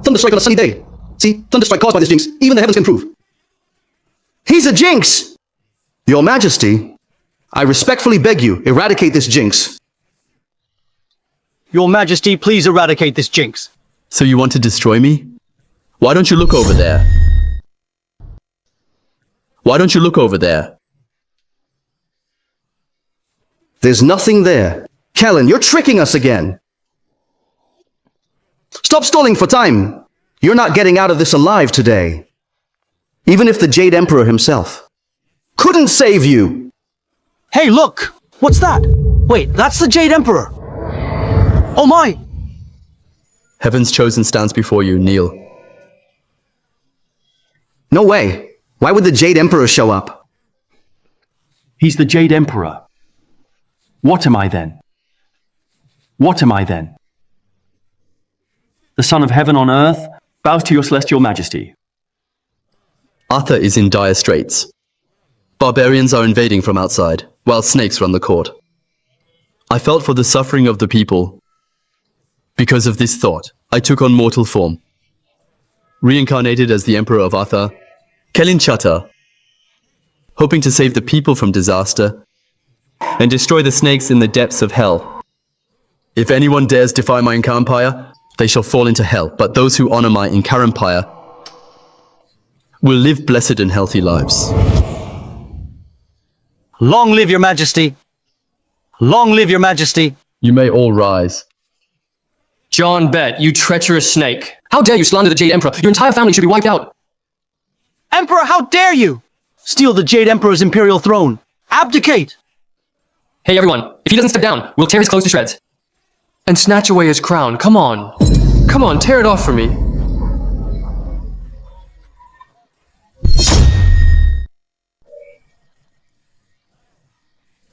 Thunderstrike on a sunny day. See, thunderstrike caused by this jinx, even the heavens can prove. He's a jinx! Your Majesty, I respectfully beg you, eradicate this jinx. Your Majesty, please eradicate this jinx. So you want to destroy me? Why don't you look over there? Why don't you look over there? There's nothing there. Kellen, you're tricking us again. Stop stalling for time. You're not getting out of this alive today. Even if the Jade Emperor himself couldn't save you. Hey, look! What's that? Wait, that's the Jade Emperor! Oh my! Heaven's chosen stands before you, kneel. No way. Why would the Jade Emperor show up? He's the Jade Emperor. What am I then? What am I then? The Son of Heaven on earth bows to your celestial majesty. Arthur is in dire straits. Barbarians are invading from outside, while snakes run the court. I felt for the suffering of the people. Because of this thought, I took on mortal form. Reincarnated as the Emperor of Arthur, Kelinchata, hoping to save the people from disaster and destroy the snakes in the depths of hell. If anyone dares defy my Inca-empire, they shall fall into hell, but those who honor my Inca-empire will live blessed and healthy lives. Long live your majesty! Long live your majesty! You may all rise. John Bet, you treacherous snake. How dare you slander the Jade Emperor? Your entire family should be wiped out. Emperor, how dare you! Steal the Jade Emperor's imperial throne! Abdicate! Hey everyone, if he doesn't step down, we'll tear his clothes to shreds. And snatch away his crown. Come on. Come on, tear it off for me.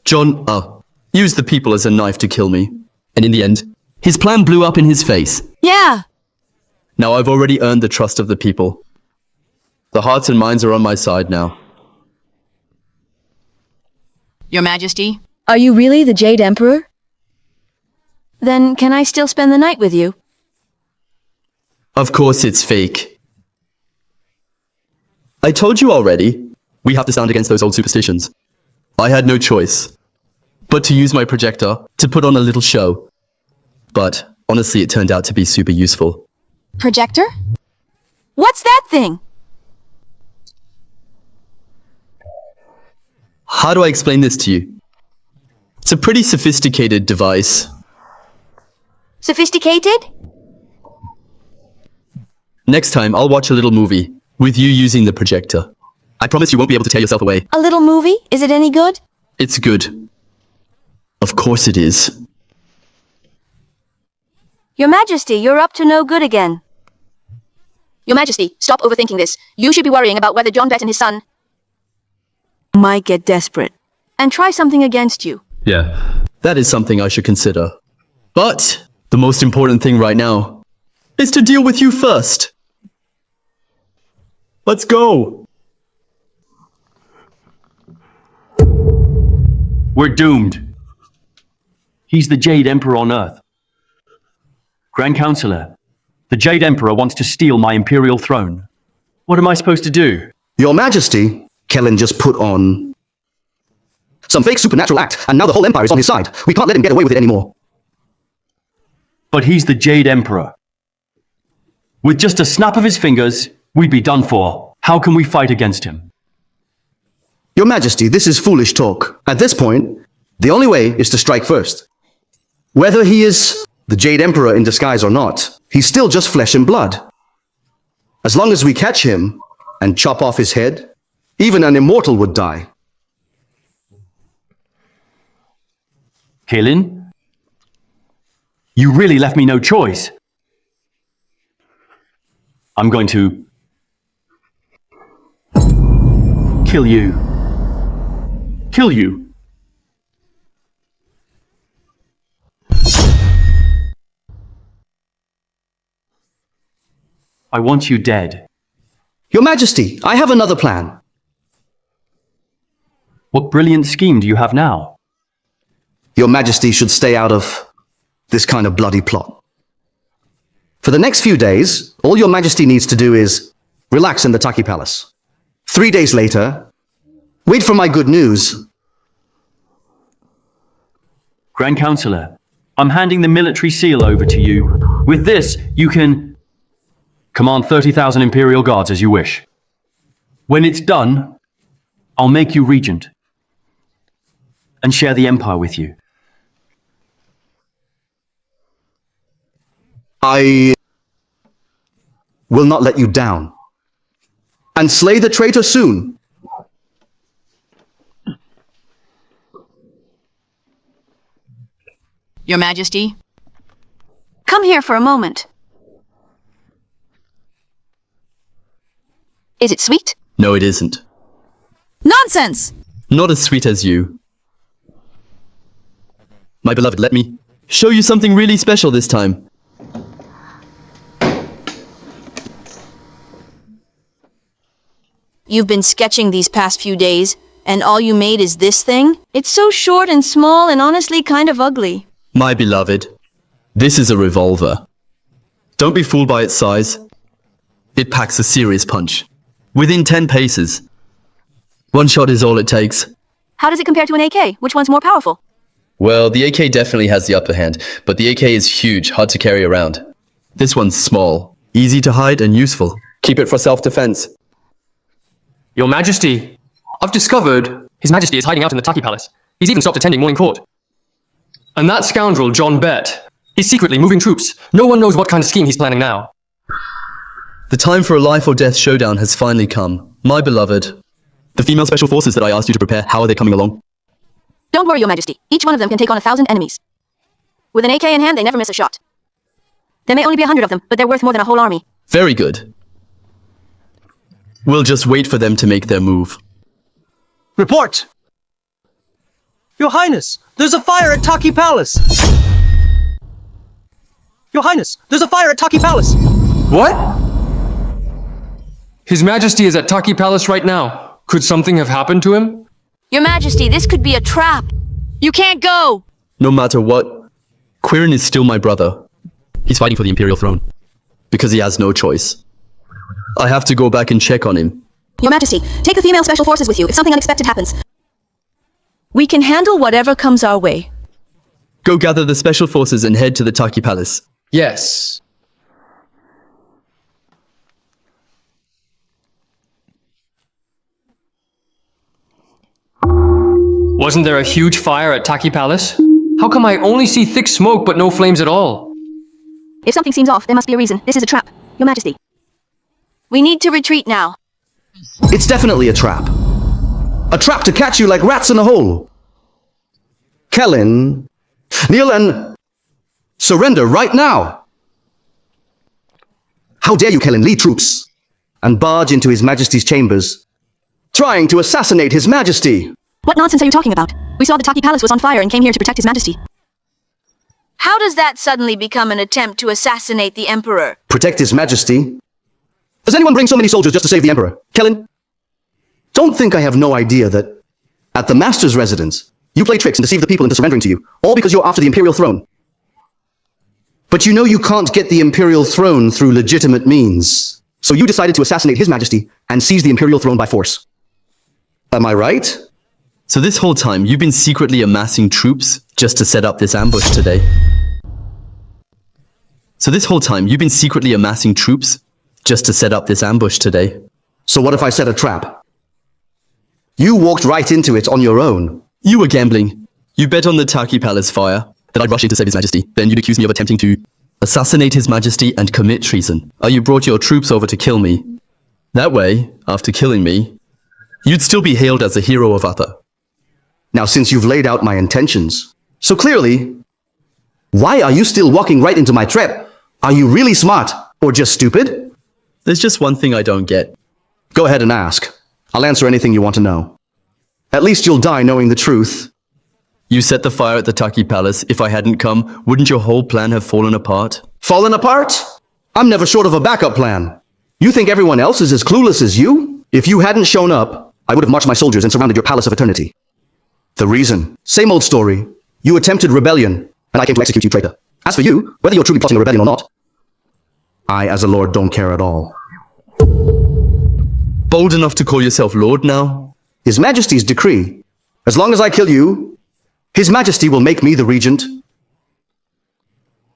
John used the people as a knife to kill me. And in the end, his plan blew up in his face. Yeah. Now I've already earned the trust of the people. The hearts and minds are on my side now. Your Majesty, are you really the Jade Emperor? Then can I still spend the night with you? Of course it's fake. I told you already. We have to stand against those old superstitions. I had no choice but to use my projector to put on a little show. But honestly, it turned out to be super useful. Projector? What's that thing? How do I explain this to you? It's a pretty sophisticated device. Sophisticated? Next time, I'll watch a little movie with you using the projector. I promise you won't be able to tear yourself away. A little movie? Is it any good? It's good. Of course it is. Your Majesty, you're up to no good again. Your Majesty, stop overthinking this. You should be worrying about whether John Bet and his son might get desperate and try something against you. Yeah, that is something I should consider. But the most important thing right now is to deal with you first. Let's go. We're doomed. He's the Jade Emperor on earth. Grand Counselor, the Jade Emperor wants to steal my imperial throne. What am I supposed to do? Your Majesty, Kellen just put on some fake supernatural act, and now the whole empire is on his side. We can't let him get away with it anymore. But he's the Jade Emperor. With just a snap of his fingers, we'd be done for. How can we fight against him? Your Majesty, this is foolish talk. At this point, the only way is to strike first. Whether he is the Jade Emperor in disguise or not, he's still just flesh and blood. As long as we catch him and chop off his head, even an immortal would die. Kaelin? You really left me no choice. I'm going to kill you. Kill you. I want you dead. Your Majesty, I have another plan. What brilliant scheme do you have now? Your Majesty should stay out of this kind of bloody plot. For the next few days, all Your Majesty needs to do is relax in the Taki Palace. 3 days later, wait for my good news. Grand Counselor, I'm handing the military seal over to you. With this, you can command 30,000 Imperial Guards as you wish. When it's done, I'll make you regent. and share the empire with you. I will not let you down. And slay the traitor soon. Your Majesty, come here for a moment. Is it sweet? No, it isn't. Nonsense! Not as sweet as you. My beloved, let me show you something really special this time. You've been sketching these past few days, and all you made is this thing? It's so short and small and honestly kind of ugly. My beloved, this is a revolver. Don't be fooled by its size. It packs a serious punch. Within 10 paces. One shot is all it takes. How does it compare to an AK? Which one's more powerful? Well, the AK definitely has the upper hand, but the AK is huge, hard to carry around. This one's small, easy to hide and useful. Keep it for self-defense. Your Majesty, I've discovered His Majesty is hiding out in the Taki Palace. He's even stopped attending morning court. And that scoundrel, John Bett, he's secretly moving troops. No one knows what kind of scheme he's planning now. The time for a life or death showdown has finally come. My beloved, the female special forces that I asked you to prepare, how are they coming along? Don't worry, Your Majesty. Each one of them can take on 1,000 enemies. With an AK in hand, they never miss a shot. There may only be 100 of them, but they're worth more than a whole army. Very good. We'll just wait for them to make their move. Report! Your Highness, there's a fire at Taki Palace! Your Highness, there's a fire at Taki Palace! What? His Majesty is at Taki Palace right now. Could something have happened to him? Your Majesty, this could be a trap. You can't go! No matter what, Quirin is still my brother. He's fighting for the Imperial throne. Because he has no choice. I have to go back and check on him. Your Majesty, take the female special forces with you if something unexpected happens. We can handle whatever comes our way. Go gather the special forces and head to the Taki Palace. Yes. Wasn't there a huge fire at Taki Palace? How come I only see thick smoke but no flames at all? If something seems off, there must be a reason. This is a trap. Your Majesty. We need to retreat now. It's definitely a trap. A trap to catch you like rats in a hole. Kellen, kneel and surrender right now. How dare you, Kellen, lead troops and barge into His Majesty's chambers, trying to assassinate His Majesty. What nonsense are you talking about? We saw the Taki Palace was on fire and came here to protect His Majesty. How does that suddenly become an attempt to assassinate the Emperor? Protect His Majesty? Does anyone bring so many soldiers just to save the Emperor? Kellen, don't think I have no idea that at the Master's residence, you play tricks and deceive the people into surrendering to you, all because you're after the Imperial throne. But you know you can't get the Imperial throne through legitimate means. So you decided to assassinate His Majesty and seize the Imperial throne by force. Am I right? So this whole time, you've been secretly amassing troops just to set up this ambush today. So what if I set a trap? You walked right into it on your own. You were gambling. You bet on the Taki Palace fire, that I'd rush in to save His Majesty. Then you'd accuse me of attempting to assassinate His Majesty and commit treason. You brought your troops over to kill me. That way, after killing me, you'd still be hailed as a hero of Uther. Now, since you've laid out my intentions so clearly, why are you still walking right into my trap? Are you really smart or just stupid? There's just one thing I don't get. Go ahead and ask. I'll answer anything you want to know. At least you'll die knowing the truth. You set the fire at the Taki Palace. If I hadn't come, wouldn't your whole plan have fallen apart? Fallen apart? I'm never short of a backup plan. You think everyone else is as clueless as you? If you hadn't shown up, I would have marched my soldiers and surrounded your Palace of Eternity. The reason? Same old story. You attempted rebellion, and I came to execute you, traitor. As for you, whether you're truly plotting a rebellion or not, I, as a lord, don't care at all. Bold enough to call yourself lord now? His Majesty's decree. As long as I kill you, His Majesty will make me the regent,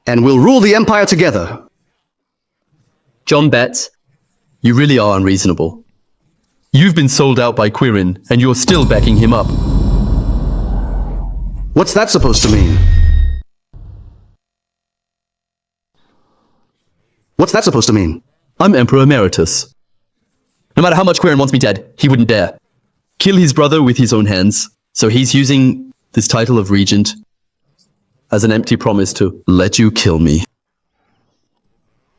and we'll rule the empire together. John Betts, you really are unreasonable. You've been sold out by Quirin, and you're still backing him up. What's that supposed to mean? What's that supposed to mean? I'm Emperor Emeritus. No matter how much Quirin wants me dead, he wouldn't dare kill his brother with his own hands. So he's using this title of regent as an empty promise to let you kill me.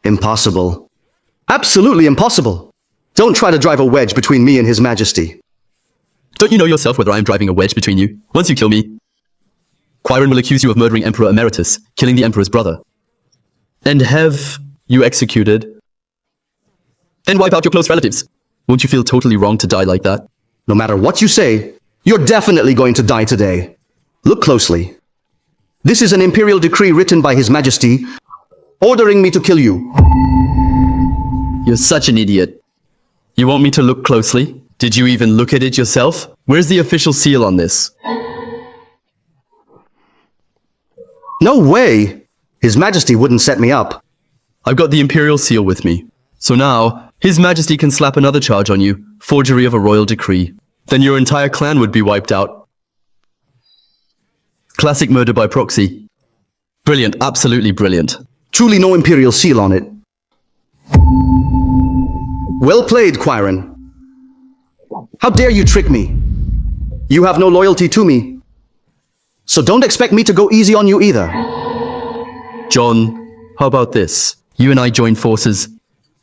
Impossible. Absolutely impossible. Don't try to drive a wedge between me and His Majesty. Don't you know yourself whether I'm driving a wedge between you? Once you kill me, Quirin will accuse you of murdering Emperor Emeritus, killing the Emperor's brother, and have you executed, then wipe out your close relatives. Won't you feel totally wrong to die like that? No matter what you say, you're definitely going to die today. Look closely. This is an imperial decree written by His Majesty, ordering me to kill you. You're such an idiot. You want me to look closely? Did you even look at it yourself? Where's the official seal on this? No way! His Majesty wouldn't set me up. I've got the imperial seal with me. So now, His Majesty can slap another charge on you, forgery of a royal decree. Then your entire clan would be wiped out. Classic murder by proxy. Brilliant, absolutely brilliant. Truly no imperial seal on it. Well played, Quirin. How dare you trick me? You have no loyalty to me. So don't expect me to go easy on you either. John, how about this? You and I join forces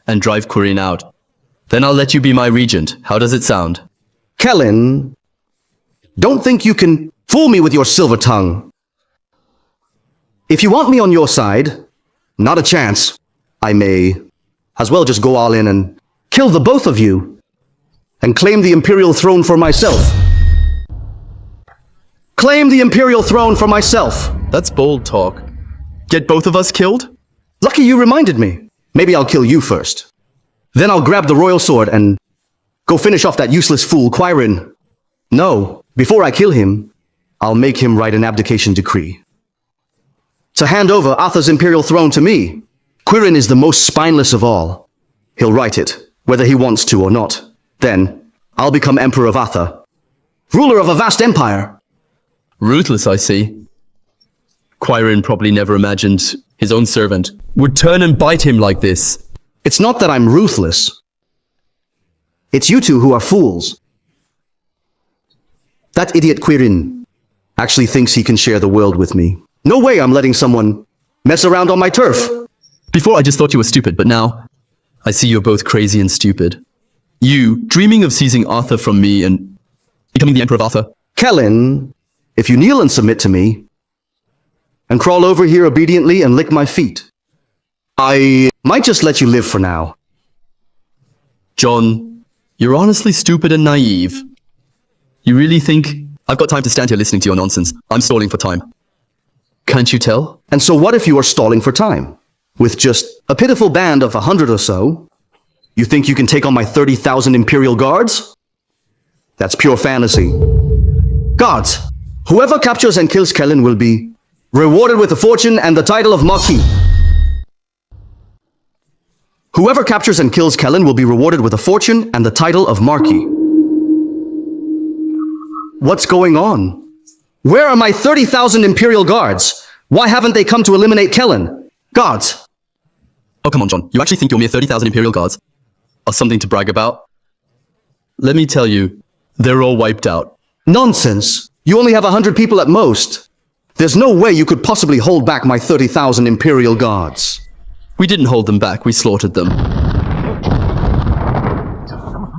and drive Quirin out. Then I'll let you be my regent. How does it sound? Kellen, don't think you can fool me with your silver tongue. If you want me on your side, not a chance. I may as well just go all in and kill the both of you and claim the imperial throne for myself. Claim the imperial throne for myself. That's bold talk. Get both of us killed? Lucky you reminded me. Maybe I'll kill you first. Then I'll grab the royal sword and go finish off that useless fool, Quirin. No, before I kill him, I'll make him write an abdication decree to hand over Arthur's imperial throne to me. Quirin is the most spineless of all. He'll write it, whether he wants to or not. Then, I'll become Emperor of Arthur, ruler of a vast empire. Ruthless, I see. Quirin probably never imagined his own servant would turn and bite him like this. It's not that I'm ruthless. It's you two who are fools. That idiot Quirin actually thinks he can share the world with me. No way I'm letting someone mess around on my turf. Before I just thought you were stupid, but now I see you're both crazy and stupid. You, dreaming of seizing Arthur from me and becoming the Emperor of Arthur. Kellen, if you kneel and submit to me, and crawl over here obediently and lick my feet, I might just let you live for now. John, you're honestly stupid and naive. You really think I've got time to stand here listening to your nonsense? I'm stalling for time. Can't you tell? And so what if you are stalling for time? With just a pitiful band of 100 or so, you think you can take on my 30,000 Imperial Guards? That's pure fantasy. Guards, whoever captures and kills Kellen will be rewarded with a fortune and the title of Marquis. Whoever captures and kills Kellen will be rewarded with a fortune and the title of Marquis. What's going on? Where are my 30,000 Imperial Guards? Why haven't they come to eliminate Kellen? Guards! Oh, come on, John. You actually think your mere 30,000 Imperial Guards are something to brag about? Let me tell you, they're all wiped out. Nonsense! You only have 100 people at most. There's no way you could possibly hold back my 30,000 Imperial Guards. We didn't hold them back, we slaughtered them.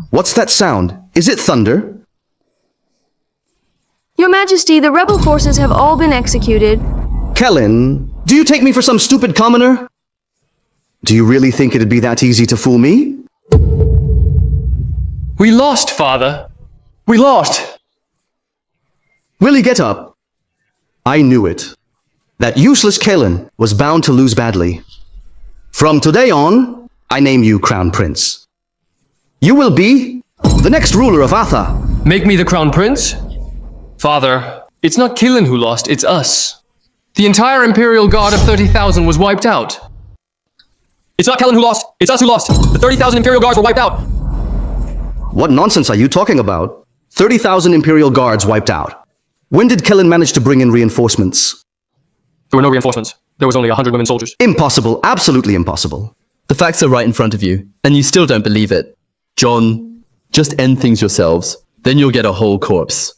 What's that sound? Is it thunder? Your Majesty, the rebel forces have all been executed. Kellen, do you take me for some stupid commoner? Do you really think it'd be that easy to fool me? We lost, Father. We lost. Willie, get up. I knew it. That useless Kellen was bound to lose badly. From today on, I name you Crown Prince. You will be the next ruler of Arthur. Make me the Crown Prince? Father, it's not Killen who lost, it's us. The entire Imperial Guard of 30,000 was wiped out. It's not Killen who lost, it's us who lost. The 30,000 Imperial Guards were wiped out. What nonsense are you talking about? 30,000 Imperial Guards wiped out. When did Kellen manage to bring in reinforcements? There were no reinforcements. There was only 100 women soldiers. Impossible, absolutely impossible. The facts are right in front of you, and you still don't believe it. John, just end things yourselves. Then you'll get a whole corpse.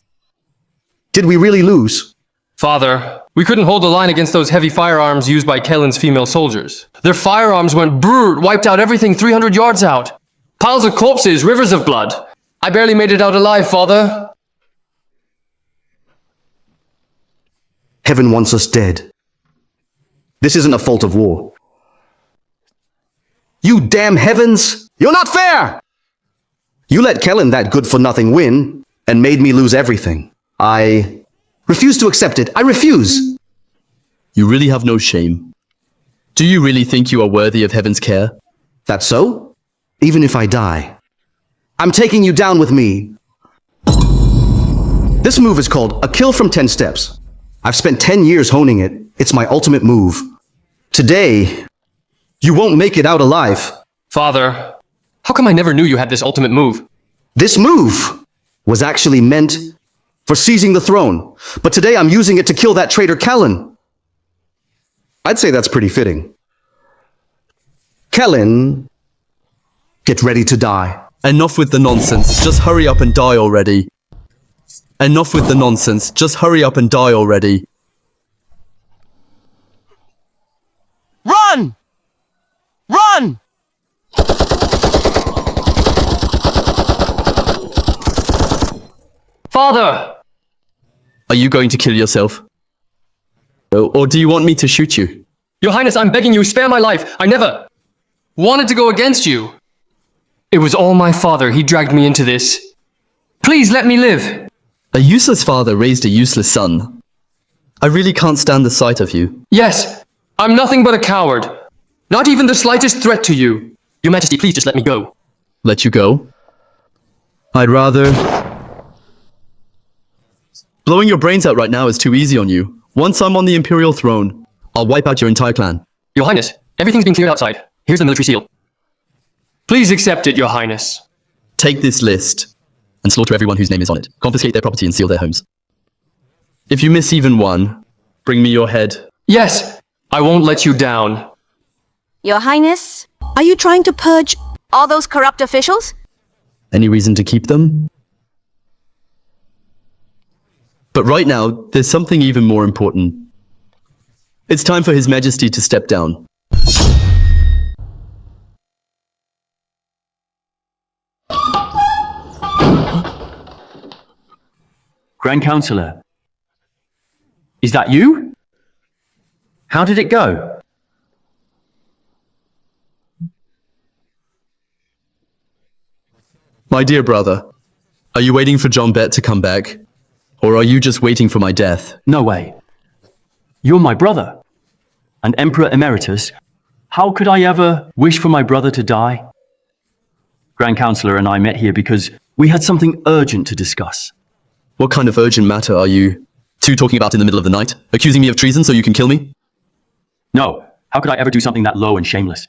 Did we really lose? Father, we couldn't hold the line against those heavy firearms used by Kellen's female soldiers. Their firearms went brrr, wiped out everything 300 yards out. Piles of corpses, rivers of blood. I barely made it out alive, Father. Heaven wants us dead. This isn't a fault of war. You damn heavens! You're not fair! You let Kellen, that good-for-nothing, win, and made me lose everything. I refuse to accept it. I refuse! You really have no shame. Do you really think you are worthy of heaven's care? That's so? Even if I die. I'm taking you down with me. This move is called a kill from 10 steps. I've spent 10 years honing it. It's my ultimate move. Today, you won't make it out alive. Father, how come I never knew you had this ultimate move? This move was actually meant for seizing the throne, but today I'm using it to kill that traitor Kellen. I'd say that's pretty fitting. Kellen, get ready to die. Enough with the nonsense. Just hurry up and die already. Enough with the nonsense. Just hurry up and die already. Run! Run! Father! Are you going to kill yourself? Or do you want me to shoot you? Your Highness, I'm begging you, spare my life. I never wanted to go against you. It was all my father. He dragged me into this. Please let me live. A useless father raised a useless son. I really can't stand the sight of you. Yes, I'm nothing but a coward. Not even the slightest threat to you. Your Majesty, please just let me go. Let you go? I'd rather... Blowing your brains out right now is too easy on you. Once I'm on the Imperial throne, I'll wipe out your entire clan. Your Highness, everything's been cleared outside. Here's the military seal. Please accept it, Your Highness. Take this list and slaughter everyone whose name is on it. Confiscate their property and seal their homes. If you miss even one, bring me your head. Yes, I won't let you down. Your Highness, are you trying to purge all those corrupt officials? Any reason to keep them? But right now, there's something even more important. It's time for His Majesty to step down. Grand Counselor, is that you? How did it go? My dear brother, are you waiting for John Bett to come back? Or are you just waiting for my death? No way. You're my brother. And Emperor Emeritus. How could I ever wish for my brother to die? Grand Counselor and I met here because we had something urgent to discuss. What kind of urgent matter are you two talking about in the middle of the night? Accusing me of treason so you can kill me? No. How could I ever do something that low and shameless?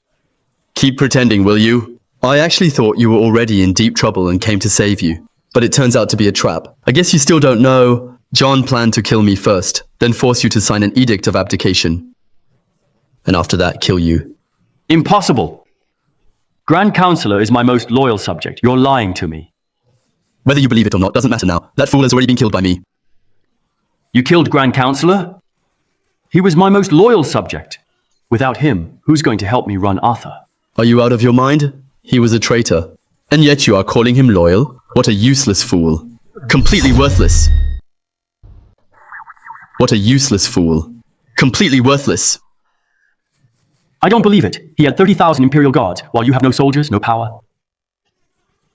Keep pretending, will you? I actually thought you were already in deep trouble and came to save you. But it turns out to be a trap. I guess you still don't know. John planned to kill me first, then force you to sign an edict of abdication. And after that, kill you. Impossible. Grand Counselor is my most loyal subject. You're lying to me. Whether you believe it or not doesn't matter now. That fool has already been killed by me. You killed Grand Counselor? He was my most loyal subject. Without him, who's going to help me run Arthur? Are you out of your mind? He was a traitor. And yet you are calling him loyal? What a useless fool. Completely worthless. What a useless fool. Completely worthless. I don't believe it. He had 30,000 Imperial Guards, while you have no soldiers, no power.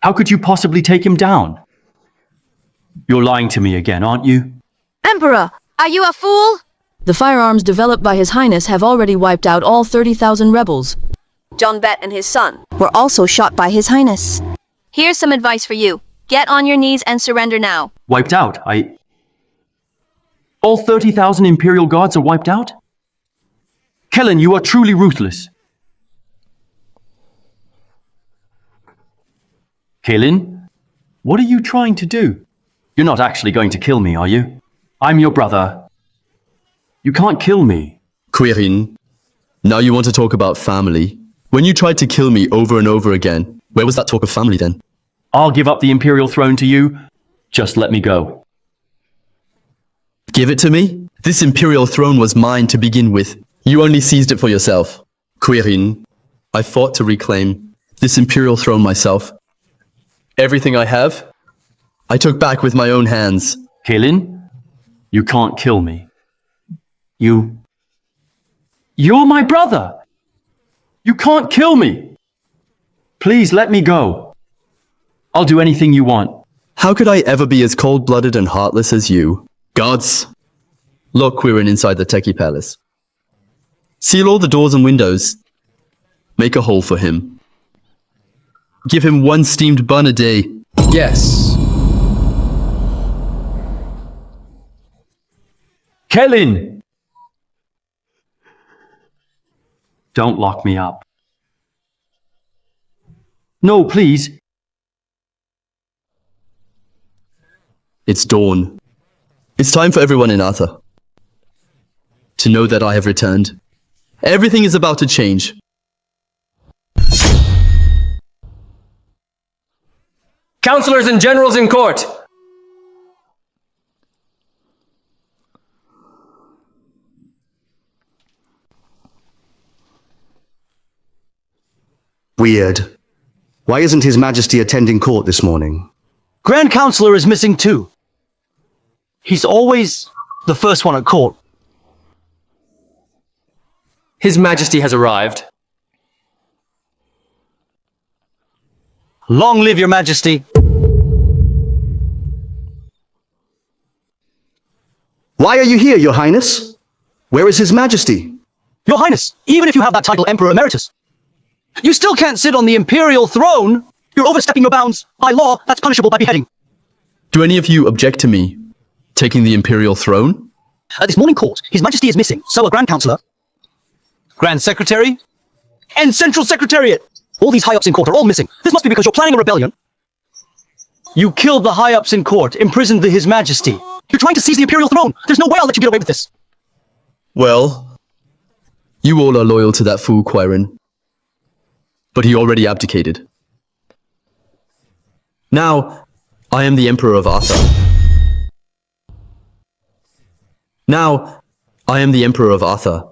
How could you possibly take him down? You're lying to me again, aren't you? Emperor, are you a fool? The firearms developed by His Highness have already wiped out all 30,000 rebels. John Bett and his son were also shot by His Highness. Here's some advice for you. Get on your knees and surrender now. Wiped out? All 30,000 Imperial Guards are wiped out? Kellen, you are truly ruthless. Kellen, what are you trying to do? You're not actually going to kill me, are you? I'm your brother. You can't kill me. Quirin, now you want to talk about family. When you tried to kill me over and over again, where was that talk of family then? I'll give up the imperial throne to you. Just let me go. Give it to me? This imperial throne was mine to begin with. You only seized it for yourself. Quirin, I fought to reclaim this imperial throne myself. Everything I have, I took back with my own hands. Kaelin, you can't kill me. You're my brother. You can't kill me. Please let me go. I'll do anything you want. How could I ever be as cold-blooded and heartless as you? Gods! Lock Quirin inside the Techie Palace. Seal all the doors and windows. Make a hole for him. Give him one steamed bun a day. Yes. Kaelin! Don't lock me up. No, please. It's dawn. It's time for everyone in Arthur to know that I have returned. Everything is about to change. Counselors and generals in court. Weird. Why isn't His Majesty attending court this morning? Grand Counselor is missing too. He's always the first one at court. His Majesty has arrived. Long live your Majesty. Why are you here, Your Highness? Where is His Majesty? Your Highness, even if you have that title Emperor Emeritus, you still can't sit on the imperial throne. You're overstepping your bounds. By law, that's punishable by beheading. Do any of you object to me taking the imperial throne? At this morning court, His Majesty is missing. So are Grand Counselor, Grand Secretary, and Central Secretariat. All these high-ups in court are all missing. This must be because you're planning a rebellion. You killed the high-ups in court, imprisoned His Majesty. You're trying to seize the imperial throne. There's no way I'll let you get away with this. Well, you all are loyal to that fool Quirin. But he already abdicated. Now, I am the Emperor of Arthur. Now, I am the Emperor of Arthur.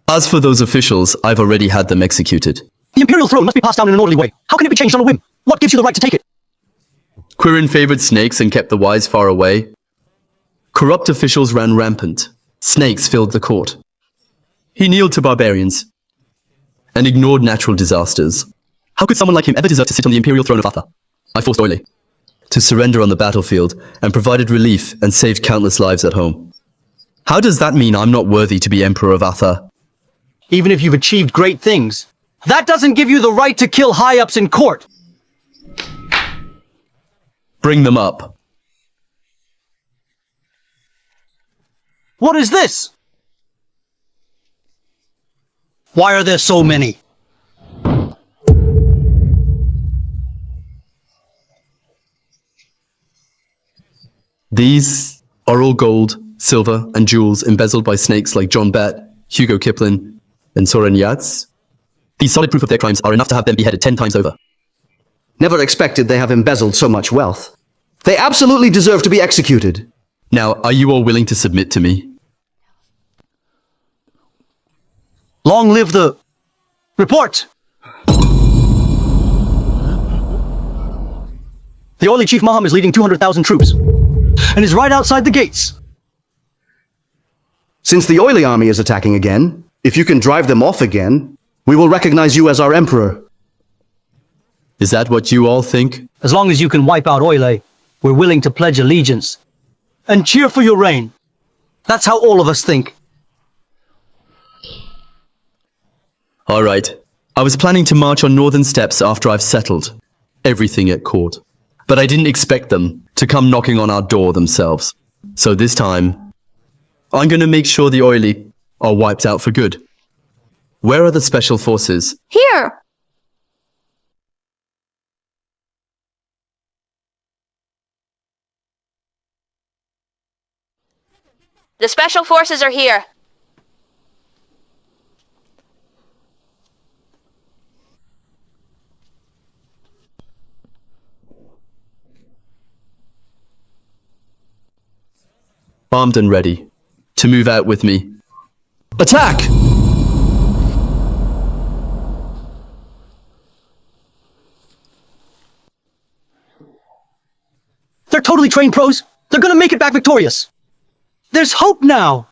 As for those officials, I've already had them executed. The imperial throne must be passed down in an orderly way. How can it be changed on a whim? What gives you the right to take it? Quirin favored snakes and kept the wise far away. Corrupt officials ran rampant. Snakes filled the court. He kneeled to barbarians and ignored natural disasters. How could someone like him ever deserve to sit on the imperial throne of Arthur? I forced Oile to surrender on the battlefield and provided relief and saved countless lives at home. How does that mean I'm not worthy to be Emperor of Arthur? Even if you've achieved great things, that doesn't give you the right to kill high-ups in court. Bring them up. What is this? Why are there so many? These are all gold, silver, and jewels embezzled by snakes like John Bett, Hugo Kiplin, and Soren Yats. These solid proof of their crimes are enough to have them beheaded 10 times over. Never expected they have embezzled so much wealth. They absolutely deserve to be executed. Now, are you all willing to submit to me? Long live the... Report! The Oily Chief Maham is leading 200,000 troops and is right outside the gates. Since the Oily army is attacking again, if you can drive them off again, we will recognize you as our emperor. Is that what you all think? As long as you can wipe out Oile, we're willing to pledge allegiance and cheer for your reign. That's how all of us think. All right. I was planning to march on northern steps after I've settled everything at court. But I didn't expect them to come knocking on our door themselves. So this time, I'm going to make sure the Oily are wiped out for good. Where are the special forces? Here! The special forces are here. Armed and ready to move out with me. Attack! They're totally trained pros. They're gonna make it back victorious. There's hope now.